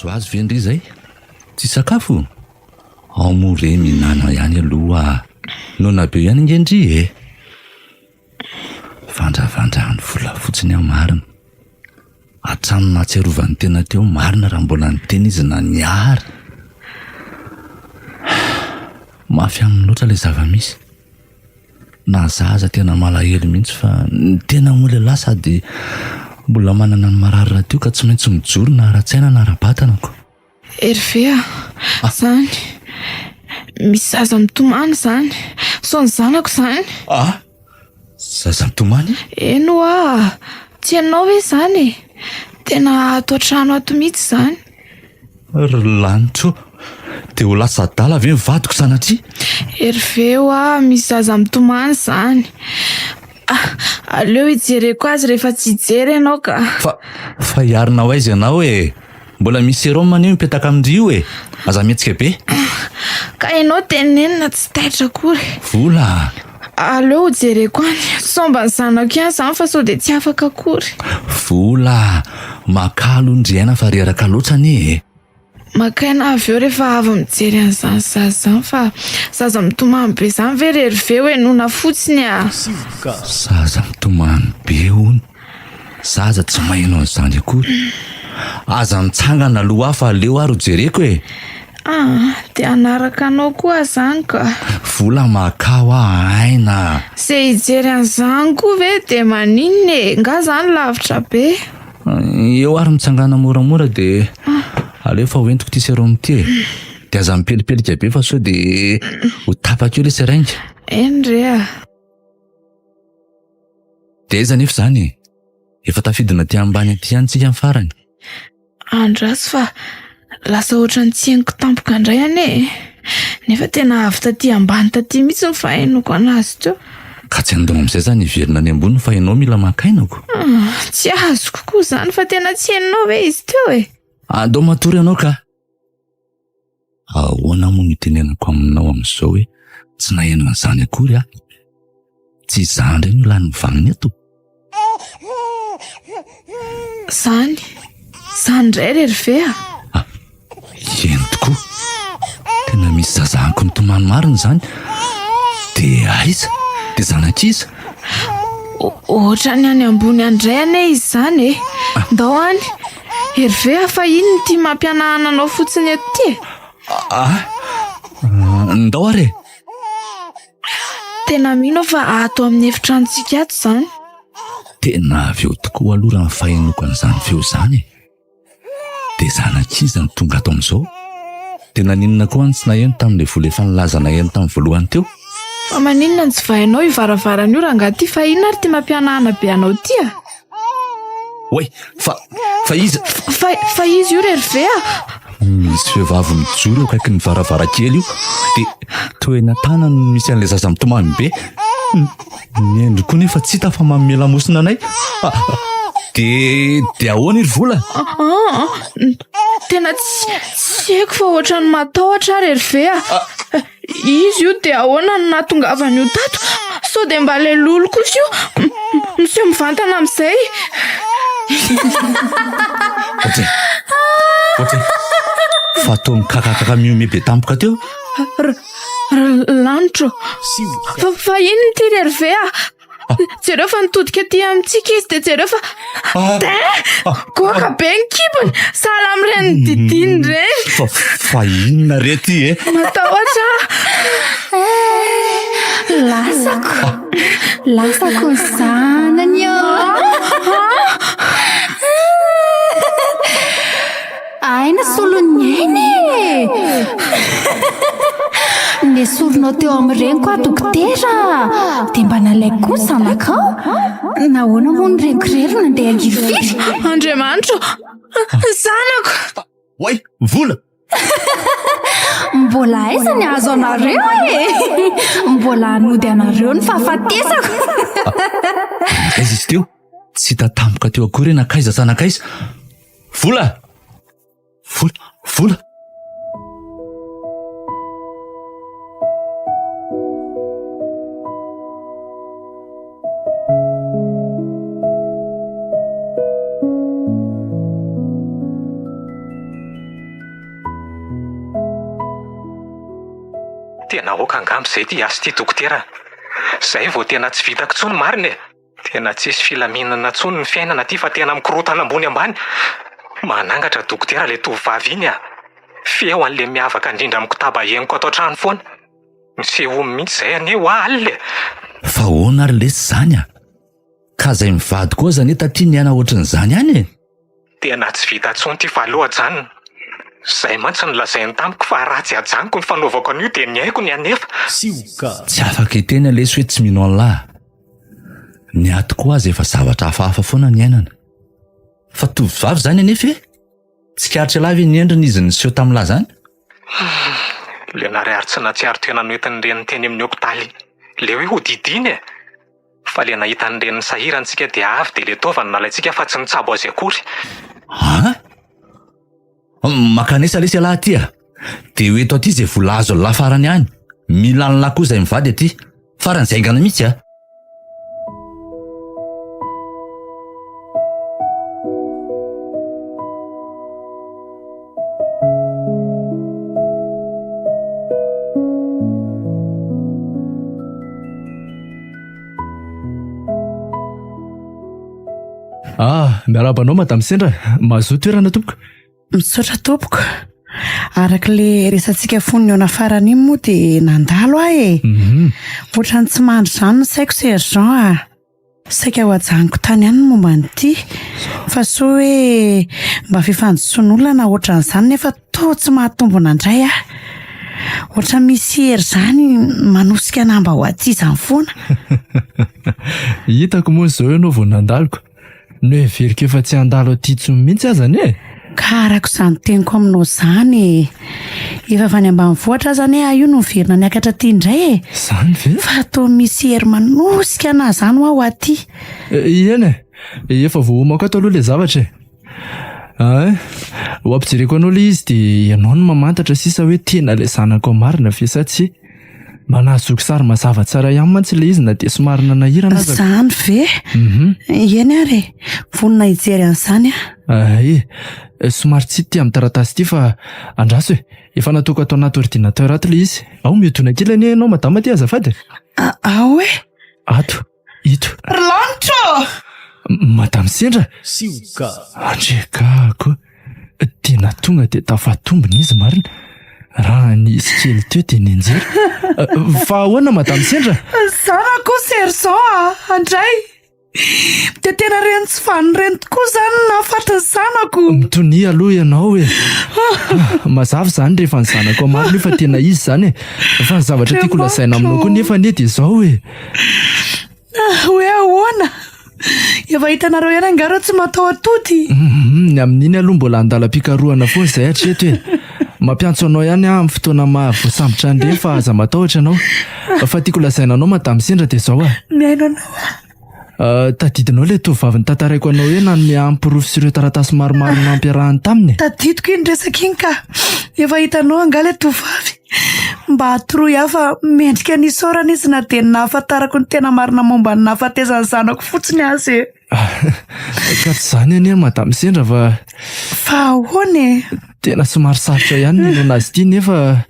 Azo ve zay? Tsy sakafo? Ao more minana ihany aloha. Nona be ihany ngendry Vandrany vola fotsiny aho marina. Atranona atsiarovany tena teo marina raha mbola niteny izy na niara. Mafy aminy loatra ilay zava-misy. Na zaza tena malahelo mihitsy fa ny tena mola lahy sady mbola manana ny marary teo ka tsy maintsy mijoro na ara-tsaina na ara-batanako. Hervé, zany misy zaza mitomany zany. So ny zanako zany. Zaza mitomany? Eno tsy ianao hoe zany. Tena ato an-trano ato mihitsy zany. Lanitro, dia ho lasa adala ve mivadiko sanatria? Hervé, misy zaza mitomany zany. Aleo hijereko azy rehefa tsy hijery ianao ka. Fa hiarinao aiza ianao mbola misy sérum anio mipetaka amindrio aza mihetsika be. Ka ianao tenenina tsy taitra akory. Vola. Aleo hijereko any. Somba ny zanako ihany zany fa sao dia tsy afaka akory. Vola. Makalo ndriaina fa reraka loatra anie. Makaina avy eo rehefa avy mijery an'izany zaza zany fa zaza mitomany be zany ve Hervé hoe nona fotsiny Zaza mitomany be hony. Zaza tsy maheno an'izany akory. Aza mitsangana aloha fa aleo ary jereko dia anaraka anao koa zany ka. Vola makao aina. Se hijery an'izany koa ve dia maninona nga zany lavitra be. Eo ary mitsangana moramora dia aleo fa hoentiko ty sérum ty dia aza mipelipelika be fa sao dia ho tapaka eo ilay serainga. Endre Dia iza nefa zany efa tafidina ty ambany aty ihany tsika amin'ny farany. Andrasy fa lasa ohatran'ny tsy hainiko tampoka indray anie. Nefa tena avy taty ambany taty mihitsy ny fahainoko anazy teo. Ka tsy andao amin'izay zany hiverina any ambony fa ianao mila makainako. Tsy azoko koa zany fa tena tsy hainao hoe izy teo Andao matory ianao ka. Ahoana moa ny tenenako aminao amin'izao hoe tsy naheno an'izany akory Tsy izany ireny no lany mivaniny eto. Zany indray Hervé Eny tokoa. Tena misy zazahako mitomany marina zany. Dia aiza? Dia zanak'iza? Ohatrany any ambony andray anie izy zany Ndao any Hervé fa ino no tia mampianahana anao fotsiny aty Ndao ary Tena mino fa ato amin'ny efitrantsika ato zany. Tena avy eo tokoa aloha raha fahenoko an'izany feo zany. Dia zanak'iza ny tonga ato amin'izao? Tena ninona koa any tsy naheno tamin'ilay vola efa nilaza naheno tamin'ny voalohany teo? Fa maninona ny tsy vainao ivaravarana io raha angaty fa inona ary tia mampianahana be anao ty Oe, fa iza? Fa izy io Hervé Misy vehivavy mijoro eo akaiky ny varavarakely io. Dia toena tanany misy an'ilay zaza mitomany be. Ny koa nefa tsy hita fa manome lamosina anay. Dia ahoana iry Vola? Tena tsy haiko fa ohatrany matahotra ary Hervé Izy io dia ahoana no nahatongavany io tato? Sao dia mba ilay lolo kosa io miseho mivantana amin'izay. Ohatray fa atao mikakakaka miome be tampoka teo. Lanitro fa inona ty Hervé jereo fa nitodika aty amintsika izy dia jereo fa goaka be ny kibony sahala amin'ireny didiny ireny. Fa inona rety matahotra lasako lasako ny zanany aina solony aina nesoronao teo amin'ireny koa dokotera dia mba nalaiko koa zanakao nahoana moa ny renikorery nandeha angirifiry Andriamanitra, zanako! Oay, vola! mbola aiza ny azo anareo mbola hanody anareo ny fahafatesako Aiza izy teo? Tsy tatampoka teo akory nakaiza sa nakaiza? Vola! Vola! Vola! Tena oka angambo izay ty azo ty dokotera. Izay vao tena tsy vitako tsony marina. Tena tsisy filaminana tsony ny fiainana ty fa tena mikorotana ambony ambany. Manangatra dokotera le tovovavy iny feo an'le miavaka indrindra amin'ny kotaba henoko ato an-trano foana. Miseho mihitsy izay aneo alina. Fa hoana ary lesy zany ka izay mivady koa zany taty niana ohatran'izany any Tena tsy vita tsony ty fa aloha janona. Izay mantsy nolazainy tamiko fa ratsy ajaniko ny fanaovako an'io dia ny haiko ny anefa. Sioka. Tsy afaka eteny lesy hoe tsy mino an'lahy. Ny ato koa azy efa zavatra hafahafa foana ny ainana. Fa tovovavy zany anefa tsy karitra lavy ny endriny izy niseho tamin'lahy zany. Le narary tsy natsiaro tena noentin'ny reniny teny amin'ny hopitaly. Le hoe ho didiny fa le nahita ny reniny sahirantsika dia avy dia le taovany nalaitsika fa tsy nitsabo azy akory. Makanesa lesy alahy aty dia hoe eto aty izay vola azo lafarany any. Mila ny lahy koa izay mivady aty. Farany zaingana mihitsy miarabanao madame Sendra, mazoto toerana tompoko. Misaotra tompoko. Araka le resantsika fonony eo nafarany iny moa dia nandalo ohatrany tsy mandry izany ny saiko sergent saika ho ajaniko tany ihany ny momba an'ity fa so hoe mba fifanjosoan'olona na ohatran'izany nefa to tsy mahatombo nandray ohatra misy hery izany manosika namba ho aty izany foana. Hitako moa izao ianao vao nandaloko. No everiko efa tsy handalo aty intsony mihitsy azany ka arako izany teniko aminao izany efa avy any ambanivohitra zany io no miverina niakatra aty indray Zany ve? fa atao misy hery manosika na zany ho aty. Eny efa voamako ato aloha le zavatra ho ampijereko anao le izy dia ianao no mamantatra sisa hoe tena le zanako marina ve sa tsy. Manazoko sary mazava tsara ihany mantsy le izy na dia somary nanahirana aza. Zany ve? Eny ary vonona hijery an'izany somary tsy tia amin'ny taratasy ity fa andraso efa nataoko atao anaty ordinateur ato le izy. Ao mihodona kely anie ianao madama aty azafady. Ao Ato ito lanitra madame Sendra. Sioka. Andrekako tena tonga dia tafatombona izy marina. Raha nisy kely teo dia nenjery. Fa ahoana madame Sendra? zanako sergent andray dia tena reny tsy fanireny tokoa zany nahafatry ny zanako. Mitony aloha ianao mazava zany rehefa ny zanako marina efa tena izy zany fa ny zavatra tiako lazaina aminao koa nefa dia izao hoe ahoana efa hitanareo ihany angareo tsy matao atody. Ny amin'iny aloha mbola andalam-pikarohana foana izay hatreto mampiantso anao ihany amin'ny fotoana mahavoasambotra andre fa aza matahotra anao. Fa tiako lazaina anao madame Sendra dia izao miaino anao tadidinao le tovavy tantaraiko anao hoe nanome ampirofo sy ireo taratasy maromaro nampiarahany taminy. Tadidiko iny resaka iny ka efa hitanao anga le tovavy mba atoroy hafa mendrika nisaorana izy na dia nahafantarako ny tena marina momba ny nahafatezany zanako fotsiny azy ka tsy zany anie madame Sendra fa ahoana tena somary sarotra ihany ny nona azy ity nefa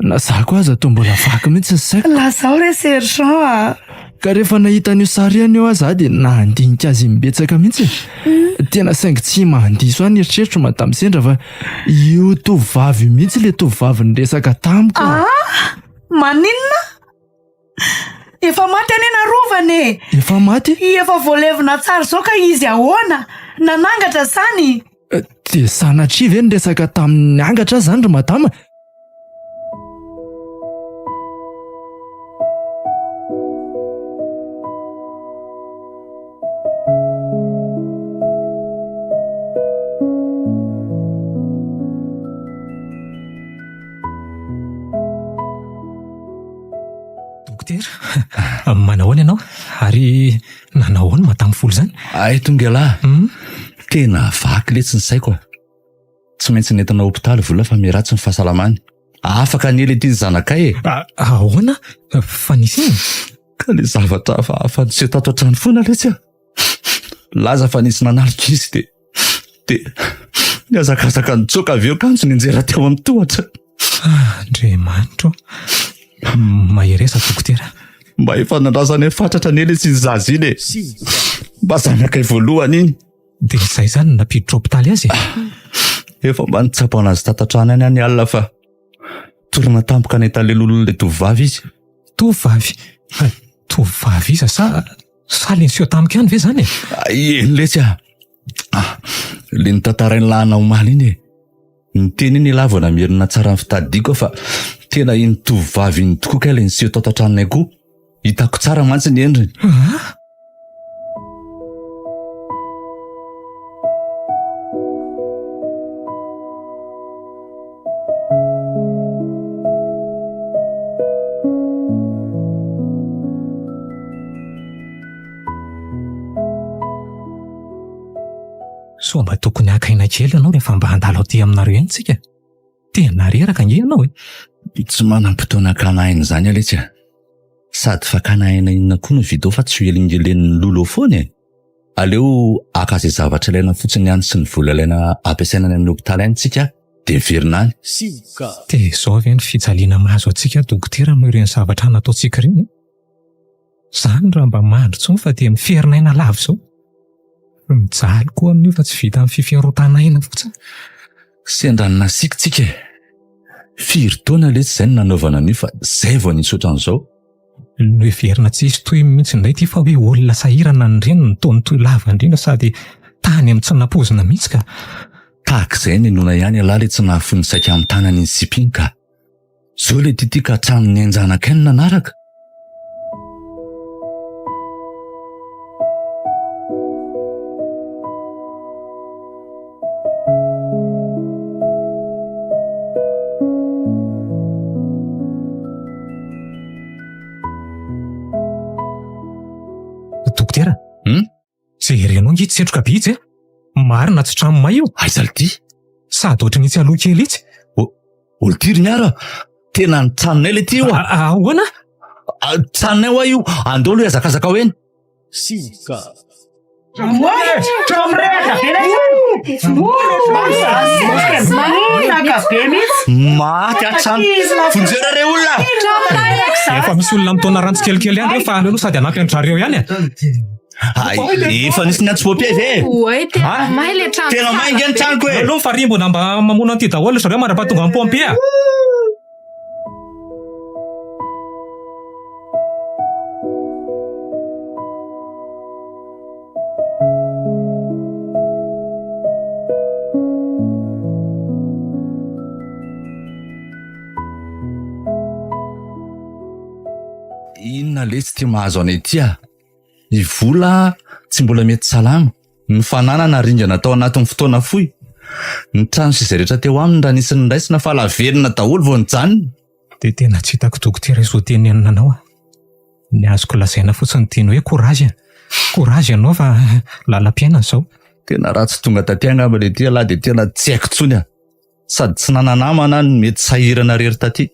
na za koa aza toa mbola vaky mihitsy ny saiko. lazao re sergent ka rehefa nahita an'io sary ihany eo aza dia nandinika azy mibetsaka mihitsy. Tena saingy tsy mandiso any eritreritro madame Sendra fa io tovavy mihitsy le tovavy ny resaka tamiko. maninona Efa maty any anarovany e. Efa maty? Efa voalevina tsara zao ka izy ahoana? Nanangatra zany. Dia sanatria ve ny resaka tamin'ny angatra zany ry madama? Dokotera, manahoana ianao? Ary nanahoana matamin'ny folo zany? Ay tonga lahy, tena vaky le tsy ny saiko. Tsy maintsy nentina hopitaly vola fa miratsy ny fahasalamany. Afaka ny ely ty zanakay e. Ahoana? Fa nisy iny? Ka le zavatra hafa tsy tato an-trano foana letsy a. Laza fa nisy nanalika izy de niazakazaka nitsoka avy eo kanjo ninjera teo amin'ny tohatra. Andriamanitro, mahiresa dokotera. Mba efa nandrasany fatratra ny ely sy zazy iny e. Mba zanakay voalohany iny. Dia izay zany napiditra hopitaly azy? Efa mba nitsapo anazy tatantrano any any alina fa torana tampoka netalelolon'le tovavy izy. Tovavy? Tovavy iza sa le niseho tampoka ihany ve zany e? Eny letsy a. Le nitantarainy lahana omaly iny e. Ny teny iny lavana mierina tsara ny fitadiako fa tena iny tovavy iny tokoa ka le niseho tato an-tranonay koa. Hitako tsara mantsy ny endriny. So mba tokony hakaina kely ianao rehefa mba handalo aty aminareo ihany tsika. Tena reraka nge ianao e. Tsy manam-potoana kanaina zany aletsy a. Sady fa kanaina inona koa no vidao fa tsy hoelingelen'ny lolo foana e. Aleo aka izay zavatra ilaina fotsiny ihany sy ny vola ilaina ampiasaina any amin'ny hopitaly any tsika dia heverina any. Dia izao ve ny fijaliana mahazo antsika dokotera noho ireny zavatra nataontsika ireny? Zany raha mba mandro tsony fa dia miferinaina lavo izao. Mijaly koa amin'io fa tsy vita amin'ny fifiarotanaina fotsiny. Sendranina sikintsika e. Firy taona letsy izay nanaovana an'io fa izay vao nisaotra an'izao. No heverina tsisy toy mihitsy indray ty fa hoe olona sahirana ny reny ny taony toy lava indrindra sady tany amin'ny tsy nampozina mihitsy ka. Tahak'izay ny nona ihany alahy le tsy nahafon'ny saika amin'ny tanany ny sipiny ka. Zao le tity ka hatramin'ny anjanaka ny nanaraka. Dokotera? Jerenao ngy tsetroka be izy e? Marina tsy trano may io? Aiza ty? Sady ohatry nitsy aloha kely itsy? Olo tiry ny ara. Tena ny tranonay le ty io a. Ahoana? Tranonay hoa io. Andao aloha hiazakazaka ao eny. Maty atrano. Fonjera re olona. Efa misy olona mitona rantsy kelikely ihany reo fa aleo sady hanampy an-drareo ihany e. Efa nisy ny antsopopia ve? Oe, tena may le trano. Tena may nge ny tranoko e. Aleo fa rimbona mba mamono anty daholo zareo marapatonga amin'ny pompe a. Inona letsy ty mahazo anay ty a? I vola tsy mbola mety salama. Ny fananana ringana tao anatin'ny fotoana fohy. Ny trano sy izay rehetra teo aminy raha nisy ny raisina fa laverina daholo vao nijanona. Dia tena tsy hitako dokotera izao tenenina anao a. Ny azoko lazaina fotsiny teny hoe korazy. Korazy ianao fa lalam-piainana izao. Tena raha tsy tonga taty angamba le ty alahy dia tena tsy haiko tsony a. Sady tsy nananamana ny mety sahirana rery taty.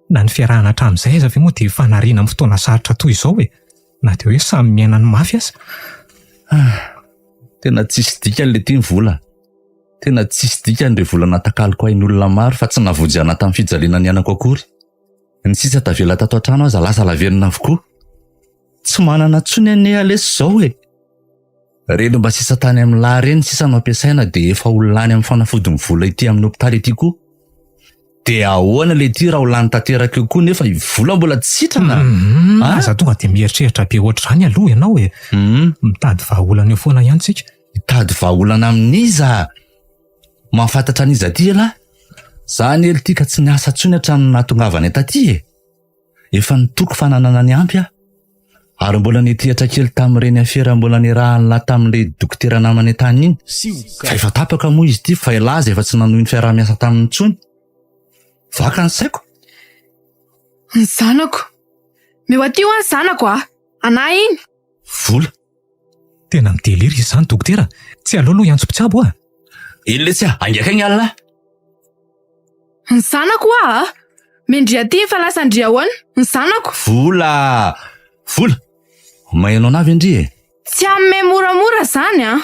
Na ny fiarahana hatramin'izay aza ve moa dia fanariana amin'ny fotoana sarotra toy izao e. Na dia hoe samy miaina ny mafy aza. Tena tsisy dikany le ty ny vola. Tena tsisy dikany re vola natakaliko ain'olona maro fa tsy navozy anaty amin'ny fijaliana ny anako akory. Ny sisa tavela tato an-trano aza lasa laverina avokoa. Tsy manana tsony anay alesy izao e. Reno mba sisa tany amin'ny lahy reny sisa no ampiasaina dia efa olona any amin'ny fanafody ny vola ity amin'ny hopitaly ity koa. De ahoana le ty raha ho lany tanteraka eo koa nefa vola mbola tsy sitrana. Aza tonga de mieritreritra be ohatr'izany aloha ianao e. Mitady vahaolana eo foana ihany tsika. Mitady vahaolana amin'iza. Mahafantatra an'iza ty ala. Zany ely ty ka tsy niasa tsony hatramin'ny nahatongavany taty e. Efa nitoko fananana ny ampy a. Ary mbola nitehatra kely tamin'ireny afera mbola nirahana tamin'ilay dokotera namany tany iny. Fa efa tapaka moa izy ty fa ilaza efa tsy nanohy ny fiaraha-miasa tamin'ny tsony. Vaka ny saiko. Ny zanako. Meo aty ho any zanako a. Anahy iny. Vola. Tena mideliry izy zany dokotera. Tsy aloloha iantso-pitsabo a. Iny le tsy angaka ny alina. Ny zanako a. Mendria ty fa lasa ndria hoany. Ny zanako. Vola. Vola. Mahainao navy indri e. Tsy amme moramora zany a.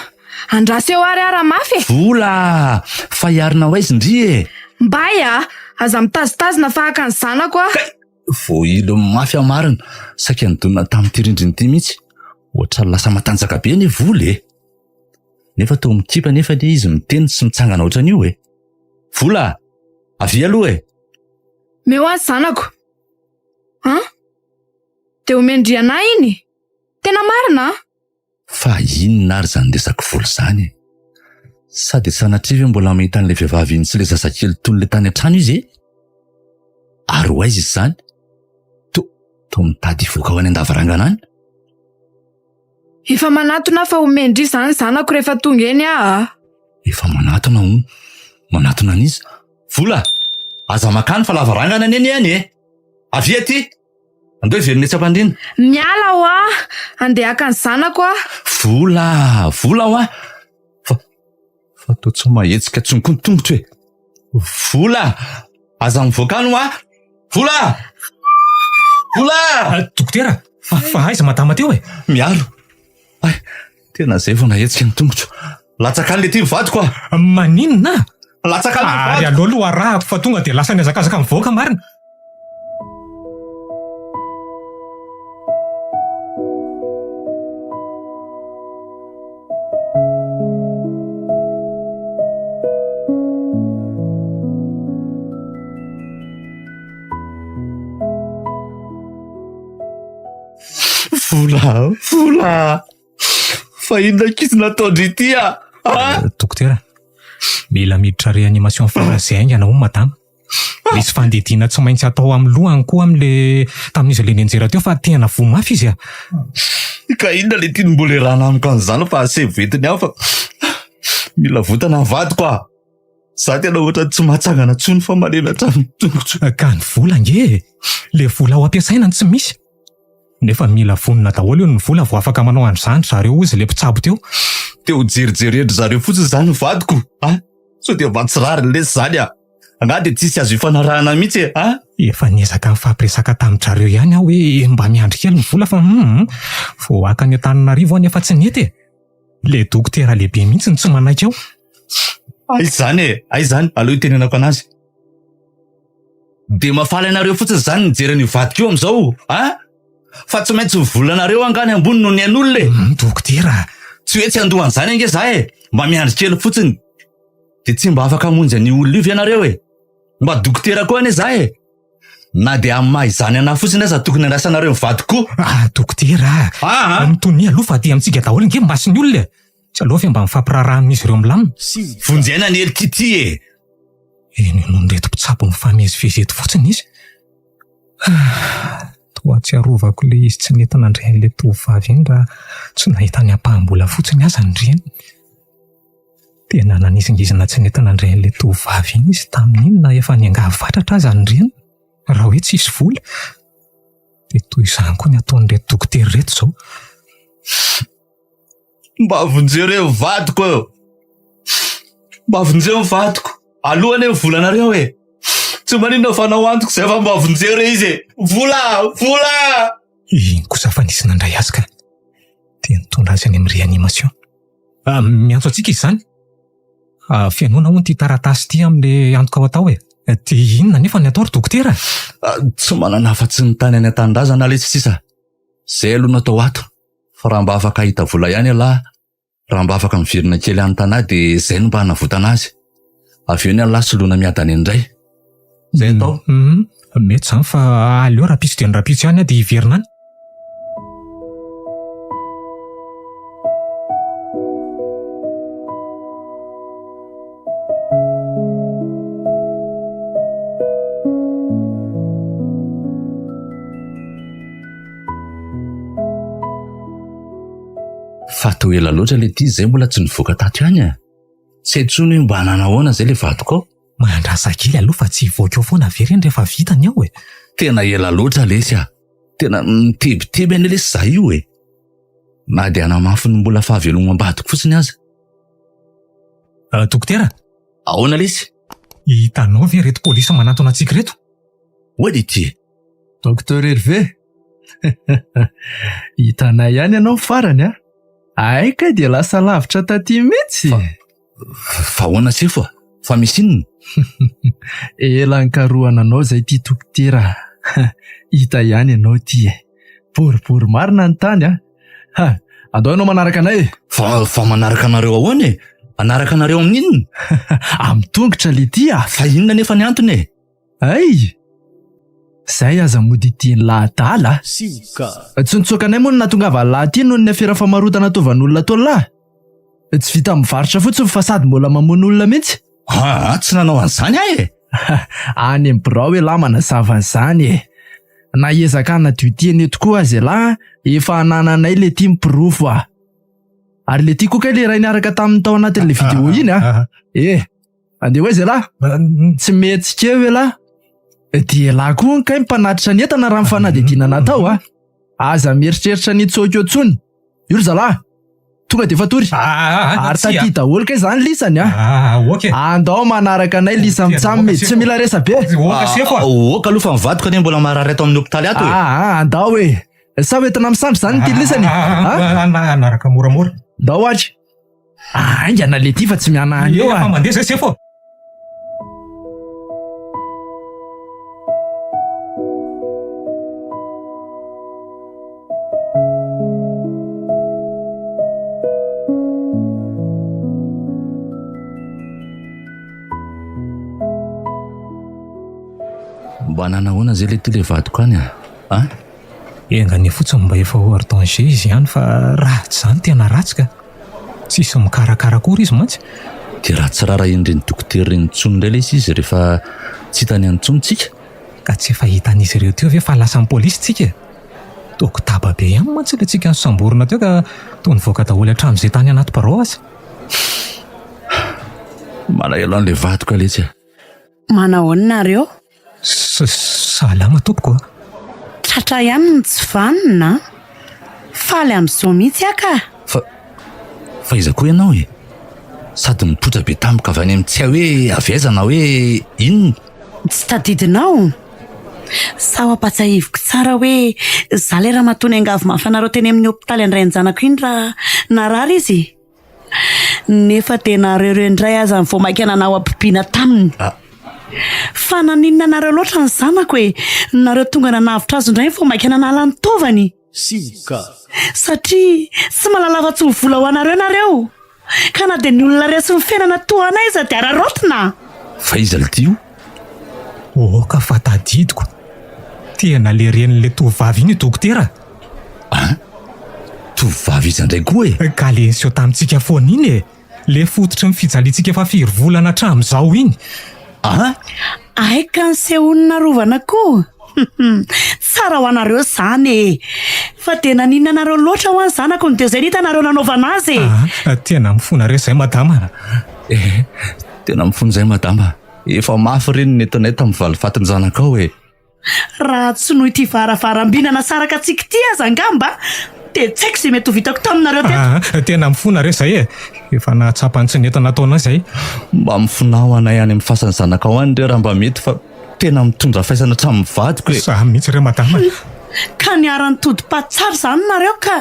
Andraseo ariara mafy e. Vola. Fa iarina ho aizy indri e. Mbay a. Aza mitazitazina fahaka ny zanako a. Vo ilo mafy amarina. Saika nidonina tamin'ny tirindriny ty mihitsy. Oatra lasa matanjaka be ny vola e. Nefa tao mikipa nefa le izy miteny sy mitsangana ohatran'io e. Vola. Avy aloha e. Meo any zanako. De omendriana iny. Tena marina. Fa inona ary zany resaka vola zany e. Sady sanatrivy mbola mahita an'ilay vehivavy iny sy le zazakely toy le tany an-trano izy e. Ary ho aiza izy zany? To mitady voaka ho any an-davarangana any? Efa manatona fa omendry zany zanako rehefa tonga eny a. Efa manatona ho. Manatona an'izy. Vola. Aza makany fa lavarangana neny any e. Avy aty. Andao iverina etsy am-pandriana. Miala ho a. Andehaka ny zanako a. Vola. Vola ho a. Fa to tsy mahetsika tsonkontongotra e. Vola. Aza mivoaka no a. Vola. Vola. Dokotera. Fa aiza madama teo e. Miaro. Ay, tena zay vao nahetsika ny tongotro. Latsaka le ty mivadiko a. Maninona? Latsaka le Ary mivadiko. aloha arahako fa tonga de lasa niazakazaka mivoaka marina. Vola. Vola. Fa inona kizy nataondry ity a. Dokotera. Mila miditra reanimation farasy aingana ho madama. Misy fandidina tsy maintsy atao amin'ny lohany koa amin'le tamin'izy le nianjera teo fa tena vo mafy izy a. Ka inona le tiany mbola irana amiko an'izany fa aseventiny aho fa mila votana vadiko a. Za tena ohatra tsy mahatsangana tsony fa malena hatramin'ny tongotro. Ka ny vola nge. Le vola ho ampiasaina ny tsy misy. Nefa mila vonina daholo io ny vola vo afaka manao androzany zareo izy le mpitsabo teo. Teo jerijeredry zareo fotsiny zany ny vadiko. So de matsirary le zany a. Nga de tsisy azo ifanarahana mihitsy e. Efa niezaka mifampiresaka tamin-drareo ihany aho hoe mba miandry kely ny vola fa vo aka ny Antananarivo any efa tsy nety e. Le dokotera lehibe mihitsy ny tsy manaiky ao. Ay zany e. Ay zany. Aloha itenenako anazy. De mafaly anareo fotsiny zany nijery ny vadiko eo amizao. Fa tsy maintsy volanareo angany ambony no ny an'olona. Dokotera. Tsy hoe tsy andohan zany ange za e. Mba miandry kely fotsiny. De tsy mba afaka monjy ny olona io ianareo e. Mba dokotera koa ane za e. Na de amin'ny maha izany ana fotsiny aza tokony andrasanareo mivadiko. Dokotera. Mitony aloha fa ty amintsika daholo nge masiny olona. Tsy aloha fe mba mifampiraraha amin'izy ireo milamina. Vonjena ny hely tity e. Eny no nreto mpitsabo mifamezivezeto fotsiny izy. Toa tsy arovako le izy tsy nety nandray an'le tovovavy iny raha tsy nahita ny ampahambola fotsiny aza ny reny. Tena nanizingizina tsy nety nandray an'le tovovavy iny izy tamin'iny na efa niangavatratra aza ny reny. Raha hoe tsisy vola. De toy izany koa ny ataon'reto dokotera reto zao. Mba vonjereo vadiko eo. Mba vonjereo vadiko. Alohany e volanareo e. Tsy maninona fanao antoko zay fa mba vonjero izy e. Vola. Vola. Iny kosa fa nisy nandray azy ka. Dia nitondra azy any amin'ny reanimation. Miantso antsika izy zany. Fianoana hono ty taratasy ty amin'le antoka ao atao e. Ty inona nefa ny atao ry dokotera? Tsy manana afa-tsy ny tany any an-tanindrazana le sisa. Zay aloha natao ato. Fa raha mba afaka hita vola ihany ala. Raha mba afaka mivirina kely any tanahy de zay no mba hanavotana azy. Avy eo ny ala soloana miadany indray. Zay atao. Mety zany fa aleo rapitso dia ny rapitso ihany dia hiverina any. Fatao ela loatra le ty zay mbola tsy nivoaka tato ihany a. Tsy haintsony hoe mba hananahoana zay le vadiko ao. Mandrasa kely aloha fa tsy hivoaka eo foana vereny rehefa vitany ao e. Tena ela loatra lesy a. Tena mitebiteby any lesy za io e. Na dia hanamafy ny mbola fahaveloma ambadiko fotsiny aza. Dokotera, Ahoana lesy? hitanao ve reto polisy manantona antsika reto? Hoe di ty. Docteur Hervé. Hitanay ihany ianao farany a. Aika dia lasa lavitra taty mihitsy. Fa ahoana sefo a? Fa misy inona? Ela nkarohana anao zay ty dokotera. Hita ihany ianao ty e. Boribory marina ny tany a. Ha, andao ianao manaraka anay. Fa manaraka anareo ahoana e? Manaraka anareo amin'inona? Amin'ny tongotra le ty a. Fa inona nefa ny antony e? Ay! Zay aza mody itiany lahadala. Sioka. Tsontsookanay moa no natongava lahaty noho ny afera famarotana ataovan'olona tao lahy. Tsy vita mivarotra fotsiny fa sady mbola mamono olona mihitsy. Tsy nanao an'izany ahy e. Any amin'ny birao hoe lahy manazava an'izany e. Na hiezaka nadio tiany tokoa azy lahy, efa hanananay le ty mipirofo a. Ary le ty koa kay le ray niaraka tamin'ny tao anatin'le vidéo iny a. Andeha hoe zay lahy. Tsy mety keo e lahy. Dia lahy koa ny kay mpanatitra ny entana raha mifanadidina natao a. Aza mieritreritra ny tsoky eo tsony. Io zalahy. Tonga dia fatory. Ary taty daholo kay zany lisany a. Okay. Andao manaraka anay lisa mitsamy mety tsy mila resa be. Oka aloha fa mivadoka anie mbola marary ato amin'ny hopitaly ato e. Andao e. Sa hoentina misandry zany ty lisany. Anaraka moramora. Ndao ary. Aingana le ty fa tsy miana any eo a. Mandeha zay sefo. Mba nanahoana zay le ty le vadiko any a? Engany fotsiny mba efa hors danger izy ihany fa ratsy zany tena ratsy ka. Tsisy mikarakara kory izy mantsy. Dia ratsy rara endreny dokotera reny tsony indray lesy izy rehefa tsy hitany antsontsika. Ka tsy efa hitan'izy ireo teo ve fa lasa amin'ny polisy tsika. Tokotaba be ihany mantsy le tsika samborona teo ka toa nivoaka daholo hatramin'izay tany anaty birao azy. Malahelo an'le vadiko lesy a. Manahoana nareo? Salama tompoko. Tratra ihany ny tsy vanina. Faly amin'izao mihitsy aka. Fa iza koa ianao e. Sady mipotra be tampoka avy any amin'ny tsy hoe avezana hoe inona. Tsy tadidinao. Sao ampatsahiviko tsara hoe za le raha matony angavy mafanareo teny amin'ny hopitaly andray anjanako iny raha narary izy. Nefa tena reo indray aza ny voamaikana anao ampipiana taminy. Fa naninona nareo loatra ny zanako e. Nareo tonga nanavitra azy indray voamaikana nala ny tovany. Sioka. Satria tsy malalafa-tsy ny vola ho anareo nareo. Ka na dia ny olona resy ny fiainana toa anay iza dia ararotina. Fa iza le ty io? Ka fa tadidiko. Tena le ren'le tovavy iny dokotera. Tovavy iza indray koa e. Ka le sio tamintsika foana iny e. Le fototry ny fijaliantsika efa 4 volana hatramin'izao iny. Aika ny sehonina rovana koa. Tsara ho anareo zany e. Fa tena ninona nareo loatra ho any zanako ny dia zay nita nareo nanaovana azy. Tena mifona re zay madama. Tena mifona zay madama. Efa mafy reny nentinay tamin'ny valifatiny zanakao e. Raha tsy noho ity varavaram-by nasaraka antsika ity aza angamba dia tsy haiko izay mety ho vitako taminareo teto. Tena mifona re zay e. Efa nahatsapany tsy nentana taona zay. Mba mifonao anay any amin'ny fasan'ny zanakao any re raha mba mety fa tena mitondra faisana hatramin'ny vadiko e. Sa mihitsy re madama. Ka niara-ny todi-pahatsara zany nareo ka.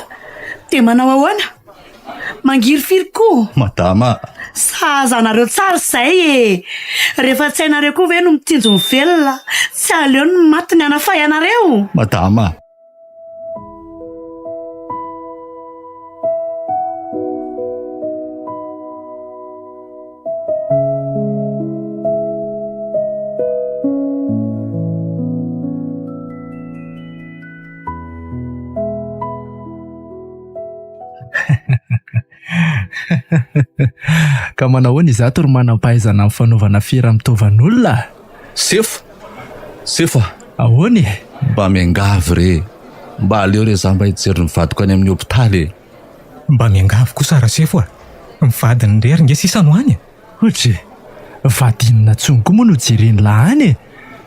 Dia manao ahoana? Mangirifiry koa. Madama. Saza nareo tsara izay e. Rehefa tsy hainareo koa ve no mitinjo ny velona. Tsy aleo ny maty ny anafay anareo. Madama. Ka manahoana izato ry manam-pahaizana amin'ny fanaovana fiera mitovan'olona? Sefa Ahoany? mba miangavy re, mba aleo re za mba hijery nivadiko any amin'ny hopitaly. Mba miangavy kosa raha sefo mivadiny rery nge sisany hoany. Ohatry vadinina tsony koa moa no jereny lahany.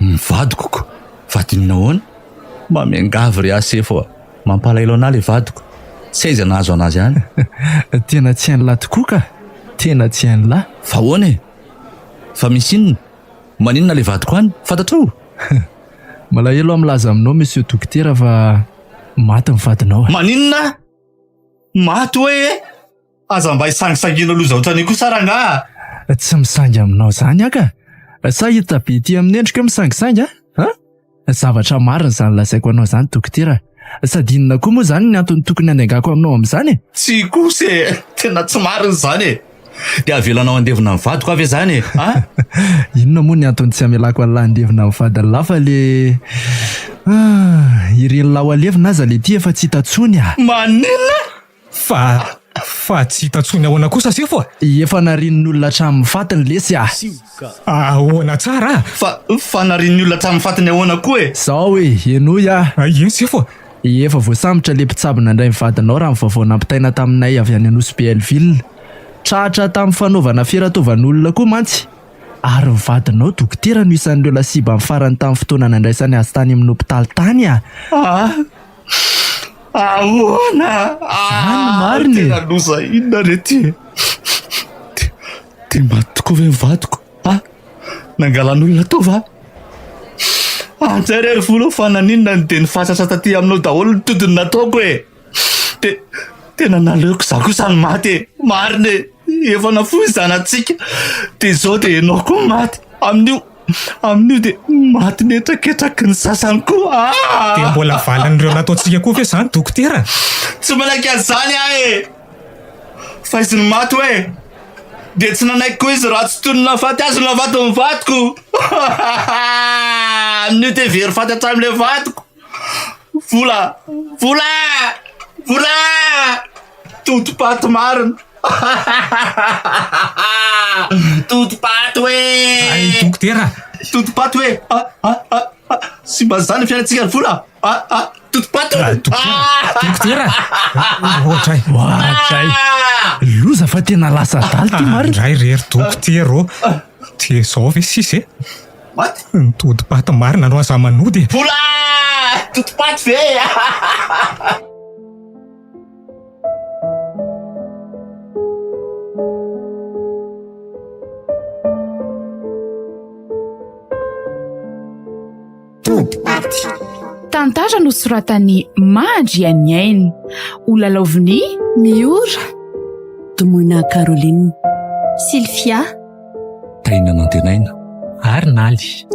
Mivadikoko vadinina ahoana? Mba miangavy re sefa, mampalailo anahy le vadiko, tsy aiza nahazo anazy ihany. Tena tsy hain'lahy tokoa ka, tena tsy hain'lahy. Fa ahoana e? Fa misy inona? Maninona le vadiko any? Fantatrao? Malahelo milaza aminao monsieur dokotera fa maty ny vadinao. Maninona? Maty hoe? Aza mba hisangisangina loza ohatrany koa sara nga. Tsy misangy aminao zany aka. Sa hita be ity amin'ny endrika misangisangy ha? Zavatra marina zany lazaiko anao zany dokotera. Sady inona koa moa zany ny antony tokony handaingako aminao amin'izany? Tsy kosa e, tena tsy marina zany e. Dia avelanao andevina ny vadiko avy zany e. Inona moa ny antony tsy hamelako an'lahy andevina amin'ny vadiny lahy fa le ireny laho alevina aza le ty efa tsy hita tsony a. Maninona? Fa tsy hita tsony ahoana kosa sefo Efa narinin'olona hatramin'ny fatiny lesy a. ahoana tsara Fa narinin'ny olona hatramin'ny fatiny ahoana koa e. Zao e, enoy a. eny sefo Efa voasambotra le mpitsabona indray ny vadinao raha mivavao nampitaina taminay avy any anosy Belleville. Tratra tamin'ny fanaovana fieratovan'olona koa mantsy. Ary ny vadinao dokotera no isan'ireo lasiba amin'ny farany tamin'ny fotoana nandraisany azy tany amin'ny hopitaly tany a. Ahoana? Marina e. Tena loza inona re ty? Ty maty tokoa ve ny vadiko? Nangalan'olona tao va? Antsay rery volo fa naninona ny de ny fasatra taty aminao daholo ny todiny nataoko e. Tena naleoko za kosa ny maty e. Marina e, efa nafoy zanatsika. De zao de enao koa maty. Amin'io de maty netraketraky ny sasany koa. dia mbola valan'ireo nataontsika koa ve zany dokotera? Tsy malaky azany aho e. Fa izy ny maty hoe de tsy nanaiky koa izy raha tsy tony nafaty azy navaty ny vadiko. Amin'io de very faty hatramin'le vadiko. Vola toto-paty marina. Toto-paty hoe. Dokotera Toto-paty hoe. Sy mba zany fiainatsika ny vola. Toto-paty hoe. dokotera Ohatray. Loza fa tena lasa daly ty marina. ndray rery dokotera te zao ve sisy e Maty. nitody-paty marina no aza manody Vola toto-paty ve. Tantara no soratan'ny Mandrian'ny Ainy, Olalaoviny Miora, Tomoina Caroline, Sylvia, Taina nantenaina. ary naly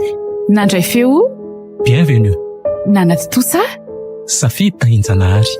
nandray feo bienvenue Nana Totosa, safidy tahinjanahary